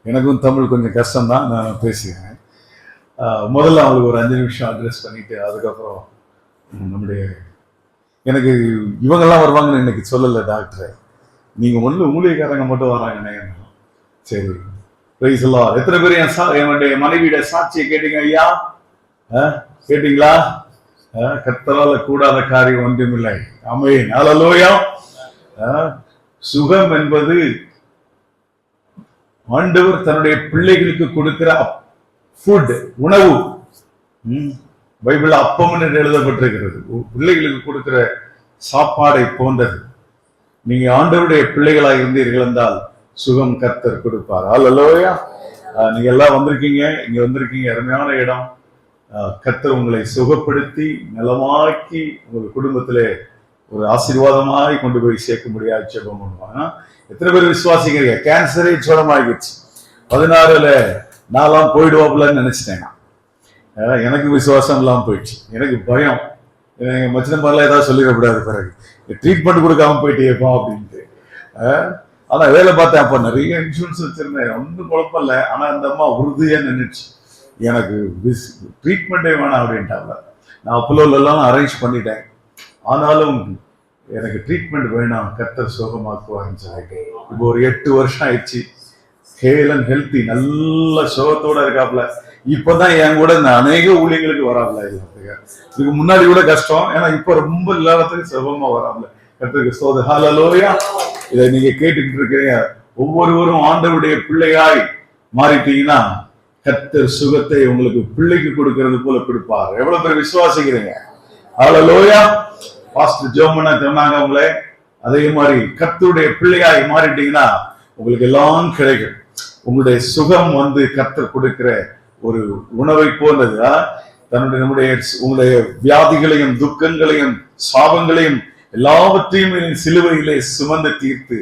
எனக்கும் தமிழ் கொஞ்சம் கஷ்டம்தான், நான் பேசுகிறேன். முதல்ல அவங்களுக்கு ஒரு 5 நிமிஷம் அட்ரஸ் பண்ணிட்டு அதுக்கப்புறம் நம்முடைய எனக்கு இவங்கெல்லாம் வருவாங்கன்னு இன்னைக்கு சொல்லலை டாக்டர். நீங்கள் ஒன்று ஊழியக்காரங்க மட்டும் வராங்கண்ணே. சரி, பிரைஸ் எல்லாம். எத்தனை பேர் என்னுடைய மனைவியோட சாட்சியை கேட்டீங்க ஐயா? கேட்டீங்களா? கர்த்தரால கூடாத காரியம் ஒன்றுமில்லை. ஆமென், ஹல்லேலூயா. சுகம் என்பது ஆண்டவர் தன்னுடைய பிள்ளைகளுக்கு கொடுக்கிற ஃபுட், உணவு. பைபிள் அப்பம் என்று எழுதப்பட்டிருக்கிறது. பிள்ளைகளுக்கு கொடுக்கிற சாப்பாடை போன்றது. நீங்க ஆண்டவருடைய பிள்ளைகளாக இருந்தீர்கள் என்றால் சுகம் கர்த்தர் கொடுப்பார். ஹல்லேலூயா. நீங்க எல்லாம் வந்திருக்கீங்க, இங்க வந்திருக்கீங்க, அருமையான இடம். கர்த்தர் உங்களை சுகப்படுத்தி நலமாக்கி உங்கள் குடும்பத்திலே ஒரு ஆசீர்வாதமாய் கொண்டு போய் சேர்க்க முடியாது ஜெபம் பண்ணுவாங்க. எத்தனை பேர் விசுவாசிக்கிறீங்க? கேன்சரே சுகமாகிடுச்சு. 16ல் நான்லாம் போயிடுவாப்புலன்னு நினைச்சிட்டேன். எனக்கு விசுவாசம் எல்லாம் போயிடுச்சு. எனக்கு பயம், மச்சின மாதிரிலாம் ஏதாவது சொல்லிடக்கூடாது, பிறகு ட்ரீட்மெண்ட் கொடுக்காம போயிட்டேப்பா அப்படின்ட்டு. ஆனா வேலை பார்த்தேன். அப்ப நிறைய இன்சூரன்ஸ் வச்சிருந்தேன், ஒன்றும் குழப்பம் இல்லை. ஆனா அந்த அம்மா உறுதியா நின்றுச்சு, எனக்கு ட்ரீட்மெண்ட்டே வேணாம் அப்படின்ட்டாங்க. நான் அப்போலாம் அரேஞ்ச் பண்ணிட்டேன், ஆனாலும் எனக்கு ட்ரீட்மெண்ட் வேணாம், கர்த்தர் சுகமாக்குவான்னு சொல்லிட்டு இப்போ ஒரு 8 வருஷம் ஆயிடுச்சு. ஹேல் அண்ட் ஹெல்த்தி, நல்ல சுகத்தோட இருக்காப்புல. இப்பதான் என் கூட இந்த அநேக ஊழியங்களுக்கு வராப்புல. இதுக்கு முன்னாடி கூட கஷ்டம், ஏன்னா இப்ப ரொம்ப இல்லாததுக்கு சுகமா வராப்புல. கர்த்தருக்கு ஸ்தோத்திரம், ஹல்லேலூயா. இதை நீங்க கேட்டுக்கிட்டு இருக்கிறீங்க. ஒவ்வொருவரும் ஆண்டவருடைய பிள்ளையாய் மாறிட்டீங்கன்னா கர்த்தர் சுகத்தை உங்களுக்கு பிள்ளைக்கு கொடுக்கறது போல கொடுப்பார். எவ்வளவு பேர் விசுவாசிக்கிறீங்க? ஹல்லேலூயா. பாஸ்டர் ஜோமனா சொன்னாங்க உங்களே, அதே மாதிரி கர்த்தருடைய பிள்ளையாய் மாறிட்டீங்கன்னா உங்களுக்கு எல்லாம் கிடைக்கும். உங்களுடைய சுகம் கர்த்தர் கொடுக்கிற ஒரு உணவை போன்றது. உங்களுடைய வியாதிகளையும் துக்கங்களையும் சாபங்களையும் எல்லாவற்றையும் சிலுவையிலே சுமந்து தீர்த்து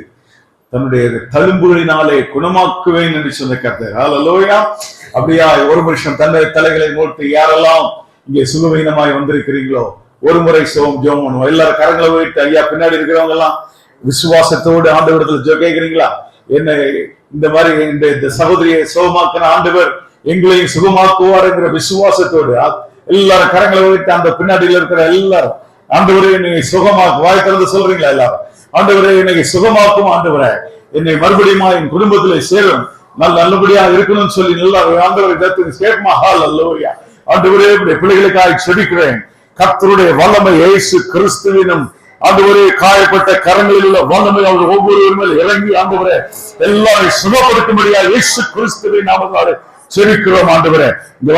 தன்னுடைய தழும்புகளினாலே குணமாக்குவேன் என்று சொன்ன கர்த்தர். ஹல்லேலூயா. அப்படியா? ஒரு வருஷம் தன்னுடைய தலைகளை மூர்த்தி யாரெல்லாம் இங்கே சுகவீனமாய் வந்திருக்கிறீங்களோ ஒரு முறை சுகம் ஜெபம் பண்ணுவோம். எல்லாரும் கரங்களை வைத்து, ஐயா பின்னாடி இருக்கிறவங்க எல்லாம் விசுவாசத்தோடு ஆண்டவரத்துல கேட்கிறீங்களா? என்ன இந்த மாதிரி இந்த சகோதரியை சுகமாக்கின ஆண்டவர் எங்களையும் சுகமாக்குவார் என்கிற விசுவாசத்தோடு எல்லாரும் கரங்களை வைத்து அந்த பின்னாடியில் இருக்கிற எல்லாரும், ஆண்டவரே என்னை சுகமாக்கு, வாய் திறந்து சொல்றீங்களா எல்லாரும்? ஆண்டவரே என்னை சுகமாக்கும், ஆண்டவரே என்னை மறுபடியும் என் குடும்பத்திலே சேரும், நல்லபடியா இருக்கணும்னு சொல்லி நல்லா ஆண்டவரை கேட்குமா? ஹல்லேலூயா. ஆண்டவரே என்னுடைய பிள்ளைகளுக்காக செபிக்கிறேன். கர்த்தருடைய வல்லமை இயேசு கிறிஸ்துவினும் ஆண்டவரே காயப்பட்ட கரங்களில் உள்ள வல்லமை அவர் ஒவ்வொருவர் மேல் இறங்கி ஆண்டவரே எல்லாரும் சுகப்படுத்தும்படியா இயேசு கிறிஸ்துவின் நாமத்தாலே செபிக்கிறோம். ஆண்டவரே இந்த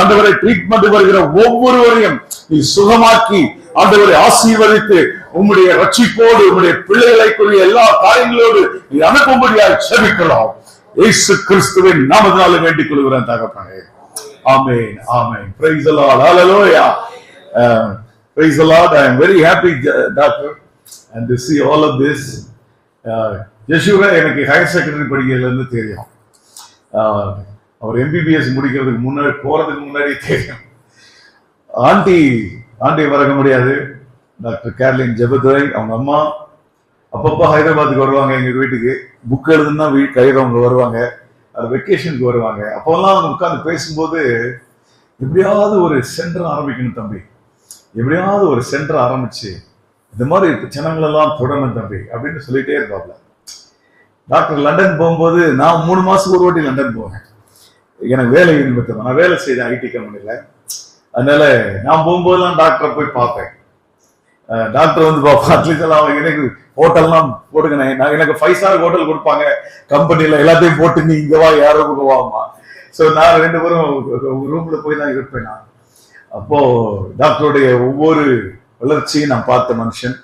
ஆண்டவரை ட்ரீட்மெண்ட் வருகிற ஒவ்வொருவரையும் நீ சுகமாக்கி ஆண்டவரை ஆசீர்வதித்து உம்முடைய ரட்சிப்போடு உம்முடைய பிள்ளைகளுக்குரிய எல்லா காரியங்களோடு நீ அனுப்பும்படியா செபிக்கிறோம். இயேசு கிறிஸ்துவின் நாமத்தாலே வேண்டிக் கொள்கிறேன் தகப்பனே. ஆமென், ஆமென். Praise the Lord. Hallelujah. Praise the Lord. I am very happy, doctor, and to see all of this. யேசுவை எனக்கு ஹையர் செகண்டரி படிக்கிறதுல இருந்து தெரியும். அவர் MBBS முடிக்கிறதுக்கு முன்னாடி போறதுக்கு முன்னாடி தெரியும். ஆண்டி வரக்க முடியாது. டாக்டர் கேர்லின் ஜெபதுரை அவங்க அம்மா அப்பப்போ ஹைதராபாத்துக்கு வருவாங்க எங்க வீட்டுக்கு. புக் எழுதுன்னா கையில் அவங்க வருவாங்க, வெக்கேஷனுக்கு வருவாங்க. அப்போல்லாம் அவங்க உட்காந்து பேசும்போது எப்படியாவது ஒரு சென்டர் ஆரம்பிக்கணும் தம்பி, எப்படியாவது ஒரு சென்டர் ஆரம்பிச்சு இந்த மாதிரி ஜனங்களெல்லாம் தொடரணும் தம்பி அப்படின்னு சொல்லிட்டே இருப்பாப்ல. டாக்டர் லண்டன் போகும்போது நான் 3 மாசத்துக்கு ஒரு வாட்டி லண்டன் போவேன். எனக்கு வேலை நிமித்தம், நான் வேலை செய்தேன் ஐடி கம்பெனில. அதனால நான் போகும்போதெல்லாம் டாக்டரை போய் பார்ப்பேன். டாக்டர் பார்ப்பேன். அட்லீஸ்ட் எல்லாம் எனக்கு ஹோட்டல்லாம் போட்டுக்கினேன். எனக்கு 5 ஸ்டார் ஹோட்டல் கொடுப்பாங்க கம்பெனில, எல்லாத்தையும் போட்டு நீ இங்க வா யாரும் வாமா. ஸோ நான் 2 பேரும் ரூம்ல போய் தான் இருப்பேன் நான். அப்போ டாக்டருடைய ஒவ்வொரு வளர்ச்சியும் நான் பார்த்த மனுஷன்.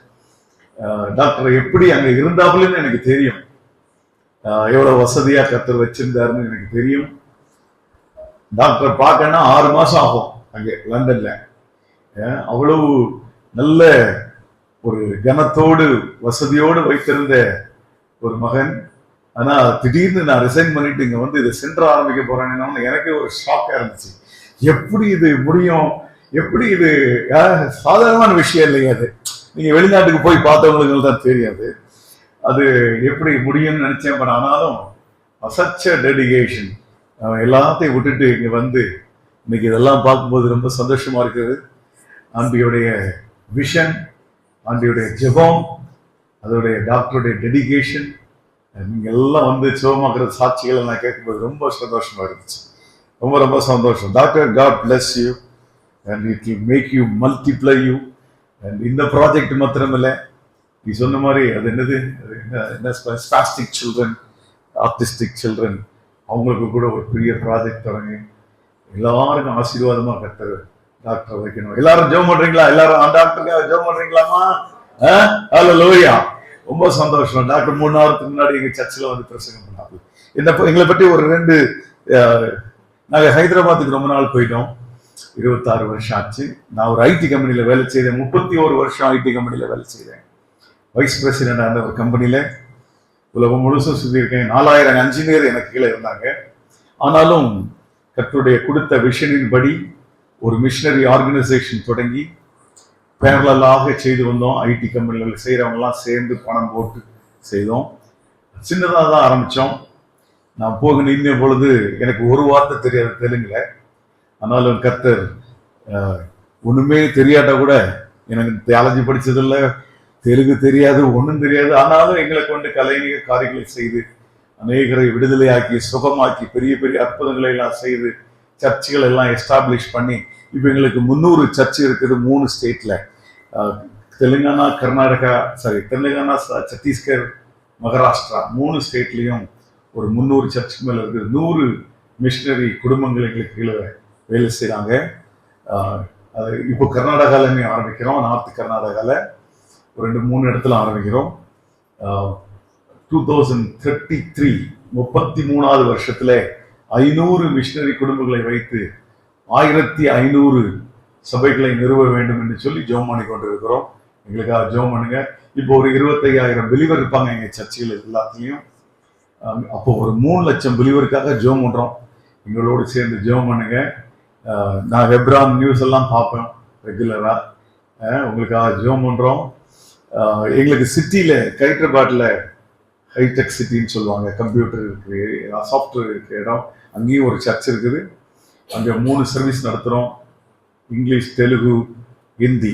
டாக்டர் எப்படி அங்க இருந்தாப்புலன்னு எனக்கு தெரியும். எவ்வளவு வசதியா கர்த்தர் வச்சிருந்தாருன்னு எனக்கு தெரியும். டாக்டர் பார்க்கணும்னா 6 மாசம் ஆகும் அங்கே லண்டன்ல. அவ்வளவு நல்ல ஒரு கனத்தோடு வசதியோடு வைத்திருந்த ஒரு மகன். ஆனா திடீர்னு நான் ரிசைன் பண்ணிட்டு இங்க இதை சென்டர் ஆரம்பிக்க போறேன்னு எனக்கே ஒரு ஷாக்கா இருந்துச்சு. எப்படி இது முடியும்? எப்படி இது சாதாரணமான விஷயம் இல்லையா? அது நீங்க வெளிநாட்டுக்கு போய் பார்த்தவங்களுக்கு தான் தெரியாது அது எப்படி முடியும்னு நினைச்சேன். ஆனாலும் சச் டெடிகேஷன். எல்லாத்தையும் விட்டுட்டு இங்க வந்து இன்னைக்கு இதெல்லாம் பார்க்கும்போது ரொம்ப சந்தோஷமா இருக்குது. ஆண்டியுடைய விஷன், ஆண்டியுடைய ஜெபம், அதோடைய டாக்டருடைய டெடிகேஷன், நீங்க எல்லாம் வந்து சுகமாக்குற சாட்சிகளை நான் கேட்கும்போது ரொம்ப சந்தோஷமா இருந்துச்சு. ரொம்ப ரொம்ப சந்தோஷம். Doctor, God bless you and it will make you multiply you. And இந்த ப்ராஜெக்ட் மாத்திரமில்லை, நீ சொன்ன மாதிரி அது என்ன ஸ்பாஸ்டிக் சில்ட்ரன், ஆர்டிஸ்டிக் சில்ட்ரன், அவங்களுக்கு கூட ஒரு பெரிய ப்ராஜெக்ட் தொடங்கி எல்லாருக்கும் ஆசீர்வாதமா கர்த்தர் டாக்டர் வைக்கணும். எல்லாரும் ஜெபம் பண்றீங்களா? எல்லாரும் டாக்டருக்காக ஜெபம் பண்றீங்களாமா? ஹல்லேலூயா. ரொம்ப சந்தோஷம். டாக்டர் 3 வாரத்துக்கு முன்னாடி எங்க சர்ச்சில் வந்து பிரசங்கம் பண்ணாங்க. எங்களை பற்றி ஒரு 2 நாங்க ஹைதராபாத்துக்கு ரொம்ப நாள் போயிட்டோம். 26 வருஷம் ஆச்சு. நான் ஒரு ஐடி கம்பெனியில வேலை செய்தேன். 31 வருஷம் ஐடி கம்பெனியில வேலை செய்தேன். வைஸ் பிரசிடென்ட் அந்த ஒரு கம்பெனியில உலகம் முழுசும் சுத்தியிருக்கேன். 4000 இன்ஜினியர் எனக்கு கீழே இருந்தாங்க. ஆனாலும் கர்த்தருடைய கொடுத்த விஷனின் படி ஒரு மிஷனரி ஆர்கனைசேஷன் தொடங்கி பேரலாக செய்து வந்தோம். ஐடி கம்பெனிகள் செய்யறவங்க எல்லாம் சேர்ந்து பணம் போட்டு செய்தோம். சின்னதாக தான் ஆரம்பிச்சோம். நான் போக நின்ற பொழுது எனக்கு ஒரு வார்த்தை தெரியாது தெலுங்குல. ஆனாலும் கர்த்தர் ஒண்ணுமே தெரியாட்டா கூட, எனக்கு தியாலஜி படிச்சதில்லை, தெலுங்கு தெரியாது, ஒன்றும் தெரியாது. ஆனாலும் எங்களை கொண்டு கலைஞக காரியங்களை செய்து அநேகரை விடுதலையாக்கி சுகமாக்கி பெரிய பெரிய அற்புதங்களை எல்லாம் செய்து சர்ச்சுகள் எல்லாம் எஸ்டாப்ளிஷ் பண்ணி இப்போ எங்களுக்கு 300 சர்ச் இருக்குது 3 ஸ்டேட்ல. தெலுங்கானா, தெலுங்கானா, சத்தீஸ்கர், மகாராஷ்டிரா 3 ஸ்டேட்லயும் ஒரு 300 சர்ச்சுக்கு மேல இருக்குது. 100 மிஷனரி குடும்பங்கள் எங்களுக்கு கீழே வேலை செய்யறாங்க. இப்போ கர்நாடகாலயுமே ஆரம்பிக்கிறோம். நார்த் கர்நாடகால ஒரு 2-3 இடத்துல ஆரம்பிக்கிறோம். 2033 33வது வருஷத்துல 500 மிஷனரி குடும்பங்களை வைத்து 1500 சபைகளை நிறுவ வேண்டும் என்று சொல்லி ஜெபம் பண்ணி கொண்டிருக்கிறோம். எங்களுக்காக ஜெபம் பண்ணுங்க. இப்போ ஒரு 25,000 பிலீவர் இருப்பாங்க எங்க சர்ச்சைகள் எல்லாத்துலயும். அப்போ ஒரு 3 லட்சம் பிலீவருக்காக ஜெபம் பண்றோம். எங்களோடு சேர்ந்து ஜெபம் பண்ணுங்க. நான் வெப்ரான் நியூஸ் எல்லாம் பார்ப்பேன் ரெகுலரா. உங்களுக்காக ஜெபம் பண்றோம். எங்களுக்கு சிட்டியில ஹைதராபாத்ல ஹைடெக் சிட்டின்னு சொல்லுவாங்க. கம்ப்யூட்டர் இருக்கு, சாஃப்ட்வேர் இருக்கு இடம். அங்கேயும் ஒரு சர்ச் இருக்குது. அங்கே 3 சர்வீஸ் நடத்துகிறோம். இங்கிலீஷ், தெலுங்கு, ஹிந்தி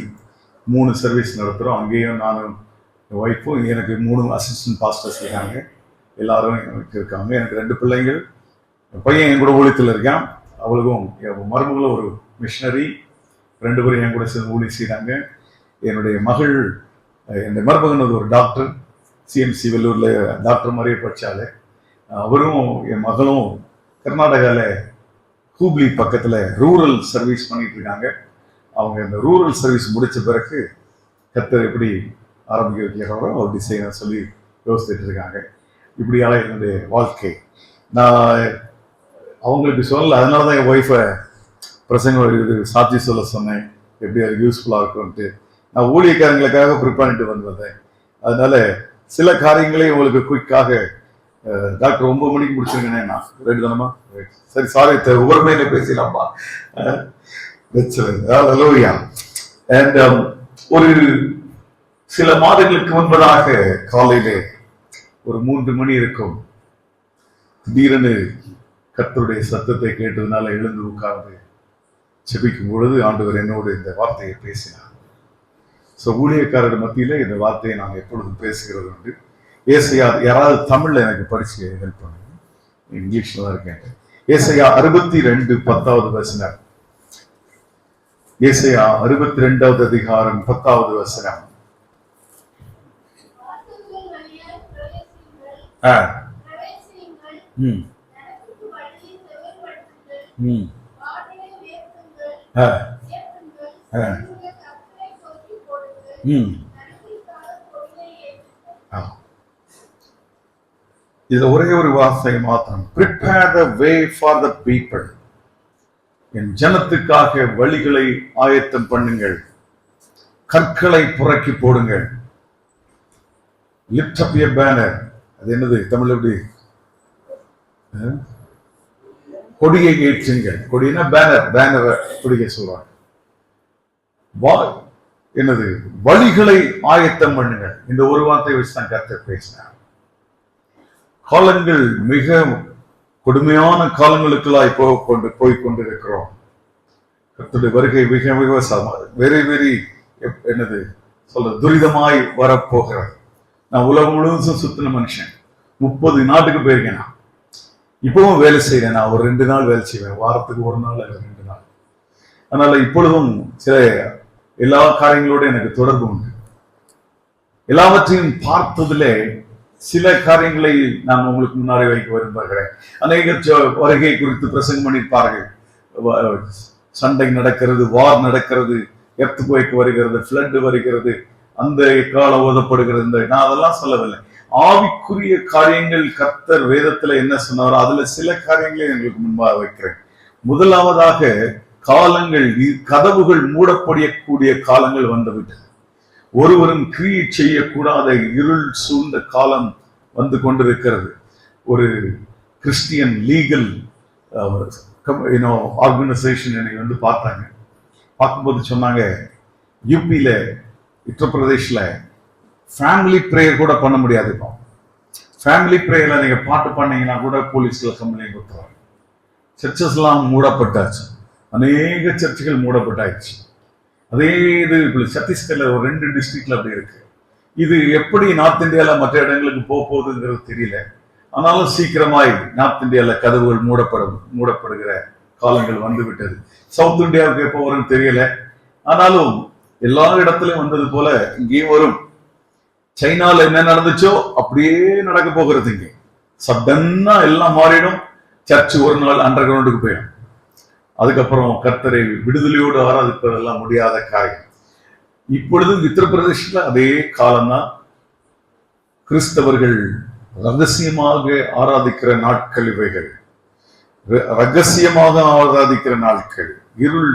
3 சர்வீஸ் நடத்துகிறோம். அங்கேயும் நானும் என் ஒய்ஃபும், எனக்கு 3 அசிஸ்டன்ட் பாஸ்டர்ஸ் இருக்காங்க. எல்லாரும் எனக்கு இருக்காங்க. எனக்கு 2 பிள்ளைங்கள். என் பையன் என் கூட ஊழியத்தில் இருக்கான். அவளுக்கும் என் மருமகளும் ஒரு மிஷனரி. 2 பேரும் என் கூட சேர்ந்து ஊழியம் செய்கிறாங்க. என்னுடைய மகள், என்னுடைய மருமகன் ஒரு டாக்டர், சிஎம்சி வெள்ளூர்ல டாக்டர் மாதிரியே படிச்சாலே. அவரும் என் மகளும் கர்நாடகாவில் ஹூப்ளி பக்கத்தில் ரூரல் சர்வீஸ் பண்ணிட்டு இருக்காங்க. அவங்க இந்த ரூரல் சர்வீஸ் முடிச்ச பிறகு கர்த்தர் எப்படி ஆரம்பிக்க வைக்கிறாரோ அப்படி செய்ய சொல்லி யோசிச்சுட்டு இருக்காங்க. இப்படியால என்னுடைய வாழ்க்கை. நான் அவங்களுக்கு சொல்லலை, அதனால தான் என் ஒய்ஃபை பிரசங்கம் சாட்சி சொல்ல சொன்னேன், எப்படி அது யூஸ்ஃபுல்லாக இருக்கும்ட்டு. நான் ஊழியக்காரங்களுக்காக ப்ரிப்பேர் பண்ணிட்டு வந்தேன். அதனால சில காரியங்களே உங்களுக்கு குயிக்காக டாக்டர் 9 மணிக்கு முடிச்சிருக்கேன். நான் ரெண்டு தானமா? சரி, சாரி, ஒவ்வொரு மேல பேசலாமா? ஒரு சில மாதங்களுக்கு முன்பதாக காலையிலே ஒரு 3 மணி இருக்கும். திடீரென கர்த்தருடைய சத்தத்தை கேட்டதுனால எழுந்து உட்கார்ந்து செபிக்கும் பொழுது ஆண்டவர் என்னோடு இந்த வார்த்தையை பேசினார். ஊழியக்காரர் மத்தியில இந்த வார்த்தையை நாங்கள் எப்பொழுதும் பேசுகிறது உண்டு. ஏசையா, யாராவது தமிழ்ல எனக்கு படிச்சு ஹெல்ப் பண்ணுங்க, இங்கிலீஷ்ல தான் இருக்கேன். ஏசையா 62:10 வசனம். ஏசையா 62வது அதிகாரம் 10வது வசனம். இது ஒரே ஒரு வார்த்தை மாத்திரம். Prepare the way for the people. என் ஜனத்துக்காக வழிகளை ஆயத்தம் பண்ணுங்கள், கற்களை புறக்கி போடுங்கள். Lift up your banner. அது என்னது தமிழ்? எப்படி? கொடியை ஏற்றுங்கள். கொடினா பேனர், பேனரை கொடியை சொல்றாங்க. என்னது? வழிகளை ஆயத்தம் பண்ணுங்கள். இந்த ஒரு வார்த்தை வச்சு தான் கர்த்தர் பேசினார். காலங்கள் மிக கொடுமையான காலங்களுக்குள்ளாய் போய் கொண்டிருக்கிறோம். கர்த்தருடைய வருகை மிக மிக வெரி வெரி என்னது சொல்ற துரிதமாய் வரப்போகிறது. நான் உலகம் முழுவதும் சுத்தின மனுஷன், 30 நாட்டுக்கு போயிருக்கேன். நான் இப்பவும் வேலை செய்யறேன். நான் ஒரு 2 நாள் வேலை செய்வேன், வாரத்துக்கு 1 நாள் 2 நாள். அதனால இப்பொழுதும் சில எல்லா காரியங்களோட எனக்கு தொடர்பு உண்டு. எல்லாவற்றையும் பார்த்ததுல சில காரியங்களை நான் உங்களுக்கு முன்னாடி வைக்க விரும்புகிறேன். அநேக வருகை குறித்து பிரசங்கம் பண்ணியிருப்பார்கள். சண்டை நடக்கிறது, வார் நடக்கிறது, எர்த்குவேக் வருகிறது, ஃப்ளட் வருகிறது, அந்த காலம் ஓதப்படுகிறது. நான் அதெல்லாம் சொல்லவில்லை. ஆவிக்குரிய காரியங்கள் கர்த்தர் வேதத்துல என்ன சொன்னாரோ அதுல சில காரியங்களை எங்களுக்கு முன்பாக வைக்கிறேன். முதலாவதாக காலங்கள், கதவுகள் மூடப்படக்கூடிய காலங்கள் வந்துவிட்டது. ஒருவரும் கிரியை செய்யக்கூடாத இருள் சூழ்ந்த காலம் வந்து கொண்டிருக்கிறது. ஒரு கிறிஸ்டியன் லீகல் ஆர்கனைசேஷன் என்னை வந்து பார்த்தாங்க. பார்க்கும்போது சொன்னாங்க, யூபியில உத்தரப்பிரதேஷ்ல ஃபேமிலி ப்ரேயர் கூட பண்ண முடியாது. இப்போ ஃபேமிலி ப்ரேயர்ல நீங்க பாட்டு பண்ணீங்கன்னா கூட போலீஸ்ல கம்ப்ளைண்ட் கொடுத்துருவாங்க. சர்ச்சஸ் எல்லாம் மூடப்பட்டாச்சு, அநேக சர்ச்சுகள் மூடப்பட்டாச்சு. அதே இது சத்தீஸ்கர்ல ஒரு 2 டிஸ்ட்ரிக்ட்ல அப்படி இருக்கு. இது எப்படி நார்த் இந்தியால மற்ற இடங்களுக்கு போகுதுங்கிறது தெரியல. ஆனாலும் சீக்கிரமாய் நார்த் இந்தியால கதவுகள் மூடப்படுகிற காலங்கள் வந்து விட்டது. சவுத் இந்தியாவுக்கு எப்போ வரும்னு தெரியல. ஆனாலும் எல்லா இடத்துலயும் வந்தது போல இங்கேயும் வரும். சைனால என்ன நடந்துச்சோ அப்படியே நடக்க போகிறது. இங்கே சடன்னா எல்லாம் மாறிடும். சர்ச் ஒரு நாள் அண்டர் கிரவுண்டுக்கு போயிடும். அதுக்கப்புறம் கர்த்தரை விடுதலையோடு ஆராதிப்பதெல்லாம் முடியாத காரியம். இப்பொழுது உத்தரப்பிரதேசத்துல அதே காலம்தான். கிறிஸ்தவர்கள் ரகசியமாக ஆராதிக்கிற நாட்கள் இவைகள், ரகசியமாக ஆராதிக்கிற நாட்கள், இருள்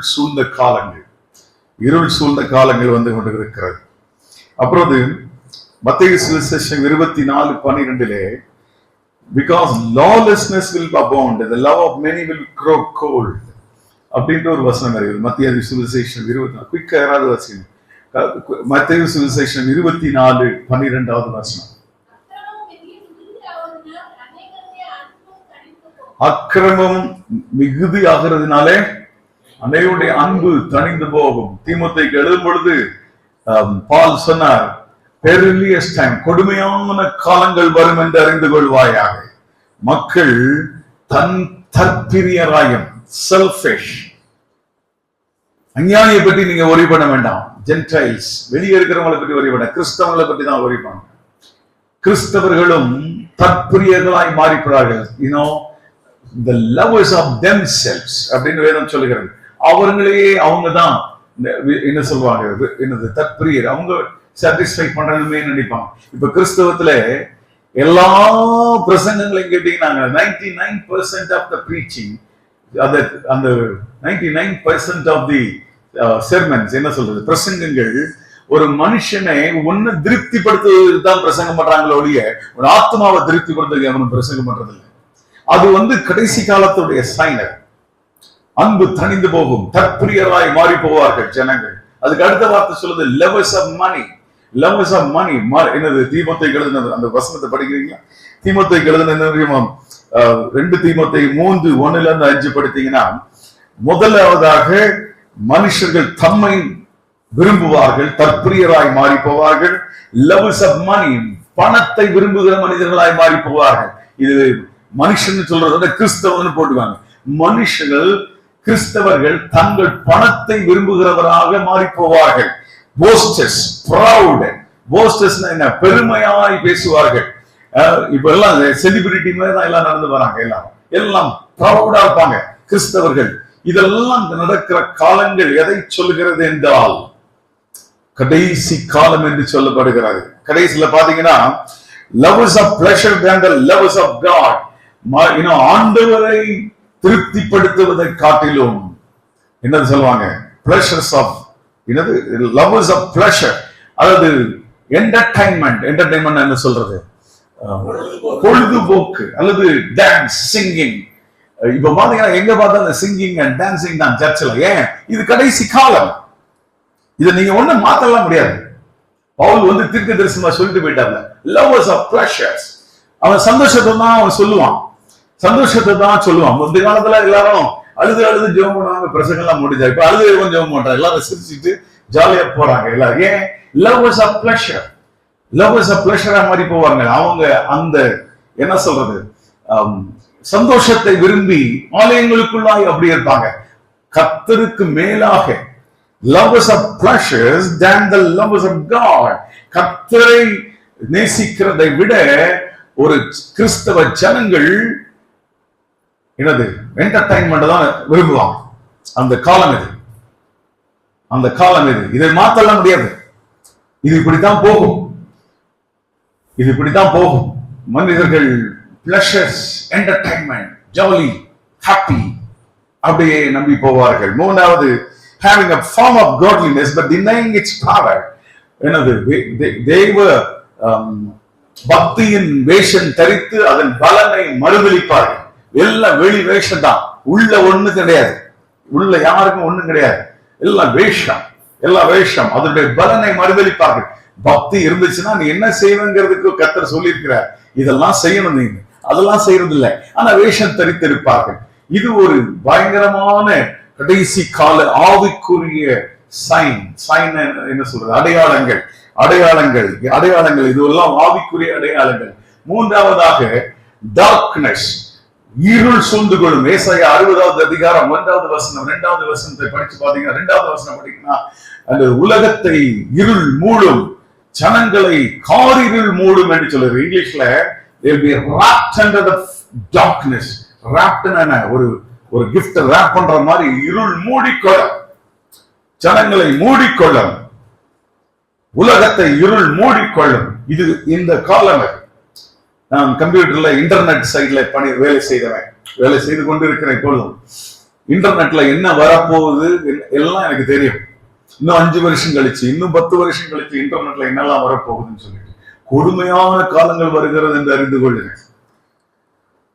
சூழ்ந்த காலங்கள் வந்து கொண்டிருக்கிறது. அப்புறம் மத்தேயு சுவிசேஷம் 24:12 because lawlessness will abound, the love of many will grow cold அப்படின்ற ஒரு வசனம் இருக்குது. மத்தேயு சுவிசேஷம் 24, குயிக்கா யாராவது வசனம், மத்தேயு சுவிசேஷம் 24:12 வசனம். அக்கிரமம் மிகுதி ஆகிறதுனாலே அனைவருடைய அன்பு தணிந்து போகும். தீமோத்தேயுக்கு எழுதும் பொழுது பால் சொன்னார், perilous time, கொடுமையான காலங்கள் வரும் என்று அறிந்து கொள்வாயாக. மக்கள் தற்பிரியராயம், செல்ஃபிஷ், அஞ்ஞானியை பற்றி நீங்க worry பண்ண வேண்டாம். ஜென்டைல்ஸ், வெளியே இருக்கிறவங்களை பற்றி worry பண்ண, கிறிஸ்தவங்களை பற்றி தான் worry பண்ண. கிறிஸ்தவர்களும் தற்பிரியர்களாய் மாறிப்படார்கள். the lovers of themselves அப்படின்னு வேதம் சொல்லுகிறது. அவங்க தான் என்ன சொல்லுவாங்க, என்னது தற்பிரியர், அவங்க சாட்டிஸ்ஃபை பண்றதுமே நினைப்பாங்க. இப்ப கிறிஸ்தவத்துல எல்லா பிரசங்கங்களையும் கேட்டீங்கன்னா 99% ஆஃப் த பிரீச்சிங், அந்த 99% ஆஃப் தி செர்மன்ஸ், என்ன சொல்றது, பிரசங்கங்கள் ஒரு மனுஷனை ஒன்னு திருப்திப்படுத்துவதற்கு தான் பிரசங்கம் பண்றாங்களோ ஒழிய ஒரு ஆத்மாவை திருப்திப்படுத்துவதற்கு அவனும் பிரசங்கம் பண்றது இல்லை. அது கடைசி காலத்துடைய சைனர். அன்பு தணிந்து போகும், தற்பிரியராய் மாறி போவார்கள் ஜனங்கள். அதுக்கு அடுத்த வார்த்தை சொல்லுது lovers of money. Lovers of money என்னது, தீமோத்தேயுக்கு எழுதின அந்த வசனத்தை படிக்கிறீங்களா? தீமோத்தேயுக்கு எழுதின 2 தீமோத்தேயு 3:1-5 படித்தீங்கன்னா, முதலாவதாக மனுஷர்கள் தம்மை விரும்புவார்கள், தற்பிரியராய் மாறி போவார்கள். லவர்ஸ் ஆஃப் மணி, பணத்தை விரும்புகிற மனிதர்களாய் மாறி போவார்கள். இது மனுஷன் சொல்றத கிறிஸ்தவன்னு போட்டுவாங்க. மனுஷர்கள், கிறிஸ்தவர்கள் தங்கள் பணத்தை விரும்புகிறவராக மாறி போவார்கள். Posters, proud. போஸ்டர்ஸ்னா என்ன, பெருமையாய் பேசுவார்கள். இப்ப எல்லாம் செலிபிரிட்டி மாதிரி தான் எல்லாம் நடந்து வராங்க. எல்லாம் ப்ரௌடா இருப்பாங்க கிறிஸ்தவர்கள். இதெல்லாம் நடக்கிற காலங்கள் எதை சொல்லுகிறது என்றால் கடைசி காலம் என்று சொல்லப்படுகிறது. கடைசியில பாத்தீங்கன்னா lovers of pleasure than the lovers of God. ஆண்டவரை திருப்திப்படுத்துவதை காட்டிலும் என்னது சொல்லுவாங்க, pleasures of, lovers of pleasure, அதாவது entertainment என்ன சொல்றது, பொழுதுபோக்கு அல்லது டான்ஸ், சிங்கிங். இப்ப பாத்தீங்கன்னா எங்க பார்த்தாலும் சிங்கிங் அண்ட் டான்சிங் தான் சர்ச்சில். ஏன்? இது கடைசி காலம். இதை நீங்க ஒண்ணும் மாத்தலாம் முடியாது. பவுல் தீர்க்க தரிசனமா சொல்லிட்டு போயிட்டாங்க, lovers of pleasures, அவன் சந்தோஷத்தை தான் அவன் சொல்லுவான், சந்தோஷத்தை தான் சொல்லுவான். முந்தைய காலத்துல எல்லாரும் அழுது அழுது ஜெபம் பண்ணுவாங்க, பிரசங்கெல்லாம் முடிஞ்சா. இப்ப அழுது ஜெபம் பண்றாங்க, எல்லாரும் சிரிச்சுட்டு ஜாலியா போறாங்க எல்லாரும். ஏன்? Love is a pleasure. Love is a பிளஷரா மாதிரி போவாங்க. அவங்க அந்த என்ன சொல்றது, சந்தோஷத்தை விரும்பி ஆலயங்களுக்குள்ளாய் அப்படி இருப்பாங்க. கர்த்தருக்கு மேலாக love is a pleasure than the love of God. கர்த்தரை நேசிக்கிறதை விட ஒரு கிறிஸ்தவ ஜனங்கள் என்னது என்டர்டைன்மெண்ட் தான் விரும்புவாங்க. அந்த காலம் இது, அந்த காலம் இது. இதை மாத்தலாம் முடியாது. இது இப்படித்தான் போகும், இது இப்படித்தான் போகும். மனிதர்கள் பிளஷர்ஸ், என்டர்டைன்மெண்ட், ஜாலி, ஹாப்பி அப்படியே நம்பி போவார்கள். மூணாவது, having a form of godliness but denying its power. என்னது, தெய்வ பக்தியின் வேஷம் தரித்து அதன் பலனை மறுதளிப்பார்கள். எல்லாம் வெளி வேஷம் தான், உள்ள ஒண்ணு கிடையாது, உள்ள யாருக்கும் ஒண்ணும் கிடையாது, எல்லாம் வேஷம், எல்லாம் வேஷம். அதனுடைய பலனை மறுதளிப்பார்கள். பக்தி இருந்துச்சுன்னா நீ என்ன செய்யணுங்கிறதுக்கு கர்த்தர் சொல்லியிருக்கிறார், இதெல்லாம் செய்யணும், நீங்க அதெல்லாம் செய்யறது இல்லை, ஆனா வேஷம் தரித்து இருப்பார்கள். இது ஒரு பயங்கரமான கடைசி கால ஆவிக்குரிய சைன். சைன் என்ன சொல்றது, அடையாளங்கள், அடையாளங்கள், அடையாளங்கள். இதுவெல்லாம் ஆவிக்குரிய அடையாளங்கள். மூன்றாவதாக டார்க்னஸ், இருள் சூழ்ந்து கொள்ளும். ஏசாயா 60வது அதிகாரம் 1வது வசனம் 2வது வசனத்தை படிச்சு பாத்தீங்கன்னா, 2வது வசனம் படிக்கணும்னா, அந்த உலகத்தை இருள் மூடும், ஜனங்களை காரிருள் மூடும் என்று சொல்லுது. இங்கிலீஷ்ல they'll be wrapped under the darkness. wrapped னா ஒரு gift wrap பண்ற மாதிரி இருள் மூடிக்கொள்ளும், ஜனங்களை மூடிக்கொள்ளும், உலகத்தை இருள் மூடிக்கொள்ளும். இது இந்த காலம். நான் கம்ப்யூட்டர்ல இன்டர்நெட் சைட்ல வேலை செய்தவன், வேலை செய்து கொண்டிருக்கிறேன். இப்பொழுதும் இன்டர்நெட்ல என்ன வரப்போகுது எல்லாம் எனக்கு தெரியும். இன்னும் 5 வருஷம் கழிச்சு, இன்னும் 10 வருஷம் கழிச்சு இன்டர்நெட்ல என்னெல்லாம் வரப்போகுதுன்னு சொல்லிட்டு கொடுமையான காலங்கள் வருகிறது என்று அறிந்து கொள்ளுங்க.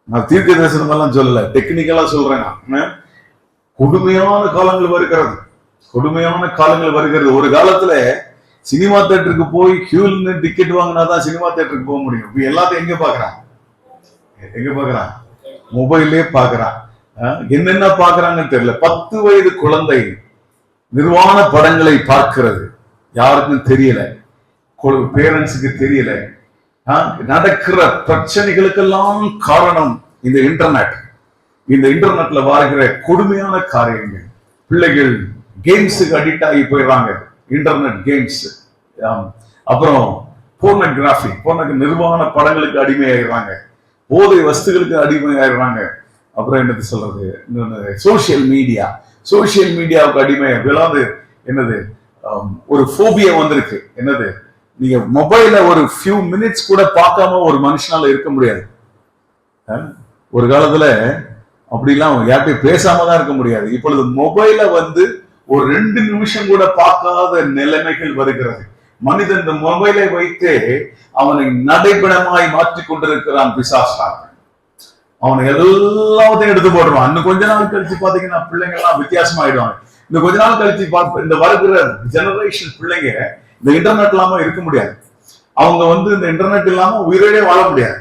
நான் தீர்க்க தரிசனம் எல்லாம் சொல்லல, டெக்னிக்கலா சொல்றேன். கொடுமையான காலங்கள் வருகிறது, கொடுமையான காலங்கள் வருகிறது. ஒரு காலத்துல சினிமா தியேட்டருக்கு போய் கியூல டிக்கெட் வாங்கினாதான் சினிமா தியேட்டருக்கு போக முடியும். இப்ப எல்லாத்தையும் எங்க பாக்குறான், எங்க பாக்குறான், மொபைல்லே பாக்குறான். என்னென்ன பாக்குறாங்கன்னு தெரியல. 10 வயது குழந்தை நிர்வாண படங்களை பார்க்கிறது, யாருக்கும் தெரியல, பேரண்ட்ஸுக்கு தெரியல. நடக்கிற பிரச்சனைகளுக்கெல்லாம் காரணம் இந்த இன்டர்நெட். இந்த இன்டர்நெட்ல வருகிற கொடுமையான காரியங்கள். பிள்ளைகள் கேம்ஸுக்கு அடிக்ட் ஆகி போயிடுறாங்க, இன்டர்நெட் கேம்ஸ். அப்புறம் போர்னோகிராஃபி, நிர்வாண படங்களுக்கு அடிமையாகிறாங்க, போதை வஸ்துகளுக்கு அடிமையாகிறாங்க. அப்புறம் என்னது சொல்றது, சோசியல் மீடியா, சோசியல் மீடியாவுக்கு அடிமை. விளாது என்னது, ஒரு போபியா வந்திருக்கு. என்னது, நீங்க மொபைல ஒரு ஃபியூ மினிட்ஸ் கூட பார்க்காம ஒரு மனுஷனால இருக்க முடியாது. ஒரு காலத்துல அப்படிலாம் யார்கிட்டயும் பேசாம தான் இருக்க முடியாது. இப்பொழுது மொபைல ஒரு 2 நிமிஷம் கூட பார்க்காத நிலைமைகள் வருகிறது. மனிதன் இந்த மொபைலை வைத்தே அவனை நடைபெணமாய் மாற்றிக் கொண்டிருக்கிறான் பிசாசாக. அவனை எல்லாத்தையும் எடுத்து போடுவான். இன்னும் கொஞ்ச நாள் கழிச்சு பாத்தீங்கன்னா பிள்ளைங்க எல்லாம் வித்தியாசமாயிடுவாங்க. இன்னும் கொஞ்ச நாள் கழிச்சு இந்த வருகிற ஜெனரேஷன் பிள்ளைங்க இந்த இன்டர்நெட் இல்லாம இருக்க முடியாது. அவங்க இந்த இன்டர்நெட் இல்லாம உயிரோட வாழ முடியாது.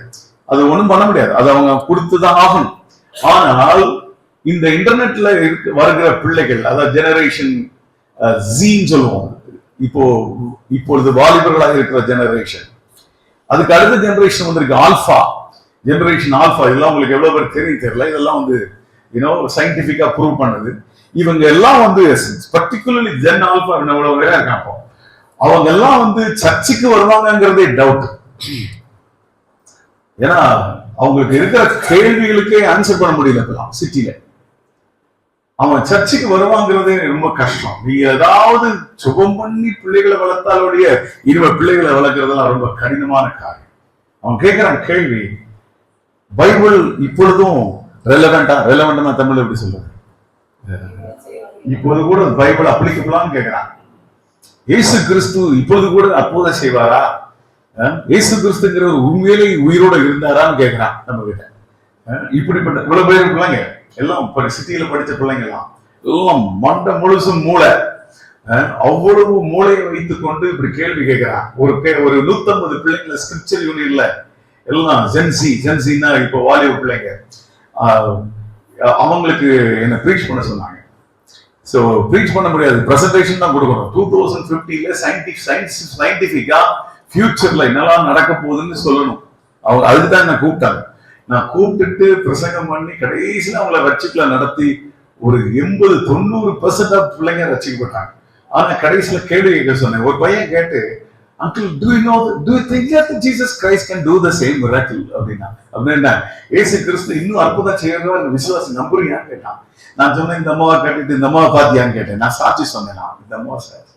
அது ஒண்ணும் பண்ண முடியாது, அது அவங்க கொடுத்துதான் ஆகணும். ஆனால் இந்த இன்டர்நெட்ல வருகிற பிள்ளைகள், அதாவது ஜெனரேஷன் ஜீன்னு சொல்லுவோம், இப்பொழுது வாலிபர்களாக இருக்கிற ஜெனரேஷன். அதுக்கு அடுத்த ஜெனரேஷன் வந்திருக்கு ஆல்பா, ஜெனரேஷன் ஆல்பா. இதெல்லாம் உங்களுக்கு எவ்வளவு பேர் தெரியும் தெரியல. இதெல்லாம் சயின்டிபிக்கா ப்ரூவ் பண்ணது. இவங்க எல்லாம் பர்டிகுலர்லி ஜென் ஆல்பா எவ்வளவு வேற இருக்காங்க. அவங்க எல்லாம் சர்ச்சுக்கு வருவாங்கிறதே டவுட். ஏன்னா அவங்களுக்கு இருக்கிற கேள்விகளுக்கே ஆன்சர் பண்ண முடியல. இப்பெல்லாம் சிட்டில அவன் சர்ச்சுக்கு வருவாங்கிறதே ரொம்ப கஷ்டம். நீங்க ஏதாவது சுபம் பண்ணி பிள்ளைகளை வளர்த்தாலுடைய இனிமே பிள்ளைகளை வளர்க்கறதெல்லாம் ரொம்ப கடினமான காரியம். அவன் கேட்கிறான் கேள்வி, பைபிள் இப்பொழுதும் ரெலவெண்டா தமிழ் எப்படி சொல்றது, இப்போது கூட பைபிள் அப்ளிகபிளான்னு கேட்கிறான். இயேசு கிறிஸ்து இப்பொழுது கூட அற்புதம் செய்வாரா, இயேசு கிறிஸ்துங்கிற ஒரு உண்மையிலே உயிரோட இருந்தாரான்னு கேட்கிறான் நம்ம கிட்ட. இப்படிப்பட்ட இவ்வளவு பேர் பிள்ளைங்க எல்லாம் சிட்டியில படிச்ச பிள்ளைங்க எல்லாம் மண்டை முழுசும் மூளை, அவ்வளவு மூளையை வைத்துக் கொண்டு இப்படி கேள்வி கேட்கிறான். ஒரு 150 பிள்ளைங்களை ஸ்கிரிப்சர் யூனியன்ல எல்லாம் ஜென்சின்னா இப்போ வாலிவுட் பிள்ளைங்க, அவங்களுக்கு என்ன ப்ரீச் பண்ண சொன்னாங்க. ஸோ ப்ரீச் பண்ண முடியாது, பிரசன்டேஷன் தான் கொடுக்கணும். 2050ல சயின்டிபிக்கா ஃபியூச்சர்ல என்னெல்லாம் நடக்க போகுதுன்னு சொல்லணும். அவங்க அதுக்குதான் என்ன கூப்பிட்டாங்க. நான் கூப்பிட்டுட்டு பிரசங்கம் பண்ணி கடைசியில் அவங்கள ரட்சிக்கல நடத்தி ஒரு 80-90% ஆஃப் பிள்ளைங்க ரட்சிக்கப்பட்டாங்க. ஆனா கடைசியில கேள்வி கேட்க சொன்னேன். ஒரு பையன் கேட்டு, uncle do you think that Jesus Christ can do the same miracle அப்படின்னா ஏசு கிறிஸ்து இன்னும் அற்புதம் செய்யறதா விசுவாசி நம்புறீங்கன்னு கேட்டான். நான் சொன்னேன், இந்த அம்மாவை கட்டிட்டு இந்த அம்மாவை பாத்தியான்னு கேட்டேன். நான் சாட்சி சொன்னேன், இந்த அம்மாவை சாட்சி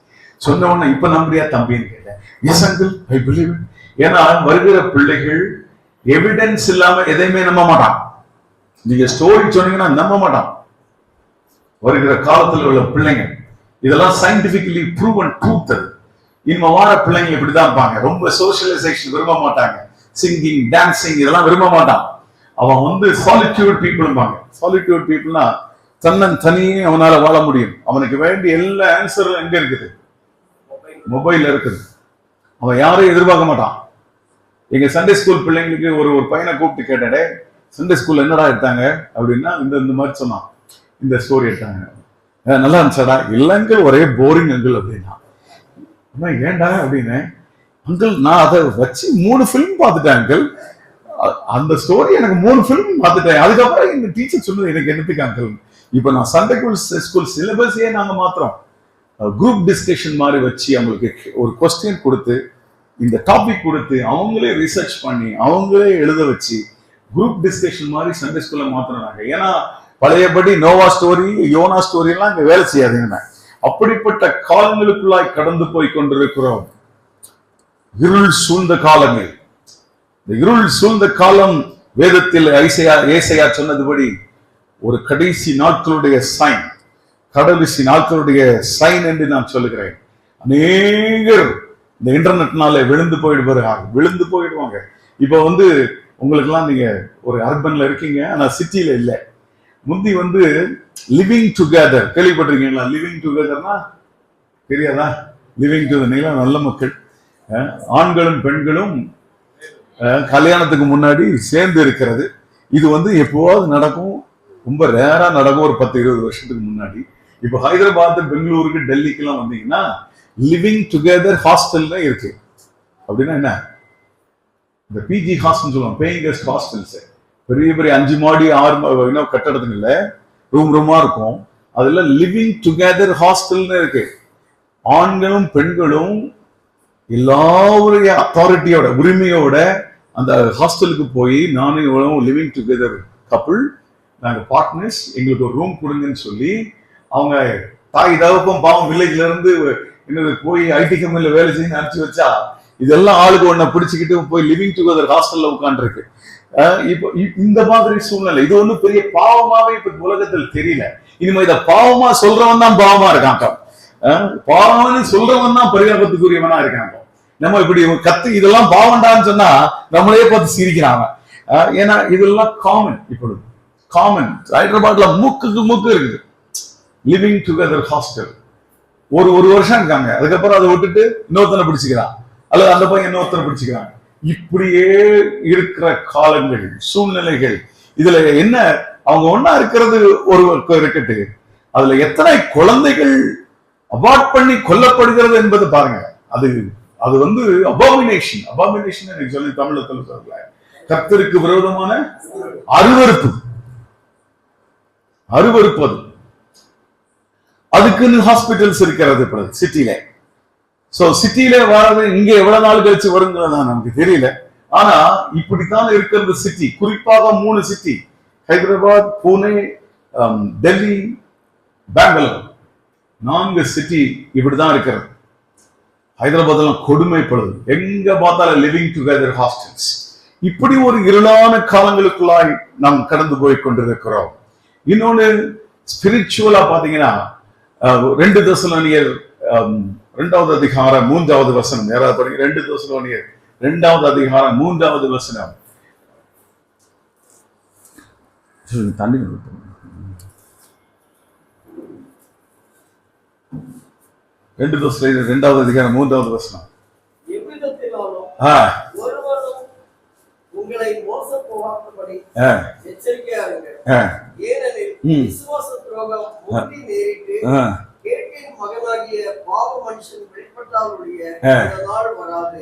சொன்ன உடனே இப்ப நம்புறியா தம்பின்னு கேட்டேன். Yes uncle, I believe it. ஏன்னா வருகிற பிள்ளைகள் எவிடன்ஸ் இல்லாம எதையுமே நம்ப மாட்டான். நீங்க ஸ்டோரி சொன்னீங்கன்னா நம்ப மாட்டான். வருகிற காலத்தில் உள்ள பிள்ளைங்க இதெல்லாம் சயின்டிபிக்கலி ப்ரூவன் ட்ரூத். அது இனிமே வார பிள்ளைங்க இப்படிதான் இருப்பாங்க. ரொம்ப சோசியலைசேஷன் விரும்ப மாட்டாங்க, சிங்கிங் டான்சிங் இதெல்லாம் விரும்ப மாட்டான். அவன் சாலிட்யூட் பீப்புள்பாங்க. சாலிட்யூட் பீப்புள்னா தன்னன் தனியே அவனால வாழ முடியும். அவனுக்கு வேண்டிய எல்லா ஆன்சரும் எங்க இருக்குது? மொபைல் இருக்குது. அவன் யாரையும் எதிர்பார்க்க மாட்டான். எங்க சண்டே ஸ்கூல் பிள்ளைங்களுக்கு ஒரு பையனை கூப்பிட்டு கேட்டே, சண்டே ஸ்கூல்ல என்னடா எடுத்தாங்க அப்படின்னா இந்த மாதிரி சொன்னான், இந்த ஸ்டோரி எடுத்தாங்க, நல்லா இருந்துச்சாடா? இல்லைங்கள், ஒரே போரிங் அங்கிள் அப்படின்னா. ஏன்டா அப்படின்னு, அங்கிள் நான் அதை வச்சு 3 ஃபிலிம் பார்த்துட்டேன் அங்கிள். அந்த ஸ்டோரி எனக்கு 3 ஃபிலிம் பார்த்துட்டேன். அதுக்கப்புறம் எங்க டீச்சர் சொன்னது எனக்கு என்னத்துக்கு அங்கிள். இப்ப நான் சண்டே ஸ்கூல் சிலபஸே நாங்க மாத்திரம் குரூப் டிஸ்கஷன் மாதிரி வச்சு அவங்களுக்கு ஒரு கொஸ்டின் கொடுத்து இந்த டாபிக் கொடுத்து அவங்களே ரிசர்ச் பண்ணி அவங்களே எழுத வச்சு குரூப் டிஸ்கஷன் மாதிரி சண்டே ஸ்கூல்ல மாத்தினாங்க. ஏன்னா பழையபடி நோவா ஸ்டோரி, யோனா ஸ்டோரி எல்லாம் இங்க வேலை செய்யாதுங்க. அப்படிப்பட்ட காலங்களுக்குள்ளாய் கடந்து போய் கொண்டிருக்கிறோம். இருள் சூழ்ந்த காலங்கள். இந்த இருள் சூழ்ந்த காலம் வேதத்தில் ஏசாயா சொன்னதுபடி ஒரு கடைசி நாட்களுடைய சைன், கடைசி நாட்களுடைய சைன் என்று நான் சொல்லுகிறேன். அநேகர் இந்த இன்டர்நெட்னால விழுந்து போயிடுவாங்க. இப்ப உங்களுக்கு எல்லாம் நீங்க ஒரு அர்பன்ல இருக்கீங்க, ஆனா சிட்டியில இல்லை. முந்தி லிவிங் டுகெதர் கேள்விப்பட்டிருக்கீங்களா? லிவிங் டுகெதர்னா தெரியாதா? லிவிங் டுகெதர் நல்ல மக்கள், ஆண்களும் பெண்களும் கல்யாணத்துக்கு முன்னாடி சேர்ந்து இருக்கிறது. இது எப்போவாது நடக்கும், ரொம்ப ரேரா நடக்கும், ஒரு 10-20 வருஷத்துக்கு முன்னாடி. இப்ப ஹைதராபாத், பெங்களூருக்கு, டெல்லிக்கு எல்லாம் வந்தீங்கன்னா லிவிங் டுகெதர் ஹாஸ்டல் இருக்கு. அப்படின்னா என்ன? இந்த பிஜி ஹாஸ்டல் சொல்லுவாங்க, பேயிங் கெஸ்ட் ஹாஸ்டல்ஸ். பெரிய பெரிய 5 மாடி 6 கட்டடத்துக்குள்ள ரூமா இருக்கும். அதுல லிவிங் டுகெதர் ஹாஸ்டல்னு இருக்கு. ஆண்களும் பெண்களும் எல்லாருடைய அத்தாரிட்டியோட உரிமையோட அந்த ஹாஸ்டலுக்கு போய் நானும் இவ்வளவு லிவிங் டுகெதர் கப்புள், நாங்க பார்ட்னர்ஸ், எங்களுக்கு ஒரு ரூம் கொடுங்கன்னு சொல்லி அவங்க தாய் தகப்பம் பாவம் வில்லேஜ்ல இருந்து போய் ஐடி கம்பெனில வேலை செய்ய அனுப்பிச்சு வச்சா இதெல்லாம் ஆளுக்கு ஒன்ன பிடிச்சுக்கிட்டு போய் லிவிங் டுகெதர் ஹாஸ்டல்ல உட்கார்ந்து இருக்கு. இப்போ இந்த மாதிரி சூழ்நிலை இது பெரிய பாவமாவே இப்ப உலகத்தில் தெரியல. இனிமே இத பாவமா சொல்றவன் தான் பாவமா இருக்காங்க, பாவம்னு சொல்றவன் தான் பரிதாபத்துக்குரியவனா இருக்காங்க. நம்ம இப்படி இதெல்லாம் பாவண்டான்னு சொன்னா நம்மளே பார்த்து சிரிக்கிறாங்க. ஏன்னா இதெல்லாம் காமன். இப்பொழுது காமன் ஹைதராபாத்ல மூக்குக்கு மூக்கு இருக்குது லிவிங் டுகெதர் ஹாஸ்டல். ஒரு வருஷம் இருக்காங்க, அதுக்கப்புறம் அதை விட்டுட்டு இன்னொருத்தனை பிடிச்சுக்கிறான், அல்லது அந்த பையன் இன்னொருத்தனை பிடிச்சுக்கிறாங்க. இப்படியே இருக்கிற காலங்கள், சூழ்நிலைகள். இதுல என்ன, அவங்க ஒன்னா இருக்கிறது ஒரு இருக்கட்டு, அதுல எத்தனை குழந்தைகள் அபார்ட் பண்ணி கொல்லப்படுகிறது என்பது பாருங்க. அது அபாமினேஷன். அபாமினேஷன் எனக்கு சொல்லி தமிழ்ல சொல்ல, கர்த்தருக்கு விரோதமான அருவருப்பது. அதுக்குன்னு ஹாஸ்பிட்டல்ஸ் இருக்கிறது சிட்டில. சோ சிட்டில வர்றது இங்க எவ்வளவு நாள் கழிச்சு வருங்கிறதா நமக்கு தெரியல. ஆனா இப்படித்தான் இருக்கிறது சிட்டி. குறிப்பாக 3 சிட்டி, ஹைதராபாத், புனே, டெல்லி, பெங்களூர். 4 சிட்டி இப்படிதான் இருக்கிறது. ஹைதராபாத்ல கொடுமைப்படுது, எங்க பார்த்தாலும் லிவிங் டுகெதர் ஹாஸ்டல்ஸ். இப்படி ஒரு இருளான காலங்களுக்குள்ளாய் நாம் கடந்து போய் கொண்டிருக்கிறோம். இன்னொன்னு ஸ்பிரிச்சுவலா பாத்தீங்கன்னா 2 தெசலோனியர் 2வது அதிகாரம் 3வது வசனம். யாராவது படிங்க? 2 தெசலோனியர் 2வது அதிகாரம் 3வது வசனம். தண்ணி 2 தெசலோனியர் 2வது அதிகாரம் 3வது வசனம். எச்சரிக்கையா இருங்க. ஏனெனில் விசுவாச துரோகம் முந்தி நேரிட்டு கேட்டின் மகனாகிய பாவ மனுஷன் வெளிப்பட்டாலுடைய நாள் வராது.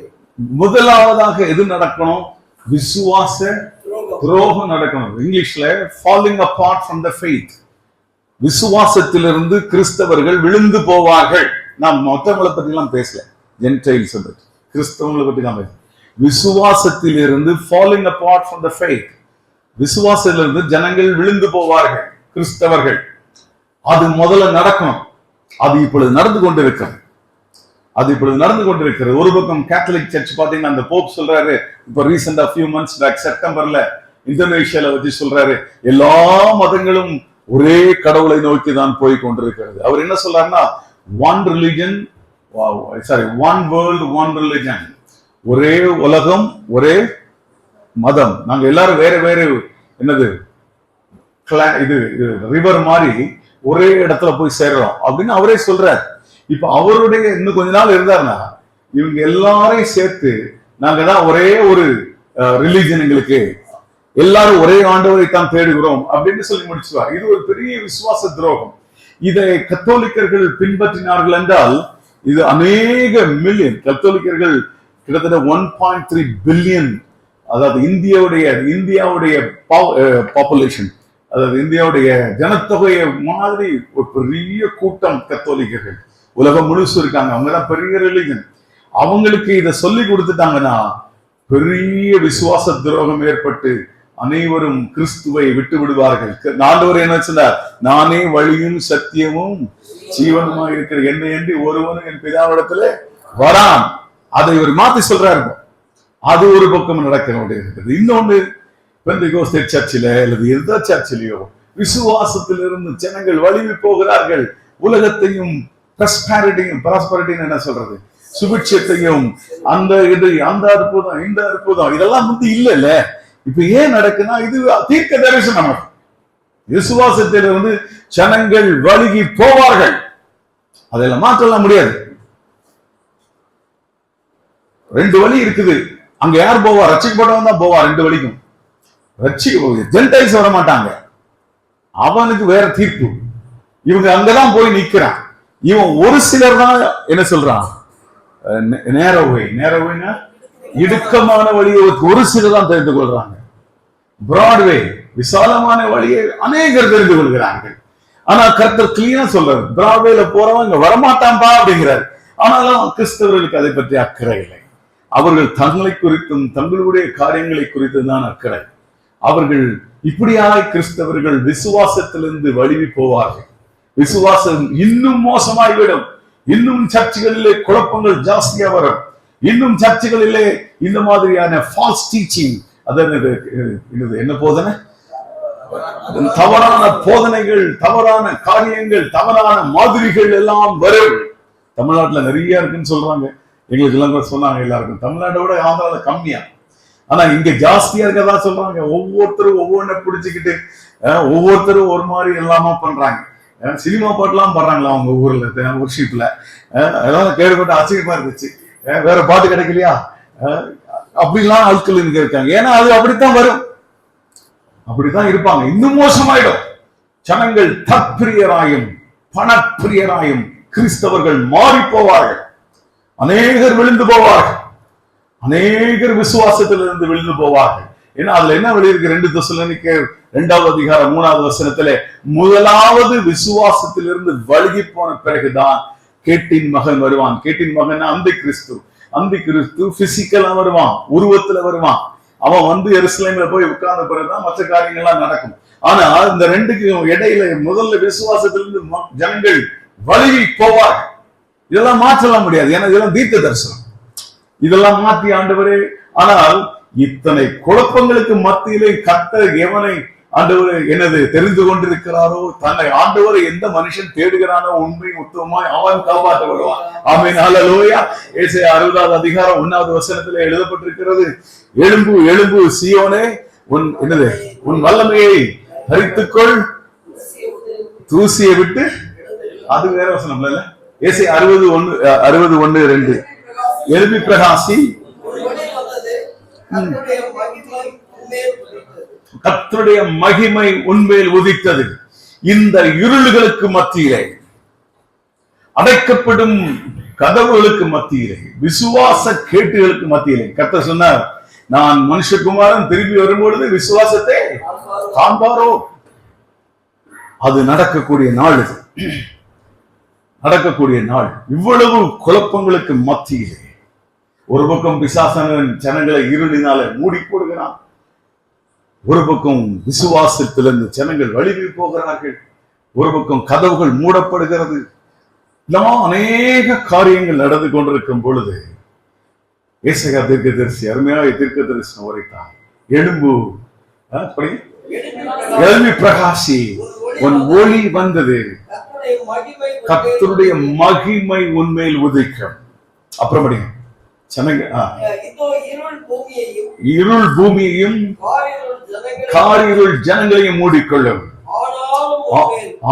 முதலாவதாக எது நடக்கணும்? விசுவாச துரோகம் நடக்கணும். இங்கிலீஷ்ல falling apart from the faith. விசுவாசத்திலிருந்து கிறிஸ்தவர்கள் விழுந்து போவார்கள். நான் மற்றவங்களை பத்தி எல்லாம் பேசல, ஜென்டைல்ஸ் பத்தி, கிறிஸ்தவங்களை பத்தி தான் பேச. விசுவாசத்திலிருந்து falling apart from the faith, விசுவாசத்திலிருந்து ஜனங்கள் விழுந்து போவார்கள், கிறிஸ்தவர்கள். அது முதல்ல நடக்கணும். அது இப்பொழுது நடந்து கொண்டிருக்கிறது. ஒரு பக்கம் கேத்தலிக் சர்ச் பாத்தீங்கன்னா அந்த போப் சொல்றாரு, இப்ப ரீசெண்டா ஃபியூ மந்த்ஸ் பேக் செப்டம்பர்ல இந்தோனேஷியால வச்சு சொல்றாரு, எல்லா மதங்களும் ஒரே கடவுளை நோக்கி தான் போய் கொண்டிருக்கிறது. அவர் என்ன சொல்றாருன்னா, ஒன் வேர்ல்ட் ஒன் ரிலிஜன், ஒரே உலகம் ஒரே மதம், நாங்க எல்லாரும் வேற வேற என்னது இது ரிவர் மாதிரி ஒரே இடத்துல போய் சேர்றோம் அப்படின்னு அவரே சொல்றாரு. இப்ப அவருடைய இன்னும் கொஞ்ச நாள் இருந்தாருன்னா இவங்க எல்லாரையும் சேர்த்து நாங்க தான் ஒரே ஒரு ரிலிஜன், எங்களுக்கு எல்லாரும் ஒரே ஆண்டவரை தான் தேடுகிறோம் அப்படின்னு சொல்லி முடிச்சுவார். இது ஒரு பெரிய விசுவாச துரோகம். இதை கத்தோலிக்கர்கள் பின்பற்றினார்கள் என்றால் இது அநேக மில்லியன் கத்தோலிக்கர்கள், கிட்டத்தட்ட 1.3 பில்லியன், அதாவது இந்தியாவுடைய பாப்புலேஷன், அதாவது இந்தியாவுடைய ஜனத்தொகையை மாதிரி ஒரு பெரிய கூட்டம் கத்தோலிக்கர்கள் உலகம் முழுசு இருக்காங்க. அவங்கதான் பெரிய ரிலிஜன். அவங்களுக்கு இதை சொல்லி கொடுத்துட்டாங்கன்னா பெரிய விசுவாச துரோகம் ஏற்பட்டு அனைவரும் கிறிஸ்துவை விட்டு விடுவார்கள். ஆண்டவர் என்ன சொன்னார்? நானே வழியும் சத்தியமும் ஜீவனுமா இருக்கிற என்னை என்று ஒருவனும் என் பிதாவிடத்துல வரான். அதை இவர் மாத்தி சொல்றாரு. அது ஒரு பக்கம் நடக்க வேண்டியிருக்கிறது. இன்னொன்று, பெந்தெகோஸ்தே சர்ச்சில அல்லது எந்த சர்ச்சிலேயோ விசுவாசத்திலிருந்து ஜனங்கள் வலிமை போகிறார்கள். உலகத்தையும் ப்ராஸ்பரிட்டின்னு என்ன சொல்றது, சுபிட்சத்தையும் அந்த அற்புதம் இந்த அற்புதம் இதெல்லாம் வந்து இல்ல. இப்ப ஏன் நடக்குன்னா இது தீர்க்க தரிசனம். விசுவாசத்திலிருந்து ஜனங்கள் வழுகி போவார்கள். அதெல்லாம் மாற்றலாம் முடியாது. ரெண்டு வழி இருக்குது. அங்க யார் போவா? ரட்சிக்கப்பட்டவன் தான் போவா. ரெண்டு வழிக்கும் ஜென்டைல்ஸ் வர மாட்டாங்க. அவனுக்கு வேற தீர்ப்பு. இவங்க அங்கதான் போய் நிக்கிறான். இவன் ஒரு சிலர் தான் என்ன சொல்றான், நேரவைனா இடுக்கமான வழியை ஒரு சிலர் தான் தெரிந்து கொள்றாங்க. பிராட்வே விசாலமான வழியை அநேகர் தெரிந்து கொள்கிறார்கள். ஆனா கர்த்தர் கிளீனா சொல்றாரு, பிராட்வேல போறவன் இங்க வரமாட்டான்பா அப்படிங்கிறார். ஆனாலும் கிறிஸ்தவர்களுக்கு அதை பற்றி அக்கறை இல்லை. அவர்கள் தங்களை குறித்தும் தங்களுடைய காரியங்களை குறித்து தான் அக்கறை. அவர்கள் இப்படியாய் கிறிஸ்தவர்கள் விசுவாசத்திலிருந்து வழுவி போவார்கள். விசுவாசம் இன்னும் மோசமாகிவிடும். இன்னும் சர்ச்சுகளிலே குழப்பங்கள் ஜாஸ்தியா வரும். இன்னும் சர்ச்சுகளிலே இந்த மாதிரியான ஃபால்ஸ் டீச்சிங், அதாவது என்ன போதனை, தவறான போதனைகள், தவறான காரியங்கள், தவறான மாதிரிகள் எல்லாம் வரும். தமிழ்நாட்டுல நிறைய இருக்குன்னு சொல்றாங்க. எங்களுக்கு எல்லாம் கூட சொன்னாங்க, எல்லாருக்கும் தமிழ்நாட்டை விட ஆந்திரால கம்மியா, ஆனா இங்க ஜாஸ்தியா இருக்கதா சொல்றாங்க. ஒவ்வொருத்தரும் ஒவ்வொன்றை பிடிச்சுக்கிட்டு ஒவ்வொருத்தரும் ஒரு மாதிரி எல்லாமா பண்றாங்க. சினிமா பாட்டுலாம் பாடுறாங்களா அவங்க ஊர்ல ஒர்ஷிப்ல, அதெல்லாம் கேள்விப்பட்ட ஆச்சரியமா இருந்துச்சு. வேற பாட்டு கிடைக்கலையா அப்படிலாம் ஆட்கள் இங்க இருக்காங்க. ஏன்னா அது அப்படித்தான் வரும், அப்படித்தான் இருப்பாங்க. இன்னும் மோசமாயிடும். ஜனங்கள் தற்பிரியராயும் பணப்பிரியராயும் கிறிஸ்தவர்கள் மாறி போவார்கள். அநேகர் விழுந்து போவார்கள். அநேகர் விசுவாசத்திலிருந்து விழுந்து போவார்கள். ஏன்னா அதுல என்ன வெளியிருக்கு? 2 தெசலோனிக்கேயர் 2வது அதிகாரம் 3வது வசனத்திலே, முதலாவது விசுவாசத்திலிருந்து வழுகி போன பிறகுதான் கேட்டின் மகன் வருவான். கேட்டின் மகன் அந்த கிறிஸ்து பிசிக்கலா வருவான், உருவத்துல வருவான். அவன் வந்து எருசலேம்ல போய் உட்கார்ந்த பிறகுதான் மற்ற காரியங்கள்லாம் நடக்கும். ஆனா இந்த ரெண்டுக்கும் இடையில முதல்ல விசுவாசத்திலிருந்து ஜனங்கள் வழுகி போவார்கள். இதெல்லாம் மாற்றலாம் முடியாது. ஏன்னா இதெல்லாம் தீர்க்க தரிசனம். இதெல்லாம் மாற்றி ஆண்டவரே. ஆனால் இத்தனை குழப்பங்களுக்கு மத்தியிலே கர்த்தர் எவனை ஆண்டவர் என்னது தெரிந்து கொண்டிருக்கிறாரோ, தன்னை ஆண்டவரை எந்த மனுஷன் தேடுகிறானோ உண்மை உத்தமமாய் அவன் காப்பாற்றப்படுவான். ஆமென், ஹல்லேலூயா. ஏசாயா 60வது அதிகாரம் 1வது வசனத்திலே எழுதப்பட்டிருக்கிறது, எழும்பு எழும்பு சீயோனே, உன் வல்லமையை தரித்துக்கொள், தூசியை விட்டு. அது வேற வசனம் இல்ல. ஏசாயா 60:1-2 எழுப்பி பிரகாசி. கர்த்தருடைய மகிமை உன்மேல் உதித்தது. இந்த இருள்களுக்கு மத்தியிலே, அடைக்கப்படும் கதவுகளுக்கு மத்தியிலே, விசுவாச கேட்டுகளுக்கு மத்தியிலே கர்த்தர் சொன்னார், நான் மனுஷகுமாரன் திரும்பி வரும்பொழுது விசுவாசத்தை காண்பாரோ. அது நடக்கக்கூடிய நாள், இது நடக்கக்கூடிய நாள். இவ்வளவு குழப்பங்களுக்கு மத்தியிலே ஒரு பக்கம் பிசாசன் ஜனங்களை இருளினால மூடி போடுகிறான், ஒரு பக்கம் விசுவாசத்திலிருந்து ஜனங்கள் வழிவி போகிறார்கள், ஒரு பக்கம் கதவுகள் மூடப்படுகிறது. அநேக காரியங்கள் நடந்து கொண்டிருக்கும் பொழுது ஏசாயா தீர்க்கதரிசி அருமையாக தீர்க்க தரிசனம் உரைத்தார். எழும்பு, எழும்பி பிரகாசி, உன் ஒளி வந்தது, கர்த்தருடைய மகிமை உன்மேல் உதிக்கும். அப்புறமடி இருள் பூமியையும் காரிருள் ஜனங்களையும் மூடிக்கொள்ளும்,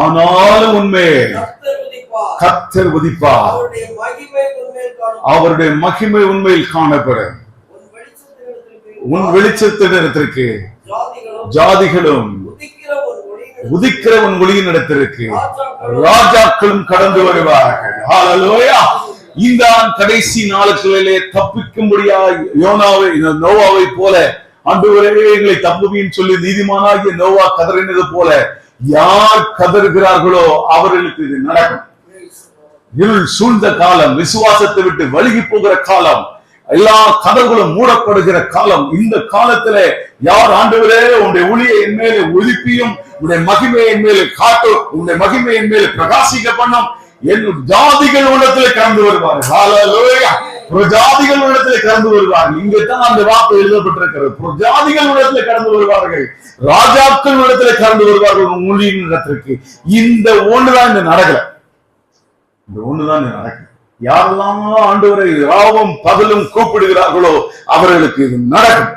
ஆனாலும் உன்மேல் கர்த்தர் உதிப்பார், அவருடைய மகிமை உண்மையில் காணப்படும். உன் வெளிச்சத்திற்கு ஜாதிகளும் உதிக்கிற உன் ஒளியின் இடத்திற்கு ராஜாக்களும் கடந்து வருவார்கள். ஹல்லேலூயா. இந்த கடைசி நாட்களிலே தப்பிக்கும்படியாக நோவாவை போல ஆண்டவரே எங்களை தப்புவின்னு சொல்லி நீதிமானாகிய நோவா கதறினது போல யார் கதறுகிறார்களோ அவர்களுக்கு இது நடக்கும். இருள் சூழ்ந்த காலம், விசுவாசத்தை விட்டு வழுகி போகிற காலம், எல்லா கதவுகளும் மூடப்படுகிற காலம். இந்த காலத்திலே யார் ஆண்டவரே உன்னுடைய ஒளியை என் மேலே ஒளிப்பியும், உன்னுடைய மகிமையை என் மேலே காட்டும், உன்னுடைய மகிமை என் மேலே பிரகாசிக்க பண்ணும், என் ஜாதிகள் உள்ளத்திலே கடந்து வருவார்கள். ஹல்லேலூயா. ஜாதிகள் உள்ளத்திலே கடந்து வருவார்கள். இங்கதான் அந்த வார்த்தை எழுதப்பட்டிருக்கிறது. ஜாதிகள் உள்ளத்திலே கடந்து வருவார்கள், ராஜாக்கள் உள்ளத்திலே கடந்து வருவார்கள் ஒளியின் இடத்திற்கு. இந்த ஒண்ணுதான் இந்த நடக்கல, இந்த ஒண்ணுதான் நடக்கும். யாரெல்லாம் ஆண்டவரை ராவும் பகலும் கூப்பிடுகிறார்களோ அவர்களுக்கு இது நடக்கும்,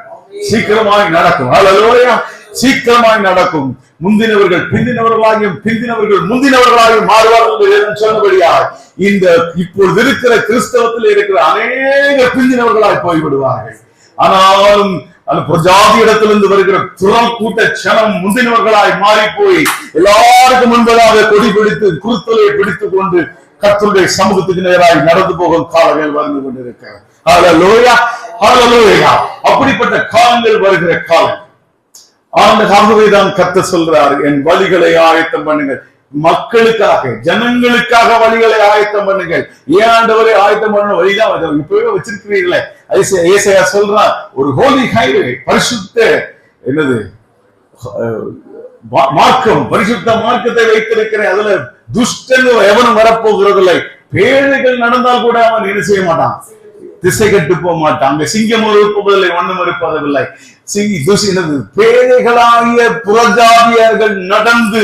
சீக்கிரமாய் நடக்கும். ஹல்லேலூயா. சீக்கிரமாய் நடக்கும். முந்தினவர்கள் பிந்தினவர்களாகியும் பிந்தினவர்கள் முந்தினவர்களாகியும் மாறுவார்கள் என்று சொன்னபடியால் இந்த இப்பொழுது இருக்கிற கிறிஸ்தவத்தில் இருக்கிற அநேக பிந்தினவர்களாய் போய்விடுவார்கள். ஆனாலும் ஜாதி இடத்திலிருந்து வருகிற துறல் கூட்ட சனம் முந்தினவர்களாய் மாறி போய் எல்லாருக்கும் முன்பதாக கொடி பிடித்து குருத்தலையை பிடித்துக் கொண்டு கர்த்தருடைய சமூகத்துக்கு நேராய் நடந்து போகும் காலங்கள் வந்து கொண்டிருக்கிறது. ஹல்லேலூயா. ஹல்லேலூயா. அப்படிப்பட்ட காலங்கள் வருகிற காலம். ஆகவே தான் கர்த்தர் சொல்றார், என் வழிகளை ஆயத்தம் பண்ணுங்கள், மக்களுக்காக ஜனங்களுக்காக வழிகளை ஆயத்தம் பண்ணுங்கள். ஏன் ஆண்டவரை ஆயத்தம் பண்ண வழிதான் இப்பவே வச்சிருக்கிறீர்களே. ஏசாயா சொல்றான், ஒரு ஹோலி ஹைவே, பரிசுத்த என்னது மார்க்கம், பரிசுத்த மார்க்கத்தை வைத்திருக்கிறேன், அதுல துஷ்டன் எவனும் வரப்போகிறதில்லை. பேழைகள் நடந்தால் கூட அவன் என்ன செய்ய மாட்டான், திசை கட்டு போக மாட்டான். அங்க சிங்கம் இருப்பதில்லை, ஒண்ணும் இருப்பதில்லை. பேழைகளாகிய புறஜாதியர்கள் நடந்து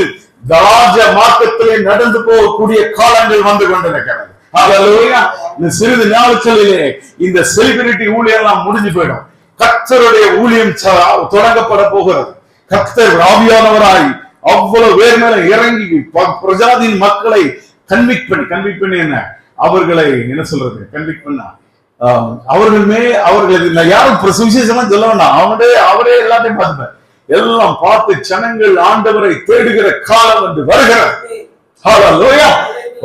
ராஜ மார்க்கத்திலே நடந்து போகக்கூடிய காலங்கள் வந்து கொண்டிருக்கிறது. இந்த சிறிது நாட்களிலே இந்த செலிபிரிட்டி ஊழியம் எல்லாம் முடிஞ்சு போயிடும். கர்த்தருடைய ஊழியம் தொடங்கப்பட போகிறது. கர்த்தர் ஆவியானவராய் அவ்வளவு பேர் மேல இறங்கி பிரஜாதியின் மக்களை கன்விக்ட் பண்ணி என்ன அவர்களை என்ன சொல்றது கன்விக்ட் பண்ணா அவர்களுக்கு யாரும் சுவிசேஷமா சொல்ல வேண்டாம், அவரே எல்லாத்தையும் பார்த்துப்பார். எல்லாம் பார்த்து ஜனங்கள் ஆண்டவரை தேடுகிற காலம் என்று வருகிறது.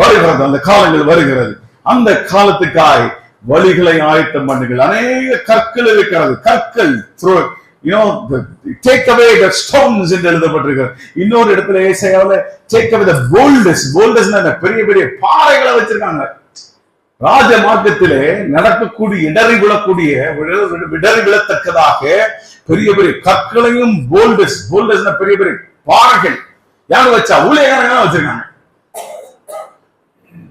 வருகிறது, அந்த காலங்கள் வருகிறது. அந்த காலத்துக்காய் வழிகளை ஆயத்தம் பண்ணுங்கள். அநேக கற்கள் இருக்கிறது, கற்கள் take away the stones என்று எழுதப்பட்டிருக்கிறது. இன்னொரு இடத்துல ஏசாயாவுல take away the boulders, பெரிய பெரிய பாறைகளை வச்சிருக்காங்க. ராஜ மார்க்கத்திலே நடக்கக்கூடிய இடறி விழத்தக்கதாக பெரிய பெரிய கற்களையும் போல்டர்ஸ் பெரிய பெரிய பாறைகள் யாரு வச்சா, ஊழியக்காரங்க தான் வச்சிருக்காங்க.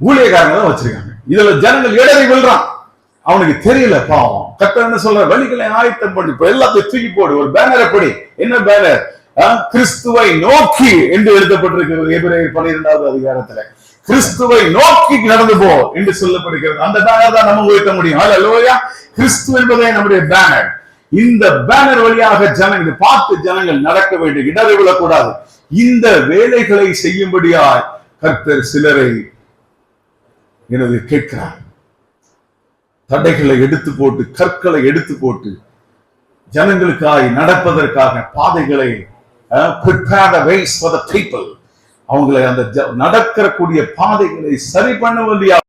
ஊழியக்காரங்க தான் வச்சிருக்காங்க. இதுல ஜனங்கள் இடறி விழுறான், அவனுக்கு தெரியல பாவம். கர்த்தர் என்ன சொல்ற, வழிகளை ஆயத்தம் பண்ணி எல்லாத்தையும் தூக்கி போடு. ஒரு பேனர் எப்படி, என்ன பேனர், கிறிஸ்துவை நோக்கி என்று எழுதப்பட்டிருக்கிறது எபிரேயர் 12வது அதிகாரத்துல. கிறிஸ்துவை நோக்கி நடந்து போ என்று சொல்லப்படுகிறது. அந்த பேனர் தான் நம்ம உயர்த்த முடியும். ஹல்லேலூயா. கிறிஸ்து என்பதே நம்முடைய பேனர். இந்த பேனர் வழியாக ஜனங்கள் பார்த்து ஜனங்கள் நடக்க வேண்டும், இடறி விழக்கூடாது. இந்த வேலைகளை செய்யும்படியாய் கர்த்தர் சிலரை எனது கேட்கிறார். தடைகளை எடுத்து போட்டு, கற்களை எடுத்து போட்டு, ஜனங்களுக்காய் நடப்பதற்காக பாதைகளை prepare the ways for the people. அவங்களை அந்த நடக்கிற கூடிய பாதைகளை சரி பண்ண வேண்டிய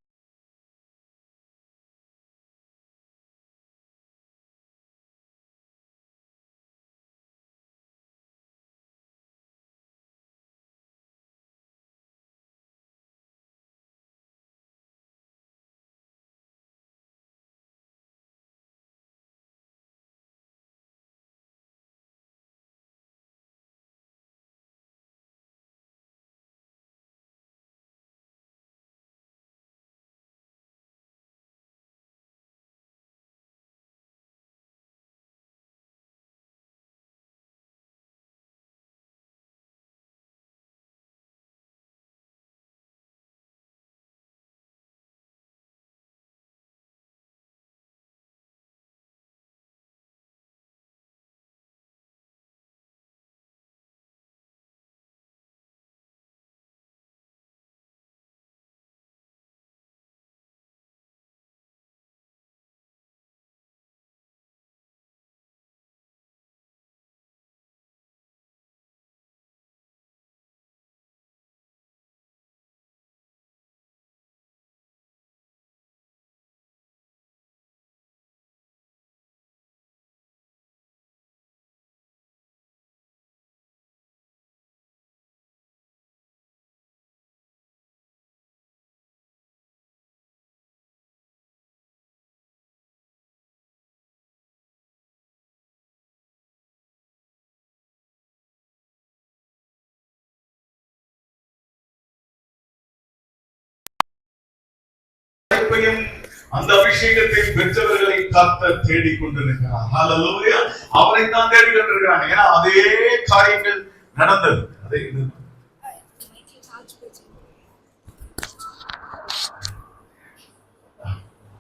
அந்த அபிஷேகத்தை பெற்றவர்களை கர்த்தர் தேடிக் கொண்டிருக்கிறார். ஹல்லேலூயா. அவரை தான் தேடிக் கொண்டிருக்கிறாங்க. ஏன்னா அதே காரியங்கள் நடந்தது.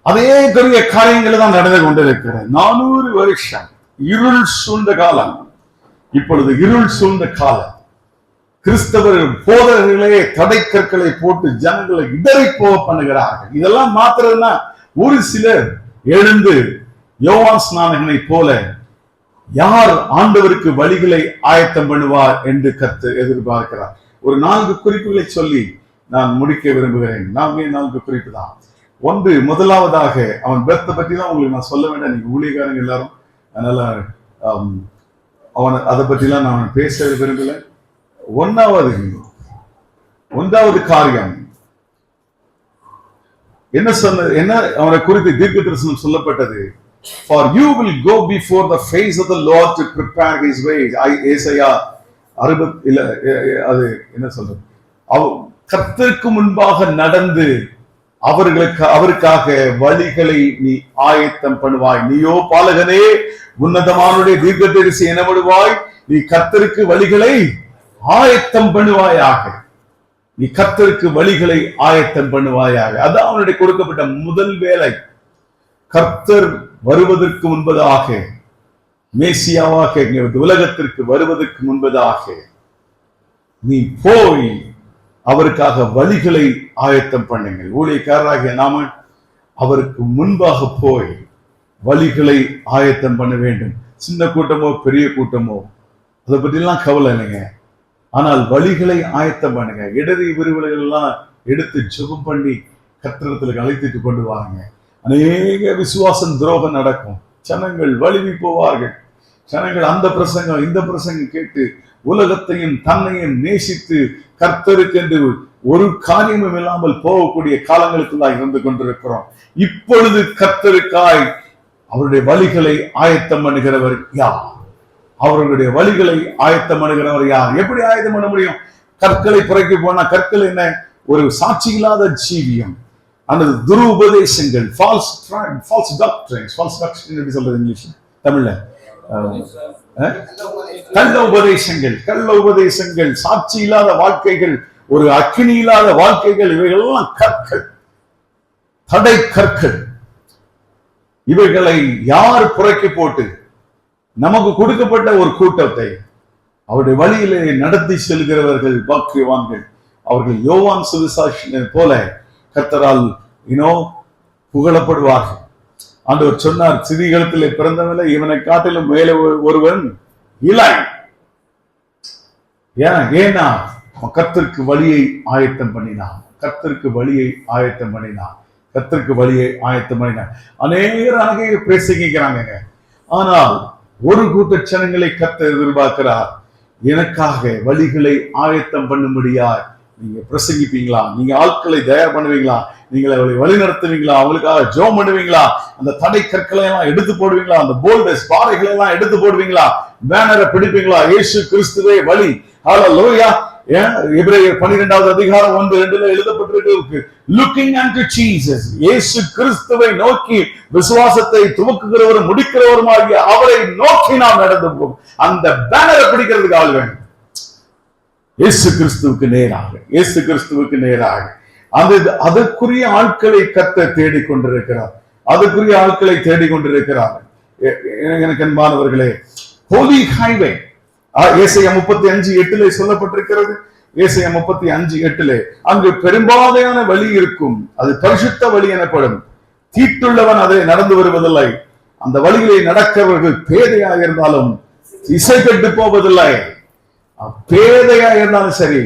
அதே பெரிய காரியங்கள் தான் நடந்து கொண்டிருக்கிறது. 400 வருஷம் இருள் சூழ்ந்த காலம், இப்பொழுது இருள் சூழ்ந்த காலம். கிறிஸ்தவர்கள் போதகர்களே தடை கற்களை போட்டு ஜனங்களை இடரை போக பண்ணுகிறார்கள். இதெல்லாம் மாத்திரம்னா ஒரு சிலர் எழுந்து யோவான் ஸ்நானகனை போல யார் ஆண்டவருக்கு வழிகளை ஆயத்தம் பண்ணுவார் என்று கர்த்தர் எதிர்பார்க்கிறார். ஒரு 4 குறிப்புகளை சொல்லி நான் முடிக்க விரும்புகிறேன். 4 குறிப்பு தான். ஒன்று, முதலாவதாக அவன் பெர்த்தை பற்றி தான் உங்களுக்கு நான் சொல்ல வேண்டாம், நீங்க ஊழியக்காரங்க எல்லாரும், அதனால அவன் அதை பற்றிலாம் நான் பேச விரும்பல. ஒன்றாவது காரியம் என்ன அவனை குறித்து தீர்க்க தரிசனம் சொல்லப்பட்டது. For you will go before the face of the Lord to prepare his ways. ஏசாயா 60 அது என்ன சொல்றது, கர்த்தருக்கு முன்பாக நடந்து அவருக்காக வழிகளை நீ ஆயத்தம் பண்ணுவாய். நீயோ பாலகனே, உன்னதமானுடைய தீர்க்கதரிசி எனப்படுவாய். நீ கர்த்தருக்கு வழிகளை ஆயத்தம் பண்ணுவாயாக. நீ கர்த்தருக்கு வழிகளை ஆயத்தம் பண்ணுவாயாக. அதான் அவனுடைய கொடுக்கப்பட்ட முதல் வேலை. கர்த்தர் வருவதற்கு முன்பதாக, மேசியாவாக உலகத்திற்கு வருவதற்கு முன்பதாக நீ போய் அவருக்காக வழிகளை ஆயத்தம் பண்ணுங்கள். ஊழியக்காரராகிய நாம அவருக்கு முன்பாக போய் வழிகளை ஆயத்தம் பண்ண வேண்டும். சின்ன கூட்டமோ பெரிய கூட்டமோ அதை பற்றிலாம் கவலை இல்லைங்க. ஆனால் வழிகளை ஆயத்தம் பண்ணுங்க. இடறி விரிவுகள் எல்லாம் எடுத்து ஜெபம் பண்ணி கர்த்தரிடத்தில் அழைத்துட்டு கொண்டு வாங்க. அநேக விசுவாசம் துரோகம் நடக்கும். ஜனங்கள் வலிவி போவார்கள். ஜனங்கள் அந்த பிரசங்கம் இந்த பிரசங்கம் கேட்டு உலகத்தையும் தன்னையும் நேசித்து கர்த்தருக்கு என்று ஒரு காரியமும் இல்லாமல் போகக்கூடிய காலங்களுக்கு தான் இருந்து கொண்டிருக்கிறோம். இப்பொழுது கர்த்தருக்காய் அவருடைய வழிகளை ஆயத்தம் பண்ணுகிறவர் யார்? அவர்களுடைய வழிகளை ஆயத்தம் பண்ணுகிறவர் யார்? எப்படி ஆயத்தம் பண்ண முடியும்? கற்களை புரைக்கு போனா கற்கள் என்ன? ஒரு சாட்சி இல்லாத ஜீவியம், அந்த துருபதேசங்கள், ஃபால்ஸ் டாக்டரின்ஸ் எப்படி சொல்றது இங்கிலீஷ், தமிழ்ல கள்ள உபதேசங்கள், சாட்சி இல்லாத வாழ்க்கைகள், ஒரு அக்கினி இல்லாத வாழ்க்கைகள், இவைகளெல்லாம் கற்கள், தடை கற்கள். இவைகளை யார் புரைக்கு போட்டு நமக்கு கொடுக்கப்பட்ட ஒரு கூட்டத்தை அவருடைய வழியிலே நடத்தி செல்கிறவர்கள் பாக்கியவான்கள். அவர்கள் யோவான் சுவிசேஷன் போல கர்த்தரால் புகழப்படுவார்கள். ஆண்டவர் சொன்னார், சிறிகளத்திலே பிறந்தவனை இவனை காட்டிலும் மேலே ஒருவன் இல்லை. ஏன்னா கர்த்தருக்கு வழியை ஆயத்தம் பண்ணினான். கர்த்தருக்கு வழியை ஆயத்தம் பண்ணினான். கர்த்தருக்கு வழியை ஆயத்தம் பண்ணினான். அநேகர் பிரசங்கிக்கிறாங்க. ஆனால் ஒரு கூட்ட ஜனங்களை கர்த்தர் எதிர்பார்க்கிறார். எனக்காக வழிகளை ஆயத்தம் பண்ணும்படியா நீங்க பிரசங்கிப்பீங்களா? நீங்க ஆட்களை தயார் பண்ணுவீங்களா? நீங்கள் அவளை வழி நடத்துவீங்களா? அவங்களுக்காக ஜெபம் பண்ணுவீங்களா? அந்த தடை கற்களை எல்லாம் எடுத்து போடுவீங்களா? அந்த போல்டஸ் பாறைகளை எல்லாம் எடுத்து போடுவீங்களா? பேனரை பிடிப்பீங்களா? இயேசு கிறிஸ்துவே வழி. ஹல்லேலூயா. எபிரேயர் 12வது அதிகாரம் 1-2 எழுதப்பட்டிருக்கு, லுக்கிங் அன்டு ஜீசஸ், இயேசு கிறிஸ்துவை நோக்கி விசுவாசத்தை துவக்குகிறவரும் முடிக்கிறவருமாகிய அவரை நோக்கி நாம் நடந்து போகும். அந்த பேனரை பிடிக்கிறதுக்கு ஆள் வேணும். இயேசு கிறிஸ்துவுக்கு நேராக, இயேசு கிறிஸ்துவுக்கு நேராக அதற்குரிய ஆட்களை கர்த்தர் தேடிக்கொண்டிருக்கிறார். அதற்குரிய ஆட்களை தேடிக்கொண்டிருக்கிறார். எனக்கு அன்பானவர்களே, ஹோலி ஹைவே ஏசாயா 35:8 சொல்லப்பட்டிருக்கிறது. ஏசாயா 35:8 அங்கு பெரும்பாலான வழி இருக்கும், அது பரிசுத்த வழி எனப்படும். தீட்டுள்ளவன் அதை நடந்து வருவதில்லை. அந்த வழிகளை நடக்கிறவர்கள் பேதையாக இருந்தாலும் இசை கட்டு போவதில்லை. பேதையா இருந்தாலும் சரி,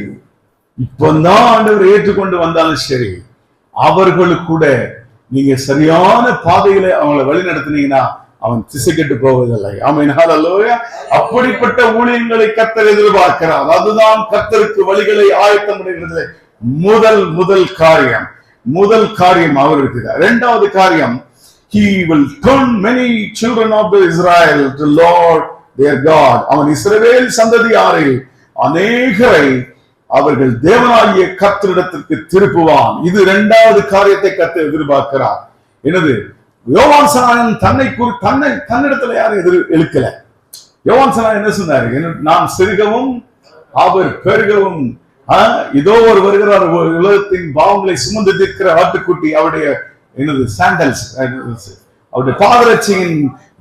இப்பதான் ஆண்டவர் ஏற்றுக்கொண்டு வந்தாலும் சரி, அவர்களுக்கு கூட நீங்க சரியான பாதையில அவங்களை வழி நடத்தினீங்கன்னா அவன் திசை கெட்டு போவதில்லை. ஆமென், ஹல்லேலூயா. அப்படிப்பட்ட ஊழியங்களை கர்த்தர் எதிர்பார்க்கிறார். அதுதான் கர்த்தருக்கு வழிகளை ஆயத்தம் பண்ணுகிறது. முதல் காரியம் அவர் இருக்கிறார். இரண்டாவது காரியம், he will turn many children of Israel to Lord their God. அவன் இஸ்ரவேல் சந்ததியாரில் அநேகரை அவர்கள் தேவனாகிய கர்த்தரிடத்திற்கு திருப்புவான். இது இரண்டாவது காரியத்தை கர்த்தர் எதிர்பார்க்கிறார். என்னது? யோவான் ஸ்நானன் தன்னிடத்துல யாரும் இழுக்கல. யோவான் ஸ்நானன் என்ன சொன்னாரு? நாம் சிறுகவும் அவர் பெருகவும். இதோ ஒரு வருகிறார், உலகத்தின் பாவங்களை சுமந்து தீர்க்கிற ஆட்டுக்குட்டி, அவருடைய என்னது சாண்டல்ஸ், அவருடைய பாதரட்சியின்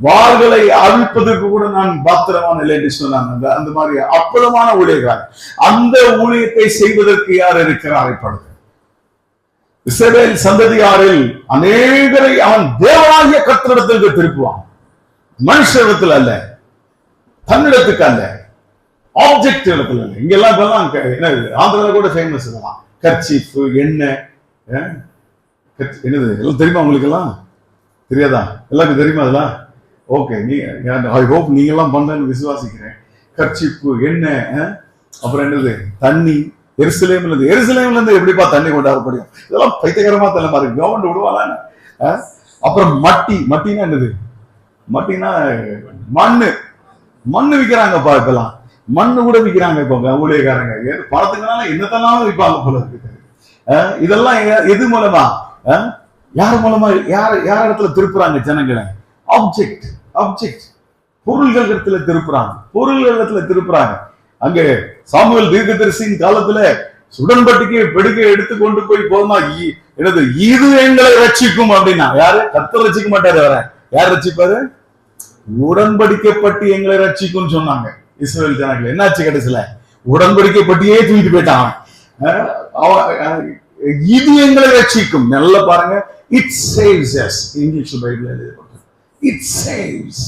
வாள்களை அழிப்பதற்கு கூட நான் பாத்திரமான இல்லை என்று சொன்னாங்க. அந்த மாதிரி அற்புதமான ஊழியர்கள். அந்த ஊழியத்தை செய்வதற்கு யார் இருக்கிறார்? இப்பொழுது இஸ்ரவேல் சந்ததியாரில் அநேகரை அவன் தேவனாகிய கர்த்தரிடத்திற்கு திருப்புவான். மனுஷரிடத்தில் அல்ல, தன்னிடத்துக்கு அல்ல, ஆப்ஜெக்ட் இடத்துல அல்ல. இங்கெல்லாம் இப்பெல்லாம் என்னது, ஆந்திரால கூட ஃபேமஸ் இதெல்லாம், கர்ச்சீஃப், எண்ணெய், என்னது எல்லாம் தெரியுமா உங்களுக்கு? எல்லாம் தெரியாதா? எல்லாருக்கும் தெரியுமா அதெல்லாம்? ஓகே, ஐ ஹோப் நீங்க எல்லாம் பண்றேன்னு விசுவாசிக்கிறேன். கர்ச்சீஃப், எண்ணெய், அப்புறம் என்னது, தண்ணி. எருசலேம்ல இருந்து எப்படிப்பா தண்ணி கொண்டாட முடியும்? இதெல்லாம் பைத்தியகரமா தலைமா இருக்கு. கவர்மெண்ட் விடுவாங்க. அப்புறம் மட்டினா என்னது? மட்டினா மண்ணு விற்கிறாங்கப்பா. இப்பெல்லாம் மண்ணு கூட விற்கிறாங்க இப்ப ஊழியக்காரங்க. பணத்துக்குனால என்னத்தெல்லாம் விற்பாங்க போல இருக்கு. இதெல்லாம் எது மூலமா, யார் மூலமா, யார் இடத்துல திருப்புறாங்க ஜனங்களை? ஆப்ஜெக்ட் பொருள்கள் இடத்துல திருப்புறாங்க. அங்கே சாமுவேல் தீர்க்கதரிசியின் காலத்துல உடன்படிக்கை பெடுக்கை எடுத்து கொண்டு போய் போதுமா, என்னது, இது எங்களை ரட்சிக்கும் அப்படின்னா, யாரு? கர்த்தர் ரட்சிக்க மாட்டாரு. வர யார் ரட்சிப்பாரு? உடன்படிக்கைப்பட்டு எங்களை ரட்சிக்கும் சொன்னாங்க இஸ்ரவேல் ஜனங்கள். என்னாச்சு? கடைசியில உடன்படிக்கைப்பட்டியே தூக்கிட்டு போயிட்டான். இது எங்களை ரட்சிக்கும். நல்லா பாருங்க, it saves us. English Bible it saves.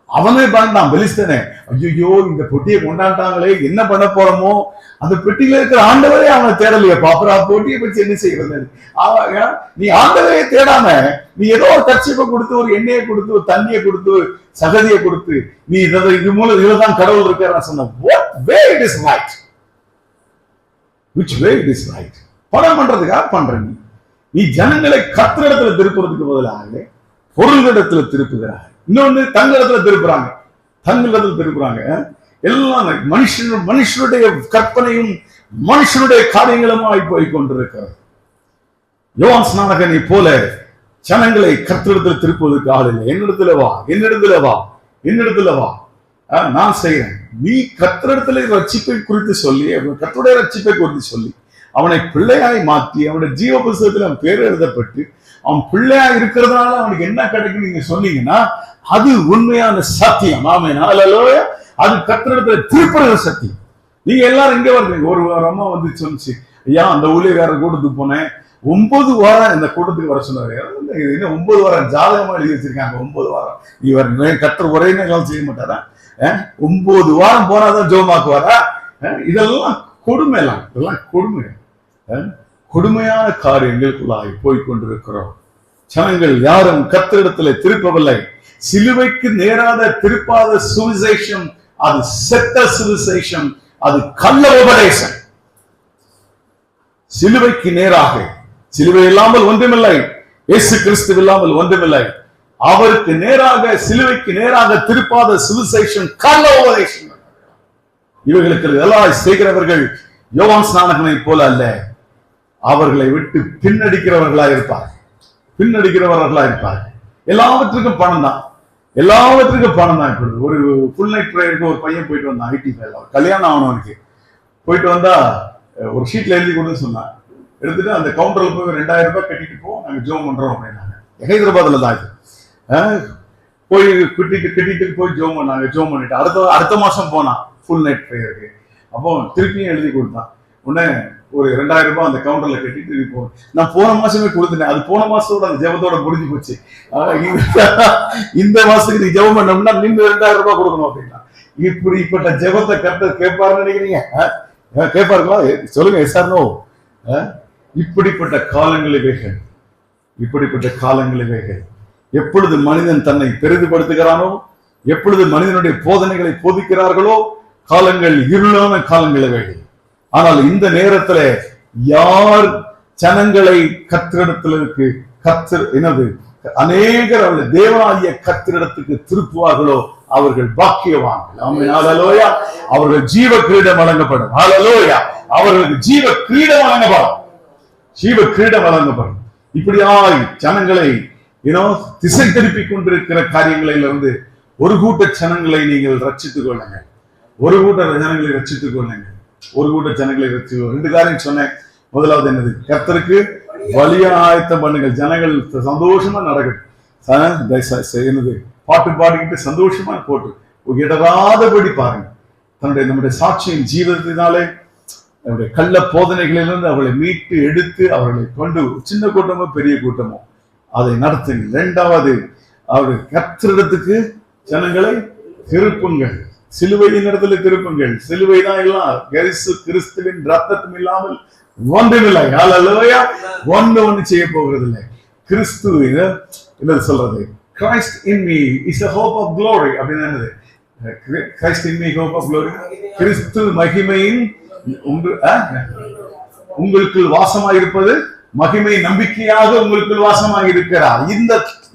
அவனே பார்த்தான் பெலிஸ்தனே, ஐயோ இந்த பொட்டியை கொண்டாண்டாங்களே, என்ன பண்ண போறோமோ? அந்த பெட்டியில இருக்கிற ஆண்டவரே அவனை தேடலையே. பாப்பரா, பொட்டியை பற்றி என்ன செய்யறது? நீ ஆண்டவரையே தேடாம நீ ஏதோ ஒரு கர்ச்சீப்பை கொடுத்து, ஒரு எண்ணெயை கொடுத்து, ஒரு தண்ணியை கொடுத்து, சகதியை கொடுத்து, நீ இது மூலம் இதுதான் கடவுள் இருக்காரு சொன்ன. what way it is right? which way it is right? பணம் பண்றதுக்காக பண்ற நீ ஜனங்களை கர்த்தரிடத்துல திருப்புறதுக்கு பதிலாக பொருள்களிடத்துல திருப்புகிறாய். இன்னொன்னு தங்களிடத்துல திருப்புறாங்க. எல்லாம் மனுஷனுடைய கற்பனையும் மனுஷனுடைய காரியங்களுமாய் போய் கொண்டிருக்கிறது. யோவான் ஸ்நானகனை போல ஜனங்களை கர்த்தரிடத்துல திருப்புவதற்கு ஆள் இல்லை. என்னிடத்துல வா, நான் செய்யறேன். நீ கர்த்தரிடத்துல ரட்சிப்பை குறித்து சொல்லி, கர்த்தருடைய ரட்சிப்பை குறித்து சொல்லி, அவனை பிள்ளையாய் மாற்றி, அவனுடைய ஜீவ புஸ்தகத்தில் அவன் பேர் எழுதப்பட்டு, அவன் பிள்ளையா இருக்கிறதுனால அவனுக்கு என்ன கிடைக்கும் நீங்க சொன்னீங்கன்னா, அது உண்மையான சத்தியம். ஆமென், ஹல்லேலூயா. அது கர்த்தரிடத்துல திருப்புற சத்தியம். நீங்க எல்லாரும் இங்க வர்றீங்க. ஒரு அம்மா வந்து சொன்னிச்சு, ஐயா அந்த ஊழியக்காரர் கூட்டத்துக்கு போனேன், 9 வாரம் இந்த கூட்டத்துக்கு வர சொன்னாரு. இது என்ன 9 வாரம் ஜாதகமா எழுதி வச்சிருக்காங்க. 9 வாரம் இவர் கர்த்தர் ஒரே நாள் செய்ய மாட்டாரா? 9 வாரம் போனாதான் ஜோமாக்குவாரா? இதெல்லாம் கொடுமை, இதெல்லாம் கொடுமை, கொடுமையான காரியங்களுக்குள்ளாய் போய்கொண்டிருக்கிறோம். ஜனங்கள் யாரும் கர்த்தரிடத்துல திருப்பவில்லை. சிலுவைக்கு நேராக திருப்பாத சுவிசேஷம் அது செத்த சுவிசேஷம், அது கள்ள உபதேசம். சிலுவைக்கு நேராக, சிலுவை இல்லாமல் ஒன்றுமில்லை, இயேசு கிறிஸ்து இல்லாமல் ஒன்றுமில்லை. அவருக்கு நேராக, சிலுவைக்கு நேராக திருப்பாத சுவிசேஷம் கள்ள உபதேசம். இவர்களுக்கு எல்லாம் செய்கிறவர்கள் யோவான் ஸ்நானகனை போல அல்ல, அவர்களை விட்டு பின்னடிக்கிறவர்களா இருப்பார், எல்லாவற்றுக்கும் பணம் தான், எல்லாவற்றுக்கும் பணம் தான். இப்படி ஒரு ஃபுல் நைட் ப்ரேயருக்கு ஒரு பையன் போயிட்டு வந்தான், ஐடி ஃபைல், கல்யாணம் ஆகணும்னுக்கு போயிட்டு வந்தா ஒரு ஷீட்ல எழுதி கொடுன்னு சொன்னான். எடுத்துட்டு அந்த கவுண்டர்ல போய் 2000 ரூபாய் கட்டிட்டு போ, நாங்க ஜோம் பண்றோம் அப்படின்னாங்க. ஹைதராபாத்ல தான் இது. போய் கட்டிட்டு போய் ஜோம் பண்ணாங்க. ஜோம் பண்ணிட்டு அடுத்த மாசம் போனான் ஃபுல் நைட் ப்ரேயருக்கு. அப்போ திருப்பியும் எழுதி கொடுத்தான். உடனே ஒரு 2000 ரூபாய் அந்த கவுண்டர்ல கட்டிட்டு போ. நான் போன மாசமே கொடுத்துட்டேன், அது போன மாசத்தோட அந்த ஜெபத்தோட முடிஞ்சு போச்சு. இந்த மாசத்துக்கு நீ ஜெபம் பண்ணோம்னா நீங்க 2000 ரூபாய் கொடுக்கணும் அப்படின்னா. இப்படிப்பட்ட ஜெபத்தை கர்த்தர் கேட்பாருன்னு நினைக்கிறீங்க? கேட்பாருங்களா? சொல்லுங்க, எஸ் ஆர் நோ? இப்படிப்பட்ட காலங்களில் எப்பொழுது மனிதன் தன்னை பெரிதுபடுத்துகிறானோ, எப்பொழுது மனிதனுடைய போதனைகளை போதிக்கிறார்களோ, காலங்கள் இருளான காலங்களில். ஆனால் இந்த நேரத்துல யார் ஜனங்களை கர்த்தரிடத்திற்கு அநேகர் அவர்கள் தேவனாகிய கர்த்தரிடத்துக்கு திருப்புவார்களோ அவர்கள் பாக்கியவான்கள். ஆமென், ஹல்லேலூயா. அவர்கள் ஜீவ கிரீடம் வழங்கப்படும். ஹல்லேலூயா. அவர்களுக்கு ஜீவ கிரீடம் வழங்கப்படும். இப்படியாய் ஜனங்களை திசை திருப்பி கொண்டிருக்கிற காரியங்களிலிருந்து ஒரு கூட்ட ஜனங்களை நீங்கள் ரட்சித்துக் கொள்ளுங்கள். ஒரு கூட்ட ஜனங்களை ரட்சித்துக் கொள்ளுங்கள். 2 காரியம் சொன்னேன். முதலாவது என்னது? கர்த்தருக்கு வழியா ஆயத்தம் பண்ணுங்கள். ஜனங்கள் சந்தோஷமா நடக்கட்டும். என்னது? பாட்டு பாடிக்கிட்டு சந்தோஷமா போட்டு இடராதபடி பாருங்க. நம்முடைய சாட்சியின் ஜீவிதத்தினாலே நம்முடைய கள்ள போதனைகளிலிருந்து அவர்களை மீட்டு எடுத்து அவர்களை கொண்டு, சின்ன கூட்டமோ பெரிய கூட்டமோ, அதை நடத்துங்கள். 2வது, அவருடைய கர்த்தரிடத்துக்கு ஜனங்களை திருப்புங்கள். சிலுவையின் இடத்துல திருப்புங்கள். சிலுவை தான் எல்லாம். கிறிஸ்துவின் ரத்தத்தும் இல்லாமல் ஒன்றுமில்லை. ஹல்லேலூயா. ஒண்ணு செய்ய போகிறதில்லை. கிறிஸ்து என்ன சொல்றது? Christ in me is a hope of glory. அப்படின்னு என்னது? Christ in me hope of glory. கிறிஸ்து மகிமையின் உங்களுக்குள் வாசமாயிருப்பது, மகிமை நம்பிக்கையாக உங்களுக்குள் வாசமாயிருக்கிறார்.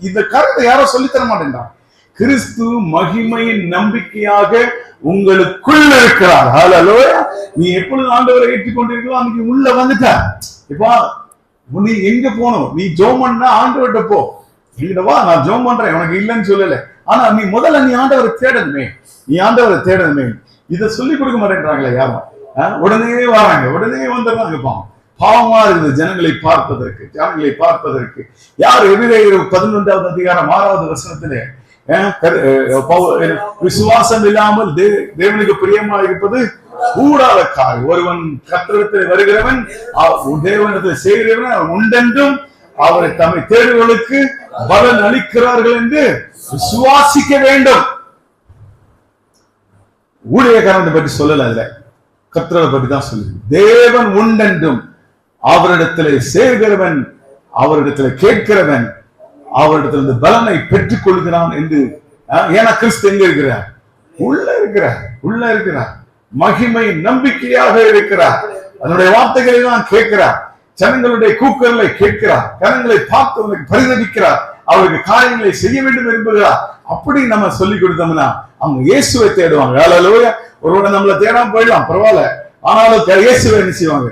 இந்த கருத்தை யாரோ சொல்லித்தர மாட்டேங்கிறார். கிறிஸ்து மகிமையின் நம்பிக்கையாக உங்களுக்குள் இருக்கிறார். ஹல்லேலூயா. நீ எப்பொழுது ஆண்டவரை ஏற்றுக்கொண்டிருக்கோ அன்னைக்கு உள்ள வந்துட்ட. இப்ப நீ எங்க போகணும்? நீ ஜெபம் பண்ணா ஆண்டவர்கிட்ட போ. என்கிட்ட வா, நான் ஜெபம் பண்றேன், உனக்கு இல்லைன்னு சொல்லல. ஆனா நீ முதல்ல ஆண்டவரை தேடணுமே. இதை சொல்லிக் கொடுக்க மாட்டேன்றாங்களே யாரும். உடனே வராங்க, உடனே வந்துடுறாங்க. பாவமா இருக்குது ஜனங்களை பார்ப்பதற்கு. யார்? எபிரேயர் 11வது அதிகாரம் 6வது வசனத்திலே விசுவாசம் இல்லாமல் தேவனுக்கு பிரியமா இருப்பது கூடாத காரியம். ஒருவன் கர்த்தரிடத்தில் வருகிறவன், தேவனிடத்தில் செய்கிறவன் அவன் உண்டென்றும் அவரை தம்மை தேடுவதற்கு பலன் அளிக்கிறார்கள் என்று விசுவாசிக்க வேண்டும். ஊழியக்காரனை பற்றி சொல்லல, அதுல கர்த்தரை பற்றி தான் சொல்லுது. தேவன் உண்டென்றும் அவரிடத்திலே சேர்கிறவன், அவரிடத்தில் கேட்கிறவன் அவரிடத்திலிருந்து பலனை பெற்றுக் கொள்கிறான் என்று. ஏன்னா கிறிஸ்து எங்க இருக்கிறார்? உள்ள இருக்கிறார். மகிமை நம்பிக்கையாக இருக்கிறார். அதனுடைய வார்த்தைகளை தான் கேட்கிறார். ஜனங்களுடைய கூக்குரலை கேட்கிறார். ஜனங்களை பார்த்து அவனுக்கு பரிதவிக்கிறார். அவருக்கு காரியங்களை செய்ய வேண்டும் என்பதுதான். அப்படி நம்ம சொல்லிக் கொடுத்தோம்னா அவங்க இயேசுவை தேடுவாங்க. ஹல்லேலூயா. ஒருவனை நம்மள தேடாம போயிடலாம், பரவாயில்ல. ஆனாலும் இயேசுவை என்ன செய்வாங்க?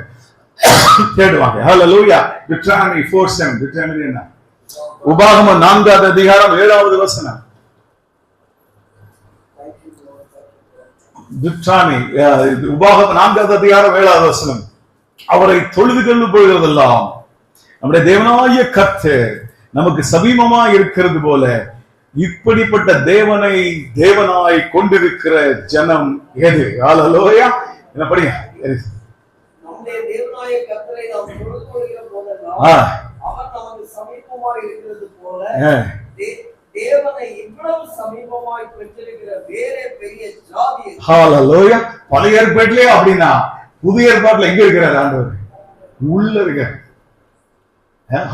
தேடுவாங்க. ஹல்லேலூயா. Deuteronomy 4:7. Deuteronomy என்ன? உபாகமம் 4வது அதிகாரம் 7வது வசனம். உபாகமம் 4வது அதிகாரம் 7வது வசனம். அவரை தொழுது கொண்டு போகிறதெல்லாம் நம்முடைய தேவனாகிய கர்த்தர் நமக்கு சமீபமா இருக்கிறது போல இப்படிப்பட்ட தேவனாய் கொண்டிருக்கிற ஜனம் எது? ஹல்லேலூயா. என்ன படிங்க? நம்முடைய தேவனாகிய கர்த்தரை நாம் தொழுது கொள்கிற போதெல்லாம் அவர் நமக்கு சமீபமா சமீபமாய் இருக்கிறது போல தேவனை இவ்வளவு சமீபமாய் பெற்றிருக்கிற வேறே பெரிய ஜாதி. ஹalleluya. பழைய ஏற்பாட்டிலே அப்படின்னா புதிய ஏற்பாட்டுல எங்க இருக்கிறார் ஆண்டவர்? உள்ள இருக்கார்.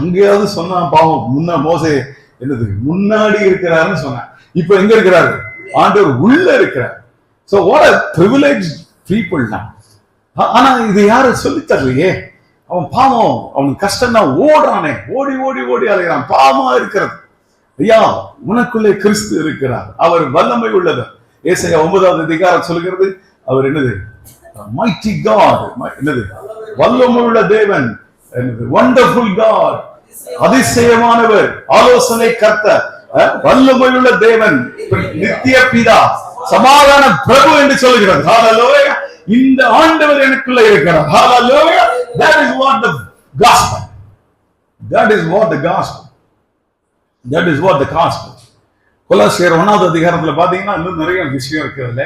அங்கேயாவது சொன்னா பாவம் முன்ன மோசே என்னது முன்னாடி இருக்கிறாருன்னு சொன்னான். இப்ப எங்க இருக்கிறாரு? ஆண்டவர் உள்ள இருக்கிறார். So what a privileged people now. ஆனா இது யாரும் சொல்லி தரலையே. அவன் பாவம், அவன் கஷ்டம் தான், ஓடுறானே, ஓடி ஓடி ஓடி அலைகிறான், பாவமா இருக்கிறது. ஐயா, உனக்குள்ளே கிறிஸ்து இருக்கிறார், அவர் வல்லமை உள்ளவர். ஏசாயா 9வது அதிகாரம் சொல்கிறது, அவர் என்னது? mighty God, என்னது? வல்லமை உள்ள தேவன், wonderful God, அதிசயமானவர், ஆலோசனை கர்த்தர், வல்லமை உள்ள தேவன், நித்திய பிதா, சமாதான பிரபு என்று சொல்லுகிறார். ஹalleluya. இந்த ஆண்டவர் எனக்குள்ள இருக்கிறார். Hallelujah. That is what the gospel. That is what the gospel. That is what the gospel. கொலோசியர் 1வது அதிகாரத்துல பாத்தீங்கன்னா இன்னும் நிறைய விஷயம் இருக்குதுல்ல.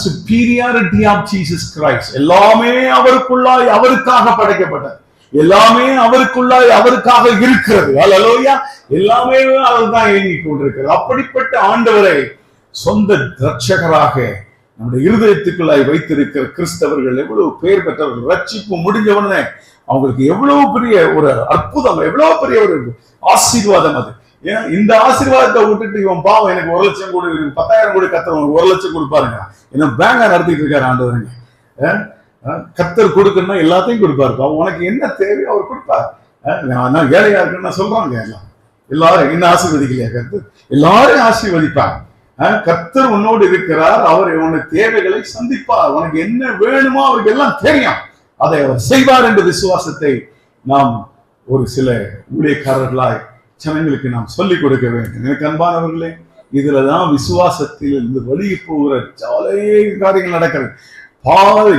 superiority of Jesus Christ. எல்லாமே அவருக்குள்ளாய் அவருக்காக படைக்கப்பட்டது. எல்லாமே அவருக்குள்ளாய் அவருக்காக இருக்கிறது. Hallelujah. எல்லாமே அவர்தான் இயங்கிக் கொண்டிருக்கிறது. அப்படிப்பட்ட ஆண்டவரை சொந்த இரட்சகராக நம்முடைய இருதயத்துக்குள்ளாய் வைத்திருக்கிற கிறிஸ்தவர்கள் எவ்வளவு பெயர் பெற்றவர்கள். ரட்சிப்பு முடிஞ்சவனே அவங்களுக்கு எவ்வளவு பெரிய ஒரு அற்புதம், எவ்வளவு பெரிய ஒரு ஆசீர்வாதம் அது. ஏன் இந்த ஆசீர்வாதத்தை விட்டுட்டு இவன் பாவம் எனக்கு 1 லட்சம் கோடி 10,000 கோடி கத்தர் 1 லட்சம் கொடுப்பாருங்க, என்ன பேங்கா நடத்திட்டு இருக்காரு ஆண்டவருங்க. கத்தர் கொடுக்கணும்னா எல்லாத்தையும் கொடுப்பாரு. உனக்கு என்ன தேவையோ அவர் கொடுப்பார். நான் ஏழையா இருக்குன்னு சொல்றாங்க, எல்லாரும் என்ன ஆசீர்வதிக்கலையா கத்தர்? எல்லாரையும் ஆசீர்வதிப்பாங்க. கர்த்தர் உன்னோடு இருக்கிறார், அவர் உனக்கு தேவைகளை சந்திப்பார். உனக்கு என்ன வேணுமோ அவருக்கு எல்லாம் தெரியும், அதை அவர் செய்வார் என்ற விசுவாசத்தை நாம் ஒரு சில ஊழியக்காரர்களாய் ஜனங்களுக்கு நாம் சொல்லிக் கொடுக்க வேண்டும். எனக்கு அன்பானவர்களே, இதுலதான் விசுவாசத்தில் இருந்து வெளியே போகிற ஜாலையே காரியங்கள் நடக்கிறது.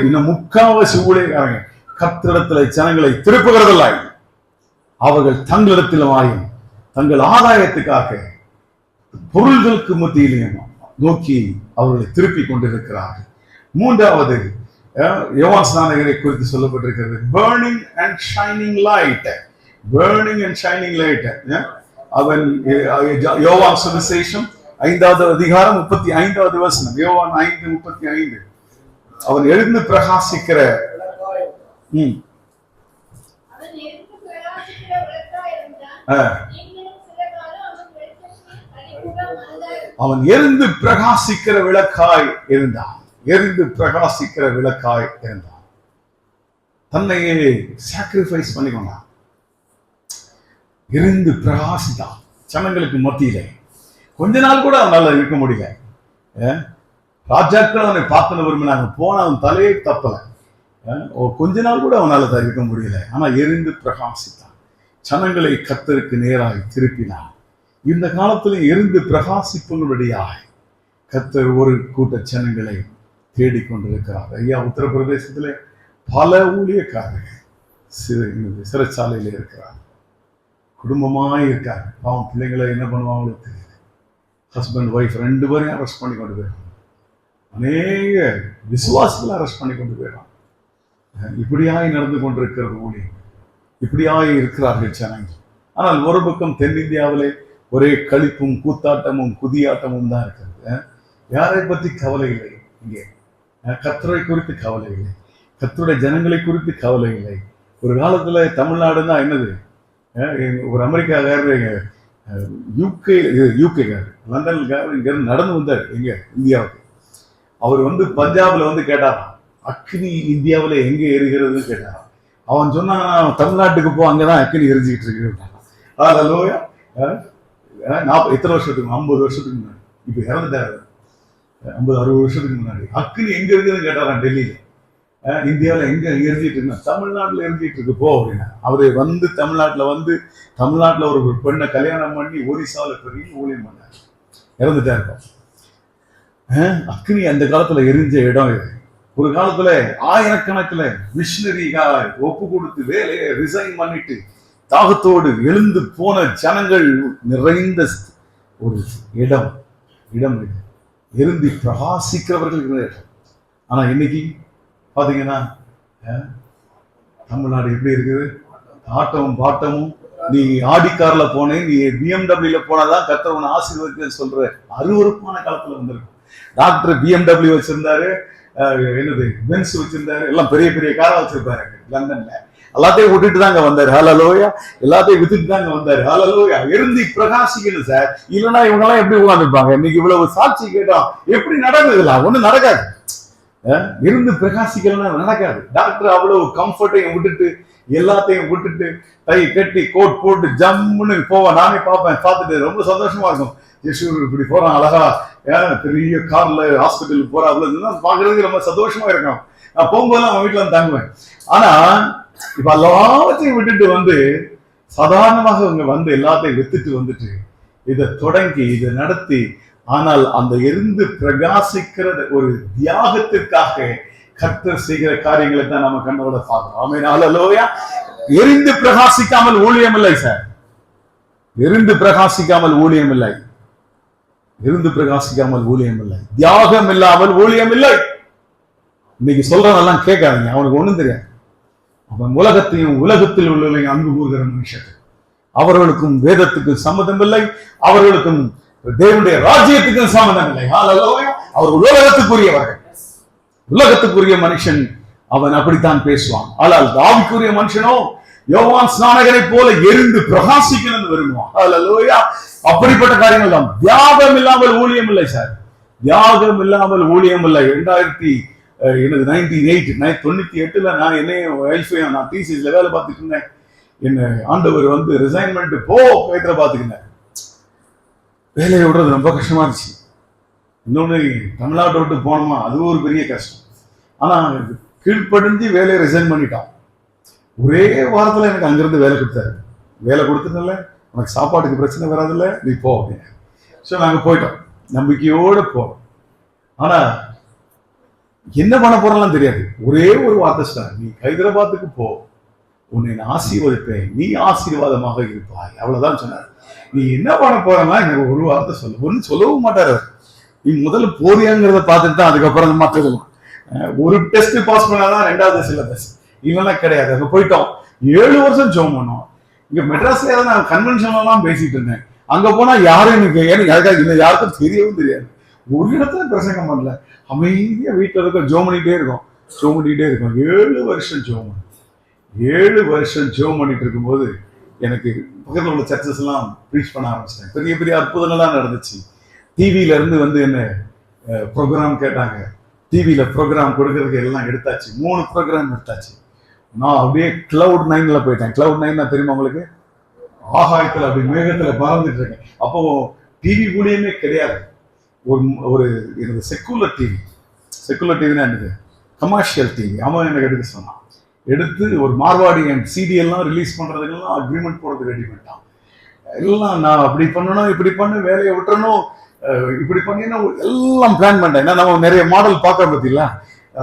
இன்னும் முக்காவாசி ஊழியக்காரங்க கர்த்தரிடத்துல ஜனங்களை திருப்புகிறதில்லை. அவர்கள் தங்களிடத்திலும் தங்கள் ஆதாயத்துக்காக பொருள்களுக்கு மத்தியிலையும் நோக்கி அவர்களை திருப்பி கொண்டிருக்கிறார்கள். 3வது யோவான் ஸ்நானகரை குறித்து சொல்லப்பட்டிருக்கிறது, burning and shining light. burning and shining light. அவன் யோவான் சுவிசேஷம் 5வது அதிகாரம் 35வது வசனம், யோவான் 5:35. அவன் எழுந்து பிரகாசிக்கிற அவன் எரிந்து பிரகாசிக்கிற விளக்காய் இருந்தான். எரிந்து பிரகாசிக்கிற விளக்காய் இருந்தான். தன்னையே சாக்ரிஃபைஸ் பண்ணிக்கொண்டான். எரிந்து பிரகாசித்தான் ஜனங்களுக்கு மத்தியிலே. கொஞ்ச நாள் கூட அவனால இருக்க முடியல. ராஜாக்கள் அவனை பார்த்து விரும்பினாங்க, போன அவன் தலையே தப்பல. கொஞ்ச நாள் கூட அவனால இருக்க முடியல. ஆனா எரிந்து பிரகாசித்தான், ஜனங்களை கர்த்தருக்கு நேராய் திருப்பினான். இந்த காலத்துல எரிந்து பிரகாசிப்பவனுடையாய் கர்த்தர் ஒரு கூட்ட ஜனங்களை தேடிக்கொண்டிருக்கிறார். ஐயா, உத்தரப்பிரதேசத்துல பல ஊழியக்காரர்கள் சிறைச்சாலையில இருக்கிறார், குடும்பமாய் இருக்காங்க. பாவம், பிள்ளைங்களை என்ன பண்ணுவாங்களோ தெரியல. ஹஸ்பண்ட் ஒய்ஃப் 2 பேரையும் அரெஸ்ட் பண்ணி கொண்டு போயிடறாங்க. அநேக விசுவாசத்துல அரெஸ்ட் பண்ணி கொண்டு போயிடறாங்க. இப்படியாய் நடந்து கொண்டிருக்கிறது ஊழியம். இப்படியாய் இருக்கிறார்கள் ஜனங்கள். ஆனால் ஒரு பக்கம் தென்னிந்தியாவிலே ஒரே களிப்பும் கூத்தாட்டமும் குதியாட்டமும் தான் இருக்கிறது. யாரை பற்றி கவலை இல்லை. இங்கே கர்த்தரை குறித்து கவலை இல்லை, கர்த்தருடைய ஜனங்களை குறித்து கவலை இல்லை. ஒரு காலத்துல தமிழ்நாடுன்னா என்னது, ஒரு அமெரிக்காக்காரர் யூகேக்காரர் லண்டன்காரர் இங்க இருந்து நடந்து வந்தார் எங்க இந்தியாவுக்கு. அவர் பஞ்சாப்ல கேட்டாராம், அக்னி இந்தியாவில எங்க எரிகிறதுன்னு கேட்டாராம். அவன் சொன்னா தமிழ்நாட்டுக்கு போ, அங்கதான் அக்னி எரிஞ்சுக்கிட்டு இருக்கு. அதோயா எத்தனை வருஷத்துக்கு, 50 வருஷத்துக்கு முன்னாடி, இப்ப இறந்துட்டாரு. 50-60 வருஷத்துக்கு முன்னாடி அக்னி எங்க இருக்குதுன்னு கேட்டாராம் டெல்லியில. இந்தியாவில எங்க எரிஞ்சிட்டு இருக்கு? தமிழ்நாட்டுல எரிஞ்சிட்டு இருக்கு போ அப்படின்னா. அவரு தமிழ்நாட்டுல ஒரு பெண்ணை கல்யாணம் பண்ணி ஒரிசால பெரிய ஊழியம் பண்ணாரு, இறந்துட்டாரு. அக்னி அந்த காலத்துல எரிஞ்ச இடம் இது. ஒரு காலத்துல ஆயிரக்கணக்கில் மிஷினரிக்காக ஒப்பு கொடுத்து வேலையை ரிசைன் பண்ணிட்டு தாகத்தோடு எழுந்து போன ஜனங்கள் நிறைந்த ஒரு இடம் இது. எரிந்து பிரகாசிக்கிறவர்கள் இடம். ஆனா இன்னைக்கு பாத்தீங்கன்னா தமிழ்நாடு எப்படி இருக்குது? ஆட்டமும் பாட்டமும் நீ ஆடி கார்ல போனேன், நீ பிஎம்டபிள்யூல போனாதான் கர்த்தர் உன்னை ஆசீர்வதிக்க சொல்ற அருவருப்பான காலத்துல வந்திருக்கும். டாக்டர் பிஎம்டபிள்யூ வச்சிருந்தாரு, என்னது பென்ஸ் வச்சிருந்தாரு, எல்லாம் பெரிய பெரிய காரா வச்சிருப்பாரு லண்டன்ல. எல்லாத்தையும் விட்டுட்டு தாங்க வந்தாரு. ஹalleluya. எல்லாத்தையும் விட்டுட்டு தாங்க வந்தாரு. ஹalleluya. இருந்து பிரகாசிக்கணும் சார். இல்லைன்னா இவங்க எல்லாம் எப்படி உட்கார்ந்துருப்பாங்க? இன்னைக்கு இவ்வளவு சாட்சி கேட்டோம், எப்படி நடந்ததுல ஒண்ணும் நடக்காது. இருந்து பிரகாசிக்கலன்னா நடக்காது. டாக்டர் அவ்வளவு கம்ஃபர்ட்டையும் விட்டுட்டு எல்லாத்தையும் விட்டுட்டு டை கட்டி கோட் போட்டு ஜம்முன்னு போவேன். நானே பார்த்துட்டு ரொம்ப சந்தோஷமா இருக்கும். யசூர் இப்படி போறான் அழகா, பெரிய கார்ல ஹாஸ்பிட்டலுக்கு போறா, அவ்வளவு பாக்குறதுக்கு ரொம்ப சந்தோஷமா இருக்கும். நான் போகும்போதெல்லாம் அவன் வீட்டுல வந்து தங்குவேன். ஆனா இப்ப எல்லாத்தையும் விட்டுட்டு வந்து சாதாரணமாக இவங்க வந்து எல்லாத்தையும் வித்துட்டு வந்துட்டு இதை தொடங்கி இதை நடத்தி, ஆனால் அந்த எரிந்து பிரகாசிக்கிற ஒரு தியாகத்திற்காக கர்த்தர் செய்கிற காரியங்களை தான் நம்ம கண்ணோட பார்க்கிறோம். ஆமென். ஹல்லேலூயா. எரிந்து பிரகாசிக்காமல் ஊழியம் இல்லை சார். எரிந்து பிரகாசிக்காமல் ஊழியம் இல்லை. எரிந்து பிரகாசிக்காமல் ஊழியம் இல்லை. தியாகம் இல்லாமல் ஊழியம் இல்லை. இன்னைக்கு சொல்றதெல்லாம் கேட்காதீங்க, அவனுக்கு ஒண்ணும் தெரியாது. அவன் உலகத்தையும் உலகத்தில் உள்ளவர்களையும் அன்பு கூறுகிற மனுஷன். அவர்களுக்கும் வேதத்துக்கும் சம்மதம் இல்லை, அவர்களுக்கும் தேவனுடைய ராஜ்யத்துக்கும் சம்மதம் இல்லை. அவர் உலகத்துக்குரியவர்கள். உலகத்துக்குரிய மனுஷன் அவன் அப்படித்தான் பேசுவான். ஆனால் ஆவிக்குரிய மனுஷனோ யோவான் ஸ்நானகரை போல எரிந்து பிரகாசிக்கணும்னு விரும்புவான். ஹல்லேலூயா. அப்படிப்பட்ட காரியங்கள் தான். தியாகம் இல்லாமல் ஊழியம் இல்லை சார். தியாகம் இல்லாமல் ஊழியம் இல்லை. 1998 நான் என்னையும் வைஃபையும் நான் டிசிஎஸ்ல வேலை பார்த்துட்டு இருந்தேன். என்ன ஆண்டவர் வந்து ரிசைன்மெண்ட் போ ஹைதராபாத்துக்கு. வேலையை விடுறது ரொம்ப கஷ்டமா இருந்துச்சு. இன்னொன்னு தமிழ்நாட்டை விட்டு போனோமா, அது ஒரு பெரிய கஷ்டம். ஆனா கீழ்ப்படிஞ்சு வேலையை ரிசைன் பண்ணிட்டான். ஒரே வாரத்துல எனக்கு அங்கிருந்து வேலை கொடுத்தாரு. வேலை கொடுத்ததுனால உனக்கு சாப்பாட்டுக்கு பிரச்சனை வராதுல்ல, நீ போ அப்படின்னு. ஸோ நாங்க போயிட்டோம், நம்பிக்கையோட போறோம். ஆனா என்ன பண்ண போறோம்லாம் தெரியாது. ஒரே ஒரு வார்த்தை சார், நீ ஹைதராபாத்துக்கு போ, உன்னை நான் ஆசீர்வதிப்பேன், நீ ஆசீர்வாதமாக இருப்பாய், அவ்வளவுதான் சொன்னார். நீ என்ன பண்ண போறன்னா எனக்கு ஒரு வார்த்தை சொல்ல, ஒன்னும் சொல்லவும் மாட்டாரு. நீ முதல்ல போறியாங்கிறத பார்த்துட்டு தான் அதுக்கப்புறம் மாற்றலாம். ஒரு டெஸ்ட் பாஸ் பண்ணாதான் 2வது சிலபஸ், இல்லைன்னா கிடையாது. அங்க போயிட்டோம். 7 வருஷம் ஜோம் பண்ணோம். இங்க மெட்ராஸ்ல நான் கன்வென்ஷன்லாம் பேசிட்டு இருந்தேன். அங்க போனா யாரும் எனக்கு யாருக்கும் தெரியவும் தெரியாது. ஒரு இடத்துல பிரசங்கம் பண்ணல, அமைதியா வீட்டுல இருக்க ஜோம் பண்ணிட்டே இருக்கோம். 7 வருஷம் ஜோம். 7 வருஷம் ஜோம் பண்ணிட்டு இருக்கும்போது எனக்கு பக்கத்தில் உள்ள சர்ச்சஸ் எல்லாம் ப்ரீச் பண்ண ஆரம்பிச்சிட்டேன். பெரிய பெரிய அற்புதங்கள்லாம் நடந்துச்சு. டிவியில இருந்து வந்து என்ன ப்ரோக்ராம் கேட்டாங்க. டிவியில ப்ரோக்ராம் கொடுக்கறதுக்கு எல்லாம் எடுத்தாச்சு. 3 ப்ரோக்ராம் எடுத்தாச்சு. நான் அப்படியே Cloud 9ல போயிட்டேன். Cloud 9 தெரியுமா உங்களுக்கு? ஆகாயத்துல அப்படி மேகத்துல பறந்துட்டு இருக்கேன். அப்போ டிவி ஊழியமே கிடையாது. ஒரு செக்குலர் டிவி. செக்குலர் டிவினா என்னது? Commercial TV. அவன் எனக்கு எடுக்க சொன்னான். எடுத்து ஒரு மார்வாடி என் சிடி எல்லாம் ரிலீஸ் பண்றதுக்கெல்லாம் அக்ரிமெண்ட் போடுறதுக்கு ரெடி பண்ணிட்டான். எல்லாம் நான் அப்படி பண்ணணும், இப்படி பண்ணு, வேலையை விட்டுறணும், இப்படி பண்ணினா எல்லாம் பிளான் பண்ணிட்டேன். ஏன்னா நம்ம நிறைய மாடல் பார்க்க பார்த்தீங்களா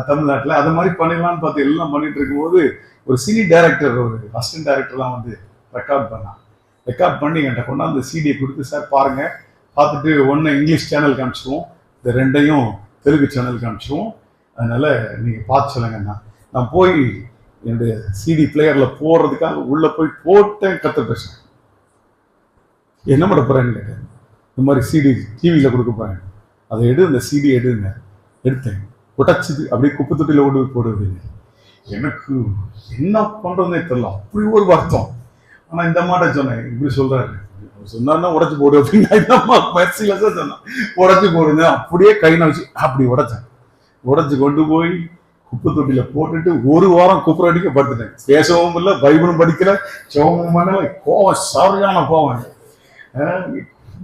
தமிழ்நாட்டில், அது மாதிரி பண்ணிடலான்னு பார்த்து எல்லாம் பண்ணிட்டு இருக்கும்போது ஒரு சினி டைரக்டர், ஒரு அசிஸ்டன்ட் டைரக்டர்லாம் வந்து ரெக்கார்ட் பண்ணான். ரெக்கார்ட் பண்ணி என்கிட்ட கொண்டாந்து சிடியை கொடுத்து, சார் பாருங்க, பார்த்துட்டு ஒன்று இங்கிலீஷ் சேனல் காமிச்சிடுவோம், இந்த 2யும் தெலுங்கு சேனல் காமிச்சிடுவோம், அதனால நீங்க பார்த்து சொல்லுங்கன்னா. நான் போய் என்னுடைய சிடி பிளேயர்ல போடுறதுக்காக உள்ள போய் போட்டேன். கத்து பேசுறேன், என்ன பண்ண போறேன்னு கேட்டேன். இந்த மாதிரி சிடி டிவியில கொடுக்க போறேன், அதை இந்த சிடி எடுங்க. எடுத்தேன், உடைச்சிது, அப்படியே குப்பை தொட்டியில ஓடு போடுவீங்க. எனக்கு என்ன பண்றதுன்னே தெரியல, அப்படி ஒரு வருத்தம். ஆனா இந்த அம்மாட்ட சொன்னேன், இப்படி சொல்றாரு, சொன்னா உடைச்சு போடு அப்படின்னா இந்த அம்மா மெர்சிலஸா சொன்னான், உடைச்சு போடுங்க. அப்படியே கையில வச்சு அப்படி உடைச்சேன். உடைச்சு கொண்டு போய் குப்பை தொட்டியில போட்டுட்டு 1 வாரம் குப்பை அடிக்க படுத்துட்டேன். பேசவும் இல்லை, பைபிளும் படிக்கல, சோகமும் பண்ணல. கோவம், சரியான கோவம்,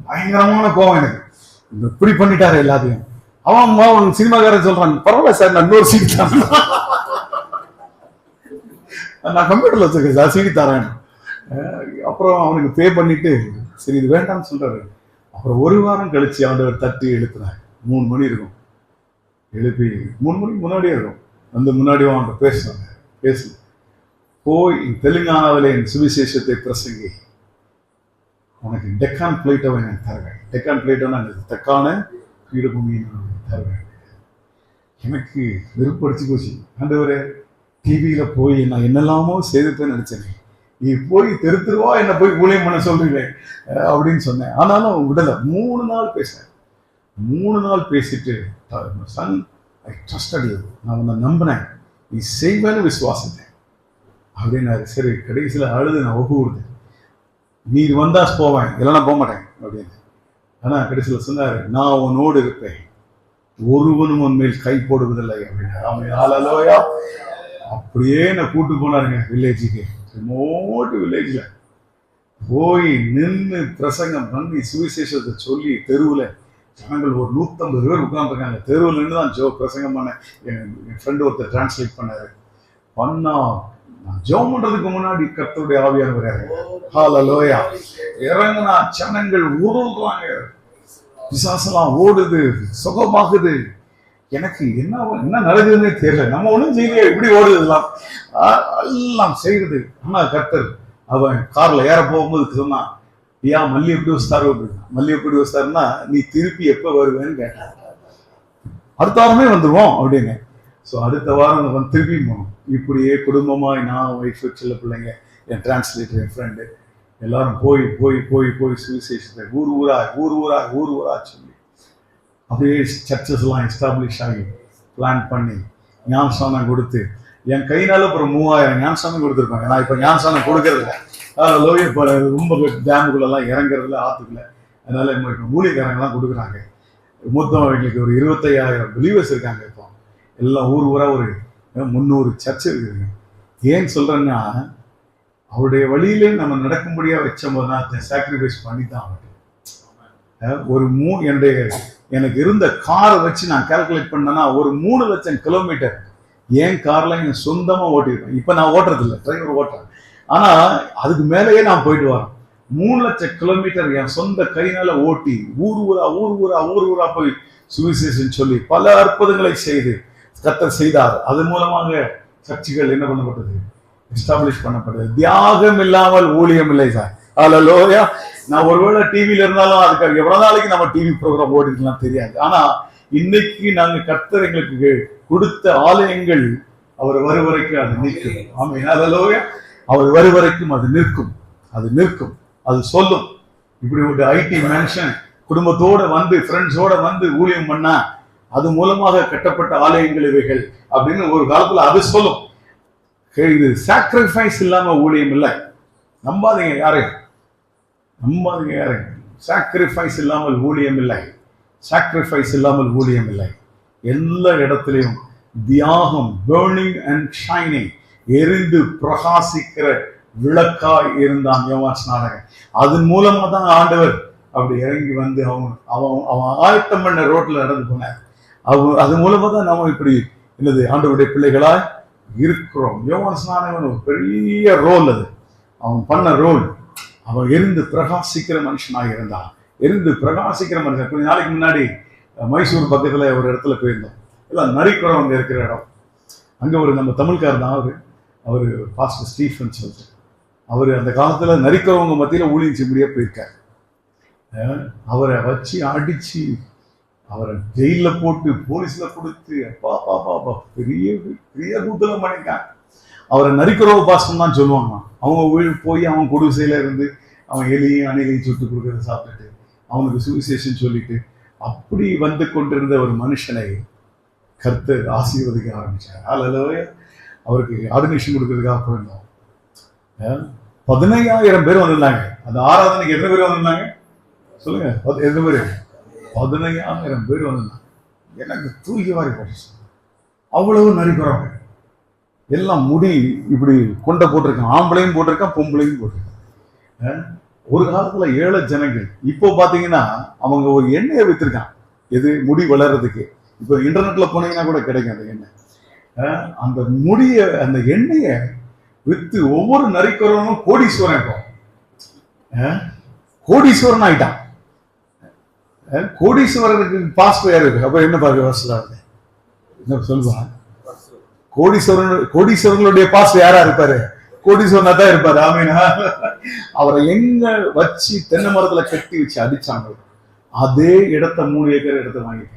பயங்கரமான கோவம் எனக்கு. இப்படி பண்ணிட்டாரு எல்லாத்தையும். அவன் சினிமாக்காரன் சொல்றான், பரவாயில்ல சார், நான் இன்னொரு சீடி தரேன், நான் கம்ப்யூட்டர்ல வச்சிருக்கேன் சார், சீடி தரேன். அப்புறம் அவனுக்கு பே பண்ணிட்டு சரி இது வேண்டாம்னு சொல்றாரு. அப்புறம் 1 வாரம் கழிச்சு அவன் தட்டி எழுப்புறாரு. 3 மணி இருக்கும். எழுப்பி 3 மணிக்கு முன்னாடியே இருக்கும். வந்து முன்னாடியும் அவன் பேசுறாங்க. பேசு, போய் தெலுங்கானாவில என் சுவிசேஷத்தை பிரசங்கி, உனக்கு டெக்கான் பிளேட்டோ எனக்கு தருவேன். டெக்கான் பிளேட்டோன்னா தெக்கான பீடபூமியை தருவேன். எனக்கு வெறுப்படிச்சு போச்சு. ஆண்டவரே, டிவியில போய் நான் என்னெல்லாமோ செய்துப்பேன்னு நினைச்சேன், நீ போய் தெருவா என்ன போய் ஊழியம் பண்ண சொல்றீங்க அப்படின்னு சொன்னேன். ஆனாலும் விடல. 3 நாள் பேசினேன். 3 நாள் பேசிட்டு, சன் ஐ ட்ரஸ்டட் யூ, நான் உன்னை நம்பினேன், நீ செய்வேன்னு விசுவாசித்தேன் அப்படின்னாரு. சரி, கடைசியில் அழுது நான் ஒப்பு கொடுத்தேன். நீர் வந்தா போவேன், இல்லைன்னா போக மாட்டேன் அப்படின்னு. ஆனா கடைசியில் சொன்னாரு, நான் உன்னோடு இருப்பேன், ஒருவனும் உன் மேல் கை போடுவதில்லை அப்படின்னாரு. அவன் அப்படியே நான் கூட்டு போனாருங்க வில்லேஜுக்கு. ரிமோட் வில்லேஜ்ல போய் நின்று பிரசங்கம் பண்ணி சுவிசேஷத்தை சொல்லி தெருவில் ஜனங்கள் ஒரு 150 பேர் உட்காந்துருக்காங்க. தெருவில் நின்று தான் பிரசங்கம் பண்ண என் ஃப்ரெண்டு ஒருத்தர் டிரான்ஸ்லேட் பண்ணாரு. பண்ணா நான் ஜெபம் பண்றதுக்கு முன்னாடி கர்த்தருடைய ஆவியானவர் ஹல்லேலூயா இறங்குனா ஜனங்கள் உருள்றாங்க, பிசாசெல்லாம் ஓடுது, சுகமாகுது. எனக்கு என்ன நடக்குதுன்னே தெரியல. நம்ம ஒன்றும் செய்யலையே, இப்படி ஓடுது எல்லாம் செய்யுது. ஆனா கர்த்தர் அவன் கார்ல ஏற போகும்போது சொன்னான், ஏன் மல்லி எப்படி வஸ்தாரு அப்படின்னா, மல்லி எப்படி வஸ்தாருன்னா நீ திருப்பி எப்ப வருவேன்னு கேட்டான். அடுத்த வாரமே வந்துடுவோம் அப்படின்னு. ஸோ அடுத்த வாரம் வந்து திருப்பி போனோம். இப்படியே குடும்பமாய் நான், ஒய்ஃபு, சில பிள்ளைங்க, என் டிரான்ஸ்லேட்டர், என் ஃப்ரெண்டு எல்லாரும் போய் போய் போய் போய் சுவிசேஷத்தை ஊர் ஊரா சொல்லி அப்படியே சர்ச்சஸ் எல்லாம் எஸ்டாப்ளிஷ் ஆகி பிளான் பண்ணி ஞானஸ்தானம் கொடுத்து என் கையினால அப்புறம் 3000 ஞானஸ்தானம் கொடுத்துருப்பாங்க. நான் இப்போ ஞானஸ்தானம் கொடுக்கறது இல்லை. லோய இப்போ ரொம்ப டேமுக்குள்ளெல்லாம் இறங்குறதுல ஆற்றுக்குள்ள. அதனால இப்போ மூலிகைக்காரங்கெல்லாம் கொடுக்குறாங்க. மொத்தம் எங்களுக்கு ஒரு 25,000 பிலீவர்ஸ் இருக்காங்க. இப்போ எல்லாம் ஊரா ஒரு 300 சர்ச் இருக்குதுங்க. ஏன் சொல்றேன்னா, அவருடைய வழியிலே நம்ம நடக்கும்படியா வச்சோம்போது தான் அதை சாக்ரிஃபைஸ் பண்ணி தான் ஒரு எனக்கு இருந்த காரை வச்சு நான் கால்குலேட் பண்ணேன்னா ஒரு 3 லட்சம் கிலோமீட்டர் என் கார்ல என் சொந்தமா ஓட்டிருக்கேன். இப்ப நான் ஓட்டுறது இல்லை, டிரைவர் ஓட்டுறேன். ஆனா அதுக்கு மேலேயே நான் போயிட்டு வரேன். 3 லட்சம் கிலோமீட்டர் என் சொந்த கையினால ஓட்டி ஊர் ஊரா போய் சுவிசேஷம் சொல்லி பல அற்புதங்களை செய்து கர்த்தர் செய்தார். அதன் மூலமாக சர்ச்சுகள் என்ன பண்ணப்பட்டது, எஸ்டாப்ளிஷ் பண்ணப்பட்டது. தியாகம் இல்லாமல் ஊழியம் இல்லை சார். ஹல்லேலூயா. நான் ஒருவேளை டிவியில இருந்தாலும் அதுக்கு எவ்வளவு நாளைக்கு நம்ம டிவி ப்ரோக்ராம் ஓடிக்கலாம் தெரியாது. ஆனா இன்னைக்கு நாங்க கர்த்தர் எங்களுக்கு கொடுத்த ஆலயங்கள் அவர் வருவரைக்கும் அது நிற்கும். ஆமென். ஹல்லேலூயா. அவர் வருவரைக்கும் அது நிற்கும், அது சொல்லும். இப்படி ஒரு ஐடி மேன்ஷன் குடும்பத்தோட வந்து ஃப்ரெண்ட்ஸோட வந்து ஊழியம் பண்ணா அது மூலமாக கட்டப்பட்ட ஆலயங்கள் இவைகள் அப்படின்னு ஒரு காலத்துல அது சொல்லும். இது சாக்ரிஃபைஸ் இல்லாம ஊழியம் இல்லை. நம்பாதீங்க யாரையும். சாக்ரிஃபைஸ் இல்லாமல் ஊழியம் இல்லை. எல்லா இடத்திலையும் தியாகம், burning and shining, எரிந்து பிரகாசிக்கிற விளக்காய் இருந்தான் யோவான் ஸ்நானகன். அதன் மூலமா தான் ஆண்டவர் அப்படி இறங்கி வந்து அவன் ஆயத்தம் பண்ண ரோட்ல நடந்து போனார். அது மூலமா தான் நம்ம இப்படி என்னது ஆண்டவருடைய பிள்ளைகளாய் இருக்கிறோம். யோவான் ஸ்நானகன் ஒரு பெரிய ரோல், அது அவன் பண்ண ரோல். அவன் எரிந்து பிரகாசிக்கிற மனுஷனாக இருந்தான். கொஞ்ச நாளைக்கு முன்னாடி மைசூர் பக்கத்துல ஒரு இடத்துல போயிருந்தோம். எல்லாம் நரிக்குறவங்க அங்க இருக்கிற இடம். அங்க ஒரு நம்ம தமிழ்காரர் தான் அவரு பாஸ்டர் ஸ்டீஃபன் சொல்லிட்டு, அவரு அந்த காலத்துல நரிக்குறவங்க மத்தியில ஊழியம் செய்ய போயிருக்காரு. அவரை வச்சு அடிச்சு அவரை ஜெயில போட்டு போலீஸ்ல கொடுத்து அப்பா பெரிய கூட்டலாம் பண்ணிட்டாங்க. அவரை நரிக்குறவ பாஸ்டம் தான் சொல்லுவாங்க. அவங்க போய் அவன் குடிசையில இருந்து அவன் எலியும் அணிலையும் சுட்டு கொடுக்கறத சாப்பிட்டுட்டு அவனுக்கு சுவிசேஷம் சொல்லிட்டு அப்படி வந்து கொண்டிருந்த ஒரு மனுஷனை கர்த்தர் ஆசீர்வதிக்க ஆரம்பிச்சார். ஹல்லேலூயா. அவருக்கு ஆர்டினேஷன் கொடுக்கறதுக்காக போயிருந்தோம். 15,000 பேர் வந்திருந்தாங்க. அந்த ஆராதனைக்கு எத்தனை பேர் வந்திருந்தாங்க சொல்லுங்க? எத்தனை பேர்? 15,000 பேர் வந்திருந்தாங்க. எனக்கு தூக்கி வாரி போச்சு. அவ்வளவு நரிக்குறவங்க எல்லாம் முடி இப்படி கொண்ட போட்டிருக்கான். ஆம்பளையும் போட்டிருக்கான், பொம்பளையும் போட்டிருக்கான். ஒரு காலத்துல ஏழை ஜனங்கள். இப்போ பாத்தீங்கன்னா அவங்க ஒரு எண்ணெயை வித்திருக்கான், எது முடி வளர்றதுக்கு. இப்போ இன்டர்நெட்ல போனீங்கன்னா கூட கிடைக்கும் அந்த எண்ணெய். அந்த அந்த எண்ணெயை வித்து ஒவ்வொரு நரிக்குறவனும் கோடீஸ்வரன். இப்போ கோடீஸ்வரன் ஆயிட்டான். கோடீஸ்வரனுக்கு பாஸ்ட் யாரு இருக்கு? அப்ப என்ன பாருங்க, என்ன சொல்லுவாங்க, கோடீஸ்வரனுடைய பாஸ்ட் யாரா இருப்பாரு? கோடீஸ்வரனா தான் இருப்பாரு. ஆமீனா. அவரை எங்க வச்சு தென்னை மரத்துல கட்டி வச்சு அடிச்சாங்க, அதே இடத்த 3 ஏக்கர் இடத்த வாங்கிட்டாங்க.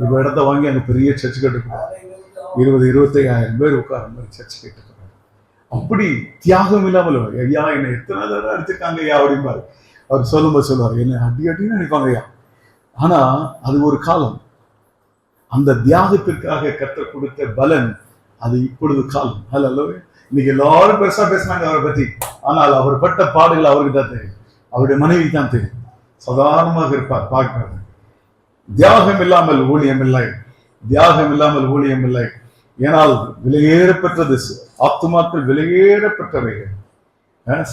இப்ப இடத்த வாங்கி அங்க பெரிய சர்ச் கட்டுறாங்க. 20-25,000 பேர் உட்கார மாதிரி சர்ச் கட்டுறாங்க. அப்படி தியாகம் இல்லாமல், ஐயா என்னை எத்தனை தடவை அடிச்சிருக்காங்க ஐயா அப்படிம்பாரு. அவர் சொல்லும்போது சொல்லுவார், என்ன அடி அடின்னு நினைப்பாங்க ஐயா. ஆனா அது ஒரு காலம். அந்த தியாகத்திற்காக கர்த்தர் கொடுத்த பலன் அது இப்பொழுது காலம். அல்ல, இன்னைக்கு எல்லாரும் பெருசா பேசுனாங்க அவரை பத்தி. ஆனால் அவர் பட்ட பாடுகள் அவருக்கு தான் தெரியும், அவருடைய மனைவி தான் தெரியும். சாதாரணமாக இருப்பார், பார்க்கிறார். தியாகம் இல்லாமல் ஊழியம் இல்லை, தியாகம் இல்லாமல் ஊழியம் இல்லை. ஏனால் விலையேறப்பெற்றது, ஆத்துமாக்கள் விலையேறப்பெற்றவைகள்.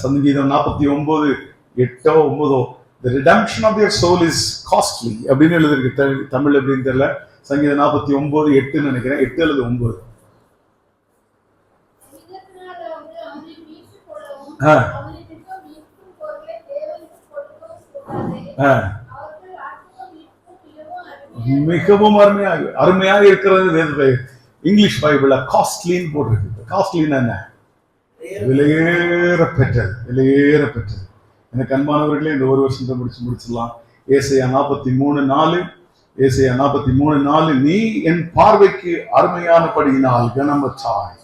சங்கீதம் 49:8-9 The redemption of their soul is costly அப்படின்னு எழுதிருக்கு. தமிழ் எப்படின்னு தெரியல. சங்கீதம் 49:8 நினைக்கிறேன், 8 அல்லது 9. மிகவும் அருமையாக இருக்கிறது. இங்கிலீஷ் பைபிள்ல காஸ்ட்லின்னு போட்டிருக்கு. காஸ்ட்லின்னு என்ன? விலையேற பெற்றது, விலையேற பெற்றது. எனக்கு அன்பானவர்களே, இந்த ஒரு வருஷத்தை முடிச்சிடலாம். ஏசாயா 43:4, ஏசாயா 43:4, நீ என் பார்வைக்கு அருமையானபடியினால் கனமற்றாய்,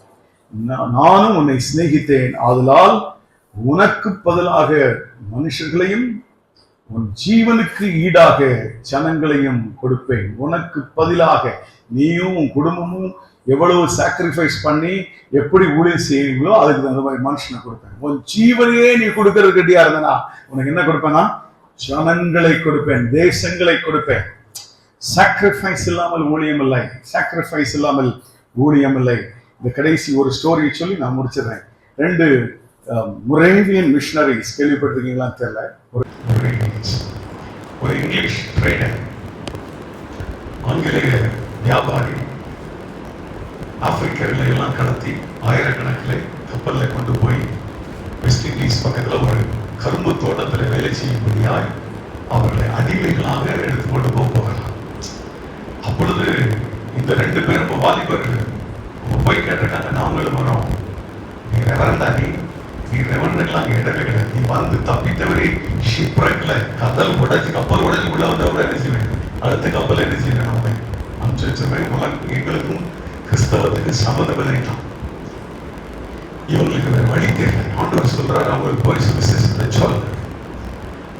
நானும் உன்னை சிநேகித்தேன், ஆதலால் உனக்கு பதிலாக மனுஷர்களையும் உன் ஜீவனுக்கு ஈடாக ஜனங்களையும் கொடுப்பேன். உனக்கு பதிலாக நீயும் உன் குடும்பமும் எவ்வளவு சாக்ரிஃபைஸ் பண்ணி எப்படி ஊழியம் செய்வீங்களோ அதுக்கு தகுந்த மாதிரி மனுஷனை கொடுப்பேன். உன் ஜீவனையே நீ கொடுக்கறது கட்டியா இருந்தனா உனக்கு என்ன கொடுப்பேன்னா ஜனங்களை கொடுப்பேன், தேசங்களை கொடுப்பேன். சாக்ரிஃபைஸ் இல்லாமல் ஊழியம் இல்லை, சாக்ரிஃபைஸ் இல்லாமல் ஊழியம் இல்லை. இந்த கடைசி ஒரு ஸ்டோரியை சொல்லி நான் முடிச்சிடுறேன். 2 மொரேவியன் மிஷனரிஸ் கேள்விப்பட்டிருக்கீங்களான்னு தெரியல. ஒரு இங்கிலீஷ் ட்ரெய்னர், ஆங்கிலேய வியாபாரி, ஆப்பிரிக்கர்களை எல்லாம் கடத்தி ஆயிரக்கணக்கில் கப்பலில் கொண்டு போய் வெஸ்ட் இண்டீஸ் பக்கத்தில் ஒரு கரும்பு தோட்டத்தில் வேலை செய்யும்படியாய் அவர்களை அடிமைகளாக எடுத்து கொண்டு போகலாம். அப்பொழுது இந்த 2 பேரும் வாலிபர்கள் போய் கேட்டிருக்காங்க, நாங்களும் வரோம், நீ ரெவரண்டா, நீ ரெவரண்டெல்லாம் அங்கே இடமே கிடையாது, நீ வந்து தப்பித்தவரை ஷிப்ரக்கில் கப்பல் உடைச்சு உள்ள வந்தவரை என்ன செய்வேன், அடுத்த கப்பல் என்ன செய்வேன், அவன் அனுப்பிச்சு எங்களுக்கும் கிறிஸ்தவத்துக்கு சம்மந்தமில்லை. இவங்களுக்கு வேற வழி தெரியல. ஆண்டவர் சொல்றாரு அவங்களுக்கு போய் சுவிசேஷத்தை சொல்லுங்க.